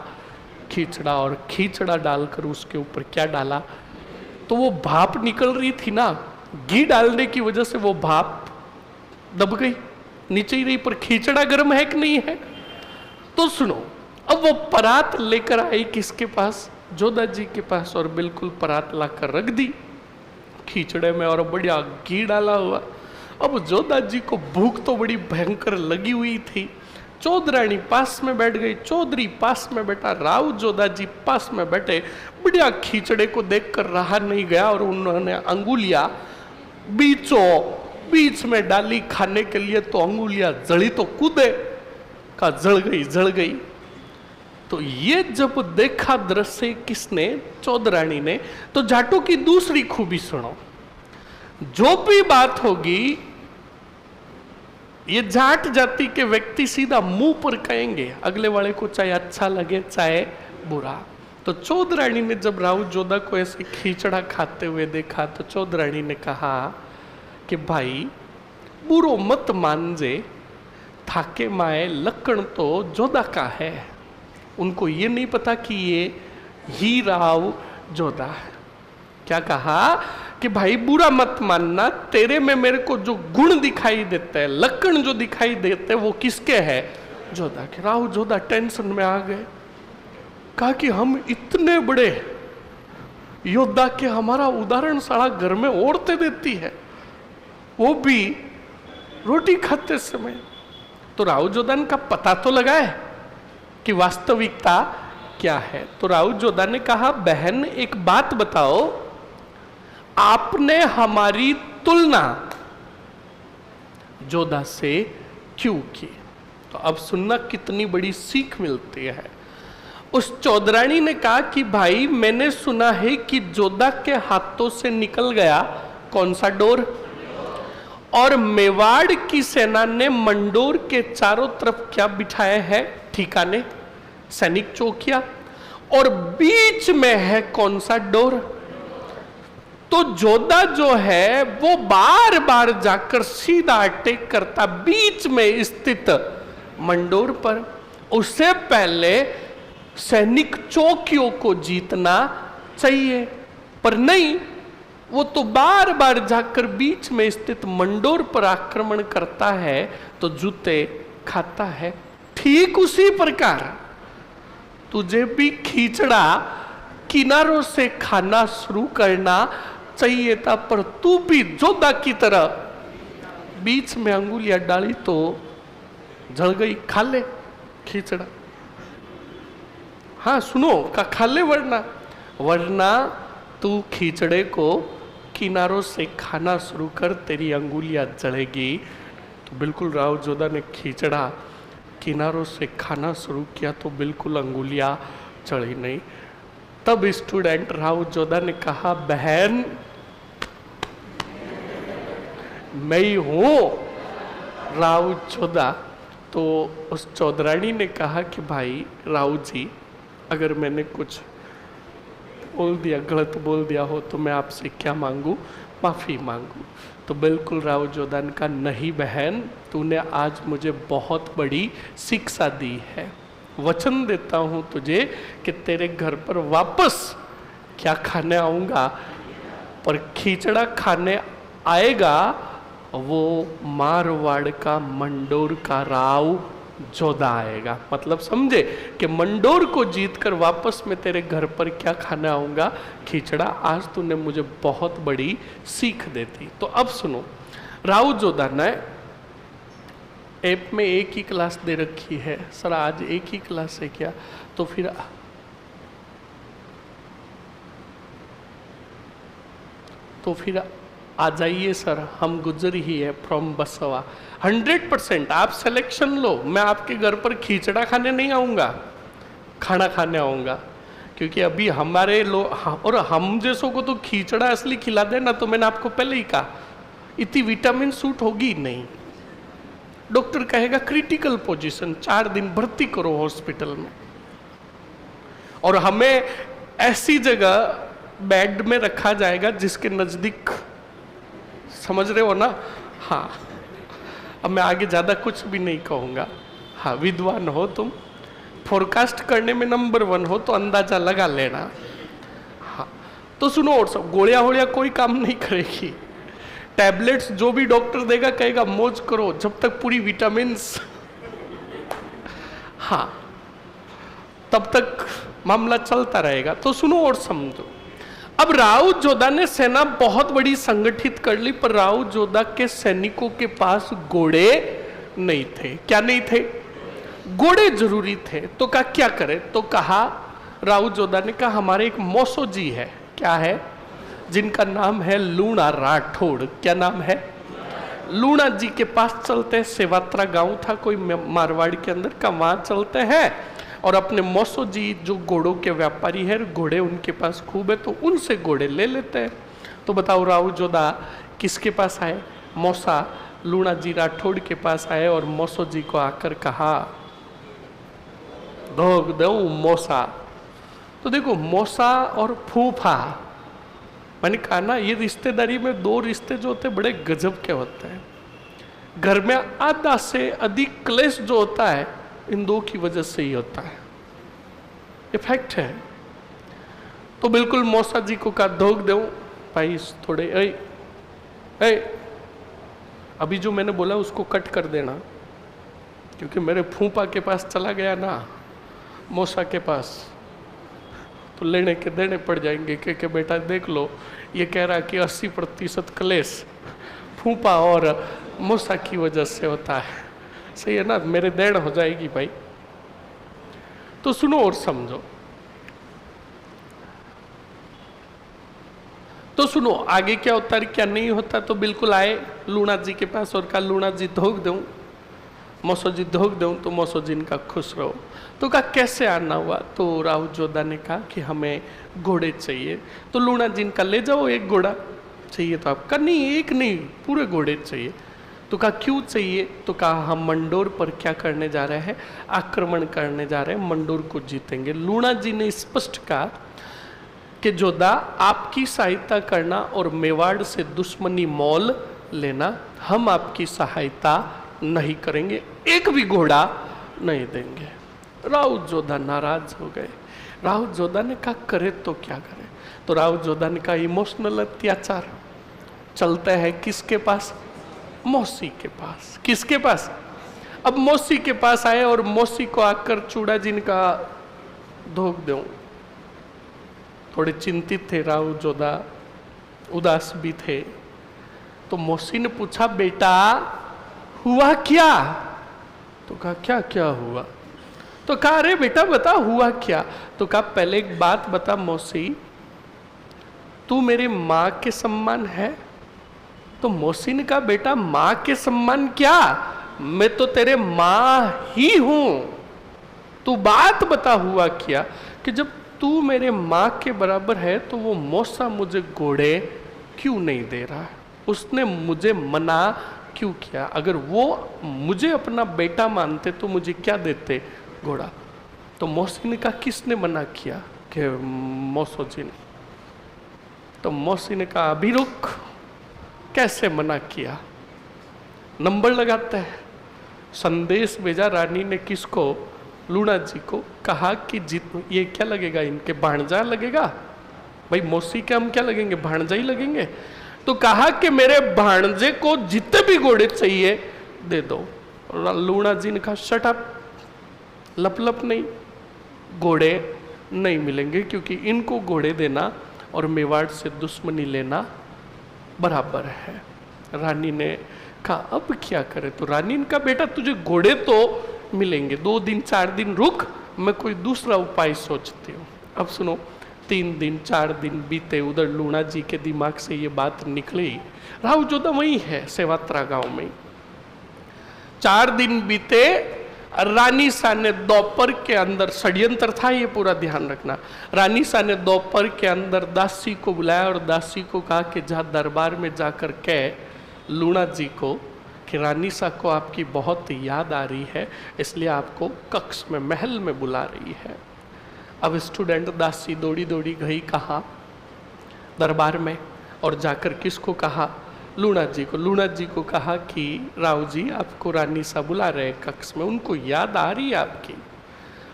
खींचड़ा। और खींचड़ा डालकर उसके ऊपर क्या डाला? तो वो भाप निकल रही थी ना, घी डालने की वजह से वो भाप दब गई, नीचे ही रही, पर खींचड़ा गर्म है कि नहीं है? तो सुनो, अब वो परात लेकर आई किसके पास? जोधा जी के पास। और बिल्कुल परात लाकर रख दी खींचड़े में और बढ़िया घी डाला हुआ। अब जोधा जी को भूख तो बड़ी भयंकर लगी हुई थी। चौधरानी पास में बैठ गई, चौधरी पास में बैठा, राव जोधा जी पास में बैठे। बढ़िया खींचड़े को देखकर रहा नहीं गया और उन्होंने अंगुलियां बीच में डाली खाने के लिए। तो अंगुलियां जड़ी तो कूदे का जल गई। तो ये जब देखा दृश्य किसने? चौधरानी ने। तो जाटों की दूसरी खूबी सुनो, जो भी बात होगी ये जाट जाति के व्यक्ति सीधा मुंह पर कहेंगे, अगले वाले को चाहे अच्छा लगे चाहे बुरा। तो चौधरानी ने जब राव जोधा को ऐसे खींचड़ा खाते हुए देखा तो चौधरानी ने कहा कि भाई बुरो मत मानजे, थाके माए लक्कड़ तो जोधा का है। उनको ये नहीं पता कि ये ही राव जोधा है। क्या कहा कि भाई बुरा मत मानना, तेरे में मेरे को जो गुण दिखाई देते हैं, लक्षण जो दिखाई देते हैं, वो किसके हैं? जोधा के। राव जोधा टेंशन में आ गए, कहा कि हम इतने बड़े योद्धा के हमारा उदाहरण सारा घर में औरतें देती है, वो भी रोटी खाते समय। तो राउ जोधा का पता तो लगा है कि वास्तविकता क्या है। तो राउ जोधा ने कहा, बहन एक बात बताओ, आपने हमारी तुलना जोधा से क्यों की? तो अब सुनना कितनी बड़ी सीख मिलती है। उस चौधरानी ने कहा कि भाई मैंने सुना है कि जोधा के हाथों से निकल गया कौन सा डोर, और मेवाड़ की सेना ने मंडोर के चारों तरफ क्या बिठाए हैं? ठिकाने, सैनिक चौकियां, और बीच में है कौन सा डोर? तो जोधा जो है वो बार बार जाकर सीधा अटैक करता बीच में स्थित मंडोर पर। उससे पहले सैनिक चौकियों को जीतना चाहिए, पर नहीं, वो तो बार बार जाकर बीच में स्थित मंडोर पर आक्रमण करता है तो जूते खाता है। ठीक उसी प्रकार तुझे भी खींचड़ा किनारों से खाना शुरू करना चाहिए था, पर तू भी जोधा की तरह बीच में अंगुलियां डाली तो जल गई। खा ले खींचड़ा, हाँ सुनो, का खा ले, वरना तू खींचड़े को किनारों से खाना शुरू कर, तेरी अंगुलियां जलेगी। तो बिल्कुल राव जोधा ने खींचड़ा किनारों से खाना शुरू किया तो बिल्कुल अंगुलियां चढ़ी नहीं। तब स्टूडेंट राव जोधा ने कहा, बहन मैं ही हूं राव जोधा। तो उस चौधरानी ने कहा कि भाई राव जी, अगर मैंने कुछ बोल दिया, गलत बोल दिया हो तो मैं आपसे क्या मांगू? माफ़ी मांगू। तो बिल्कुल राव जोधा ने कहा, नहीं बहन, तूने आज मुझे बहुत बड़ी शिक्षा दी है। वचन देता हूँ तुझे कि तेरे घर पर वापस क्या खाने आऊँगा, पर खींचड़ा खाने आएगा वो मारवाड़ का मंडोर का राव जोधा आएगा। मतलब समझे कि मंडोर को जीतकर वापस मैं तेरे घर पर क्या खाने आऊँगा? खींचड़ा। आज तूने मुझे बहुत बड़ी सीख देती। तो अब सुनो, राव जोधा ने ऐप में एक ही क्लास दे रखी है। सर आज एक ही क्लास है क्या? तो फिर आ जाइए सर, हम गुजर ही है फ्रॉम बसवा। 100% आप सिलेक्शन लो, मैं आपके घर पर खींचड़ा खाने नहीं आऊँगा, खाना खाने आऊँगा। क्योंकि अभी हमारे लोग, और हम जैसों को तो खींचड़ा असली खिला देना, तो मैंने आपको पहले ही कहा इतनी विटामिन सूट होगी नहीं। डॉक्टर कहेगा क्रिटिकल पोजीशन, 4 दिन भर्ती करो हॉस्पिटल में, और हमें ऐसी जगह बेड में रखा जाएगा जिसके नज़दीक, समझ रहे हो ना? हाँ, अब मैं आगे ज़्यादा कुछ भी नहीं कहूँगा। हाँ, विद्वान हो तुम, फोरकास्ट करने में नंबर 1 हो, तो अंदाज़ा लगा लेना। हाँ, तो सुनो, और सब गोलियाँ वोलियाँ कोई काम नहीं करेगी। टैबलेट्स जो भी डॉक्टर देगा कहेगा मौज करो जब तक पूरी विटामिन्स, हाँ, तब तक मामला चलता रहेगा। तो सुनो और समझो। अब राव जोधा ने सेना बहुत बड़ी संगठित कर ली, पर राव जोधा के सैनिकों के पास घोड़े नहीं थे। क्या नहीं थे? घोड़े जरूरी थे। तो कहा क्या करे? तो कहा, राव जोधा ने कहा हमारे एक मौसो जी है। क्या है? जिनका नाम है लूणा राठौड़। क्या नाम है? लूणा जी के पास चलते हैं। सेवात्रा गांव था कोई मारवाड़ के अंदर का, वहां चलते हैं और अपने मौसो जी जो घोड़ों के व्यापारी है, घोड़े उनके पास खूब है, तो उनसे घोड़े ले लेते हैं। तो बताओ राव जोधा किसके पास आए? मौसा लूणा जी राठौड़ के पास आए और मौसो जी को आकर कहा, धोग दो मौसा। तो देखो, मौसा और फूफा, मैंने कहा ना, ये रिश्तेदारी में 2 रिश्ते जो होते हैं बड़े गजब के होते हैं। घर में आधा से अधिक क्लेश जो होता है इन 2 की वजह से ही होता है, ये फैक्ट है। तो बिल्कुल मौसा जी को कहा, धोख दो भाई, थोड़े ऐ अभी जो मैंने बोला उसको कट कर देना, क्योंकि मेरे फूफा के पास चला गया ना, मौसा के पास, तो लेने के देने पड़ जाएंगे कि बेटा देख लो, ये कह रहा कि 80% क्लेश फूफा और मौसा की वजह से होता है। सही है ना, मेरे देन हो जाएगी भाई। तो सुनो और समझो। तो सुनो आगे क्या होता है क्या नहीं होता। तो बिल्कुल आए लूणा जी के पास और कहा लूणा जी धोख दूं, मौसो जी धोख दूं। तो मौसो जी इनका खुश रहो। तो कहा कैसे आना हुआ। तो राव जोधा ने कहा कि हमें घोड़े चाहिए। तो लूणा जी इनका ले जाओ, एक घोड़ा चाहिए। तो आपका नहीं, एक नहीं, पूरे घोड़े चाहिए। तो कहा क्यों चाहिए। तो कहा हम मंडोर पर क्या करने जा रहे हैं, आक्रमण करने जा रहे हैं, मंडोर को जीतेंगे। लूणा जी ने स्पष्ट कहा कि जोधा आपकी सहायता करना और मेवाड़ से दुश्मनी मोल लेना, हम आपकी सहायता नहीं करेंगे, एक भी घोड़ा नहीं देंगे। राव जोधा नाराज हो गए। राव जोधा ने कहा करे तो क्या करे। तो राव जोधा ने कहा इमोशनल अत्याचार चलते हैं किसके पास, मौसी के पास। किसके पास। अब मौसी के पास आए और मौसी को आकर चूड़ा जिनका धोख दूं। थोड़े चिंतित थे राव जोधा, उदास भी थे। तो मौसी ने पूछा बेटा हुआ क्या। तो कहा क्या क्या हुआ। तो कहा अरे बेटा बता हुआ क्या। तो कहा पहले एक बात बता मौसी, तू मेरी माँ के सम्मान है। तो मौसी ने कहा बेटा माँ के सम्मान क्या, मैं तो तेरे माँ ही हूं। तू बात बता हुआ क्या। कि जब तू मेरे माँ के बराबर है तो वो मौसा मुझे घोड़े क्यों नहीं दे रहा है, उसने मुझे मना क्यों किया। अगर वो मुझे अपना बेटा मानते तो मुझे क्या देते, घोड़ा। तो मौसी ने कहा किसने मना किया। कि मौसो जी ने। तो मौसी ने कहा अभी रुक, कैसे मना किया। नंबर लगाते हैं। संदेश भेजा रानी ने किसको, लूणा जी को। कहा कि जित ये क्या लगेगा, इनके भाणजा लगेगा। भाई मौसी के हम क्या लगेंगे, भाणजा ही लगेंगे। तो कहा कि मेरे भाणजे को जितने भी घोड़े चाहिए दे दो। लूणा जी ने कहा शट अप, लप लप नहीं, घोड़े नहीं मिलेंगे, क्योंकि इनको घोड़े देना और मेवाड़ से दुश्मनी लेना बराबर है। रानी ने कहा अब क्या करे। तो रानी ने कहा बेटा तुझे घोड़े तो मिलेंगे, 2 दिन 4 दिन रुक, मैं कोई दूसरा उपाय सोचती हूँ। अब सुनो, 3 दिन 4 दिन बीते। उधर लूणा जी के दिमाग से ये बात निकली। राव जोधा वही है सेवात्रा गांव में। 4 दिन बीते। रानी सा ने दोपहर के अंदर, षड्यंत्र था ये पूरा ध्यान रखना, रानी सा ने दोपहर के अंदर दासी को बुलाया और दासी को कहा कि जा दरबार में जाकर कह लूणा जी को कि रानी सा को आपकी बहुत याद आ रही है, इसलिए आपको कक्ष में महल में बुला रही है। अब स्टूडेंट दासी दौड़ी दौड़ी गई कहा दरबार में, और जाकर किसको कहा, लूणा जी को। लूणा जी को कहा कि राव जी आपको रानी सा बुला रहे कक्ष में, उनको याद आ रही है आपकी।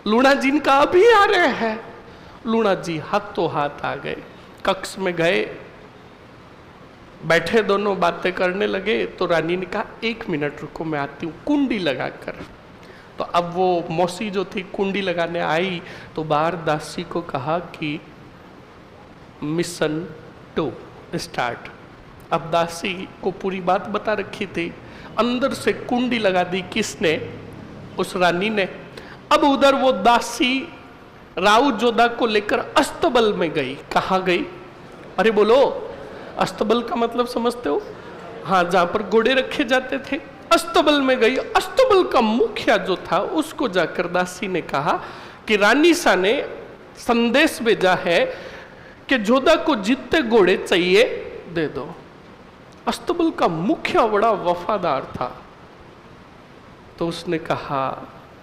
लूणा जी इनका अभी आ रहे हैं। लूणा जी हाथों हाथ आ गए, कक्ष में गए, बैठे दोनों बातें करने लगे। तो रानी ने कहा 1 मिनट रुको मैं आती हूँ, कुंडी लगाकर। तो अब वो मौसी जो थी कुंडी लगाने आई। तो बाहर दासी को कहा कि मिशन 2 स्टार्ट। अब दासी को पूरी बात बता रखी थी। अंदर से कुंडी लगा दी किसने, उस रानी ने। अब उधर वो दासी राव जोधा को लेकर अस्तबल में गई। कहाँ गई, अरे बोलो, अस्तबल का मतलब समझते हो, हाँ जहां पर घोड़े रखे जाते थे, अस्तबल में गई। अस्तबल का मुखिया जो था उसको जाकर दासी ने कहा कि रानी सा ने संदेश भेजा है कि जोधा को जितने घोड़े चाहिए दे दो। अस्तबल का मुखिया बड़ा वफादार था। तो उसने कहा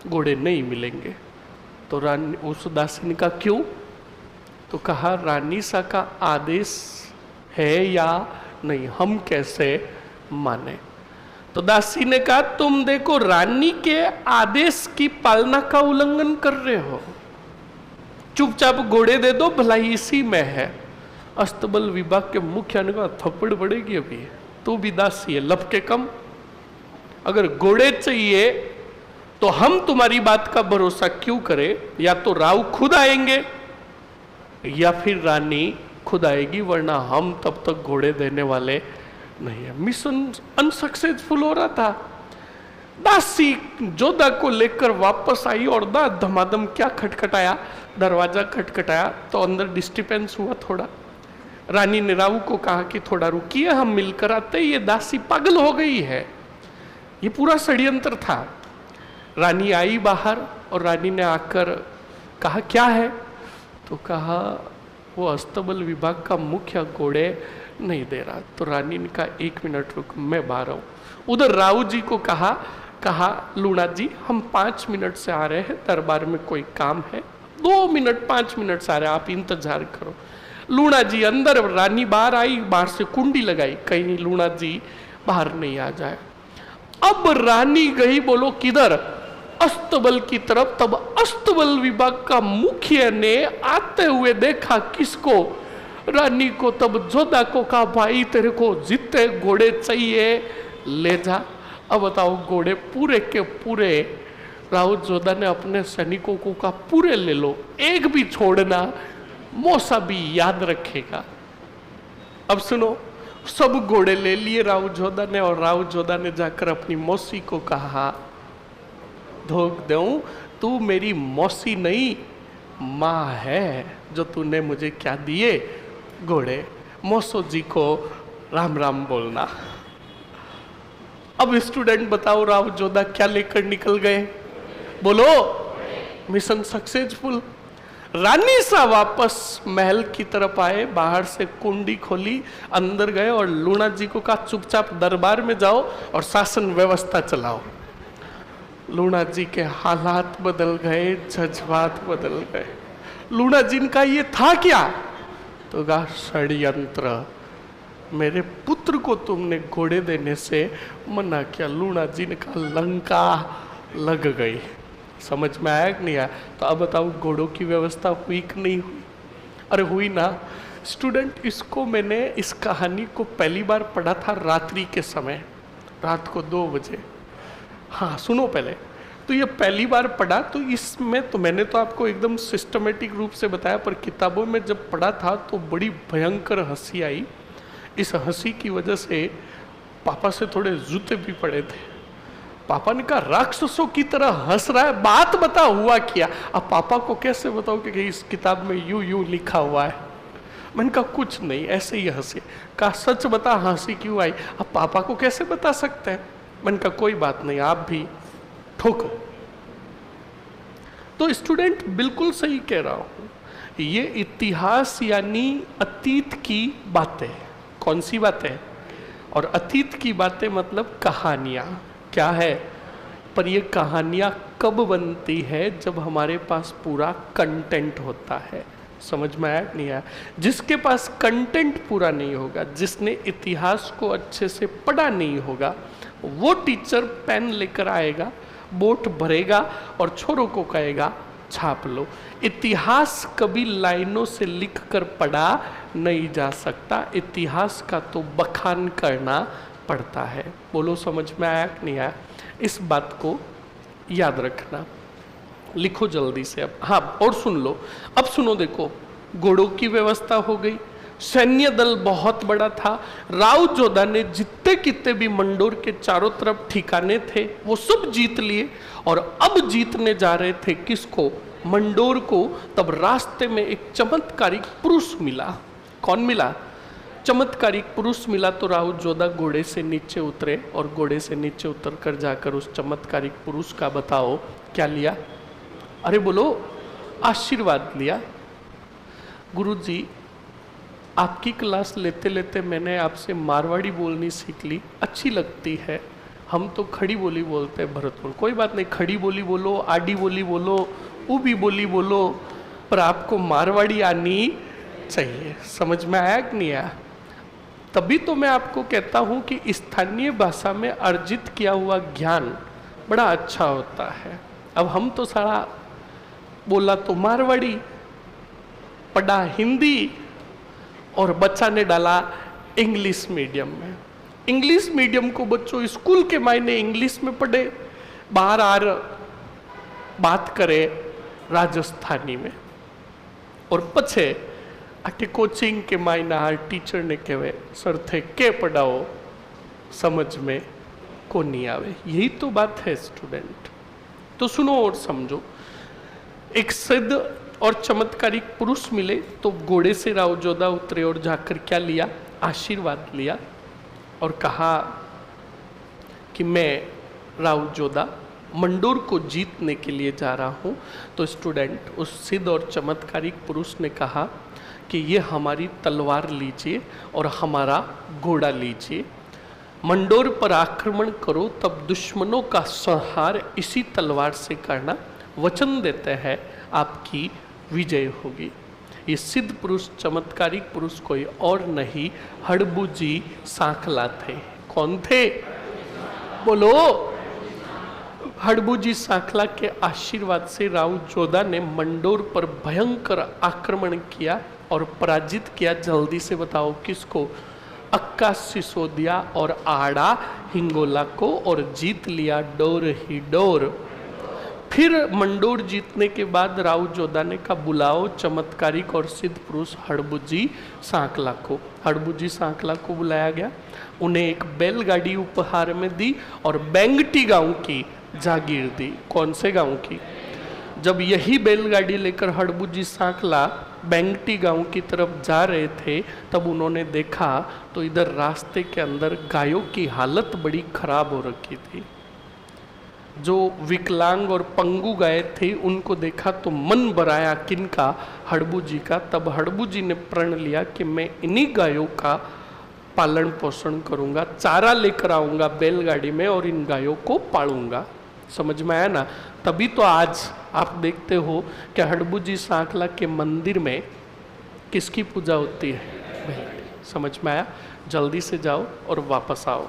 घोड़े नहीं मिलेंगे। तो रानी, उस दासी ने कहा क्यों। तो कहा रानी सा का आदेश है या नहीं, हम कैसे माने। तो दासी ने कहा तुम देखो रानी के आदेश की पालना का उल्लंघन कर रहे हो, चुपचाप घोड़े दे दो, भलाई इसी में है। अस्तबल विभाग के मुखिया ने कहा थप्पड़ पड़ेगी अभी, तू भी दासी है, लब के कम। अगर घोड़े चाहिए तो हम तुम्हारी बात का भरोसा क्यों करें, या तो राव खुद आएंगे या फिर रानी खुद आएगी, वरना हम तब तक घोड़े देने वाले नहीं है। मिशन अनसक्सेसफुल हो रहा था। दासी जोधा को लेकर वापस आई और धमाधम क्या खटखटाया, दरवाजा खटखटाया तो अंदर डिस्टर्बेंस हुआ थोड़ा। रानी ने राव को कहा कि थोड़ा रुकिए, हम मिलकर आते, ये दासी पागल हो गई है। ये पूरा षड्यंत्र था। रानी आई बाहर और रानी ने आकर कहा क्या है, तो कहा वो अस्तबल विभाग का मुखिया घोड़े नहीं दे रहा। तो रानी ने कहा 1 मिनट रुक, मैं बाहर आऊं। उधर राव जी को कहा लूणा जी हम 5 मिनट से आ रहे हैं, दरबार में कोई काम है, 2 मिनट 5 मिनट से आ रहे हैं, आप इंतजार करो। लूणा जी अंदर, रानी बाहर आई, बाहर से कुंडी लगाई, कहीं लूणा जी बाहर नहीं आ जाए। अब रानी गई, बोलो किधर, अस्तबल की तरफ। तब अस्तबल विभाग का मुखिया ने आते हुए देखा किसको, रानी को। तब जोधा को कहा भाई तेरे को जितने घोड़े चाहिए ले जा। अब बताओ, घोड़े पूरे के पूरे राव जोधा ने अपने सैनिकों को कहा पूरे ले लो, एक भी छोड़ना, मौसा भी याद रखेगा। अब सुनो, सब घोड़े ले लिए राव जोधा ने, और राव जोधा ने जाकर अपनी मौसी को कहा धोख दूं, तू मेरी मौसी नहीं माँ है, जो तूने मुझे क्या दिए घोड़े। मौसो जी को राम राम बोलना। अब स्टूडेंट बताओ राव जोधा क्या लेकर निकल गए, बोलो मिशन सक्सेसफुल। रानी सा वापस महल की तरफ आए, बाहर से कुंडी खोली, अंदर गए और लूणा जी को कहा चुपचाप दरबार में जाओ और शासन व्यवस्था चलाओ। लूणा जी के हालात बदल गए, जज्बात बदल गए। लूणा जी का ये था क्या, तो कहा षड्यंत्र, मेरे पुत्र को तुमने घोड़े देने से मना किया। लूणा जी ने कहा लंका लग गई। समझ में आया कि नहीं आया? तो अब बताओ घोड़ों की व्यवस्था हुई कि नहीं हुई? अरे हुई ना स्टूडेंट। इसको मैंने, इस कहानी को पहली बार पढ़ा था रात्रि के समय, रात को 2 बजे। हाँ सुनो पहले, तो ये पहली बार पढ़ा, तो इसमें तो मैंने तो आपको एकदम सिस्टमेटिक रूप से बताया, पर किताबों में जब पढ़ा था तो बड़ी भयंकर हंसी आई। इस हंसी की वजह से पापा से थोड़े जूते भी पड़े थे। पापा ने कहा राक्षसों की तरह हंस रहा है, बात बता हुआ क्या। अब पापा को कैसे बताओ कि इस किताब में यूं लिखा हुआ है। मैंने कहा कुछ नहीं, ऐसे ही हंसी। कहा सच बता हंसी क्यों आई। अब पापा को कैसे बता सकते हैं। मैंने कहा कोई बात नहीं, आप भी ठोको। तो स्टूडेंट बिल्कुल सही कह रहा हूं, ये इतिहास यानी अतीत की बातें। कौन सी बातें? और अतीत की बातें मतलब कहानियां। क्या है? पर ये कहानियां कब बनती है, जब हमारे पास पूरा कंटेंट होता है। समझ में आया नहीं आया? जिसके पास कंटेंट पूरा नहीं होगा, जिसने इतिहास को अच्छे से पढ़ा नहीं होगा, वो टीचर पेन लेकर आएगा, बोट भरेगा और छोरों को कहेगा छाप लो। इतिहास कभी लाइनों से लिख कर पढ़ा नहीं जा सकता, इतिहास का तो बखान करना पड़ता है। बोलो समझ में आया कि नहीं आया? इस बात को याद रखना, लिखो जल्दी से। अब हाँ और सुन लो। अब सुनो, देखो घोड़ों की व्यवस्था हो गई, सैन्य दल बहुत बड़ा था। राव जोधा ने जितने कितने भी मंडोर के चारों तरफ ठिकाने थे वो सब जीत लिए, और अब जीतने जा रहे थे किसको? मंडोर को। तब रास्ते में एक चमत्कारिक पुरुष मिला। कौन मिला? चमत्कारिक पुरुष मिला। तो राव जोधा घोड़े से नीचे उतरे, और घोड़े से नीचे उतर कर जाकर उस चमत्कारिक पुरुष का बताओ क्या लिया? अरे बोलो, आशीर्वाद लिया। गुरुजी आपकी क्लास लेते लेते मैंने आपसे मारवाड़ी बोलनी सीख ली, अच्छी लगती है। हम तो खड़ी बोली बोलते हैं भरतपुर। कोई बात नहीं, खड़ी बोली बोलो, आडी बोली बोलो, ऊबी बोली बोलो, पर आपको मारवाड़ी आनी चाहिए। समझ में आया कि नहीं आया? तभी तो मैं आपको कहता हूँ कि स्थानीय भाषा में अर्जित किया हुआ ज्ञान बड़ा अच्छा होता है। अब हम तो सारा बोला तो मारवाड़ी, पढ़ा हिंदी, और बच्चा ने डाला इंग्लिश मीडियम में। इंग्लिश मीडियम को बच्चों स्कूल के मायने इंग्लिश में पढ़े, बाहर आर बात करे राजस्थानी में, और पछे आटे कोचिंग के मायना हर टीचर ने कहे सर थे के पढ़ाओ समझ में को नहीं आवे। यही तो बात है स्टूडेंट। तो सुनो और समझो। एक सिद्ध और चमत्कारिक पुरुष मिले तो घोड़े से राव जोधा उतरे और जाकर क्या लिया? आशीर्वाद लिया और कहा कि मैं राव जोधा मंडोर को जीतने के लिए जा रहा हूं। तो स्टूडेंट उस सिद्ध और चमत्कारिक पुरुष ने कहा कि ये हमारी तलवार लीजिए और हमारा घोड़ा लीजिए, मंडोर पर आक्रमण करो, तब दुश्मनों का संहार इसी तलवार से करना, वचन देते हैं आपकी विजय होगी। ये सिद्ध पुरुष चमत्कारिक पुरुष कोई और नहीं हड़बूजी सांखला थे। कौन थे? बोलो। हड़बूजी सांखला के आशीर्वाद से राव जोधा ने मंडोर पर भयंकर आक्रमण किया और पराजित किया। जल्दी से बताओ किसको? अक्का सिसोदिया और आड़ा हिंगोला को, और जीत लिया डोर ही डोर। फिर मंडोर जीतने के बाद राव जोधा ने कहा बुलाओ चमत्कारिक और सिद्ध पुरुष हड़बूजी सांखला को। हड़बूजी सांखला को बुलाया गया, उन्हें एक बैलगाड़ी उपहार में दी और बेंगटी गांव की जागीर दी। कौन से गांव की? जब यही बैलगाड़ी लेकर हड़बूजी सांखला बेंगटी गांव की तरफ जा रहे थे तब उन्होंने देखा तो इधर रास्ते के अंदर गायों की हालत बड़ी खराब हो रखी थी। जो विकलांग और पंगु गाय थे उनको देखा तो मन भराया किनका? हड़बूजी का। तब हड़बूजी ने प्रण लिया कि मैं इन्हीं गायों का पालन पोषण करूंगा, चारा लेकर आऊंगा बैलगाड़ी में और इन गायों को पालूंगा। समझ में आया ना? तभी तो आज आप देखते हो कि हड़बूजी सांखला के मंदिर में किसकी पूजा होती है? बैलगाड़ी। समझ में आया? जल्दी से जाओ और वापस आओ।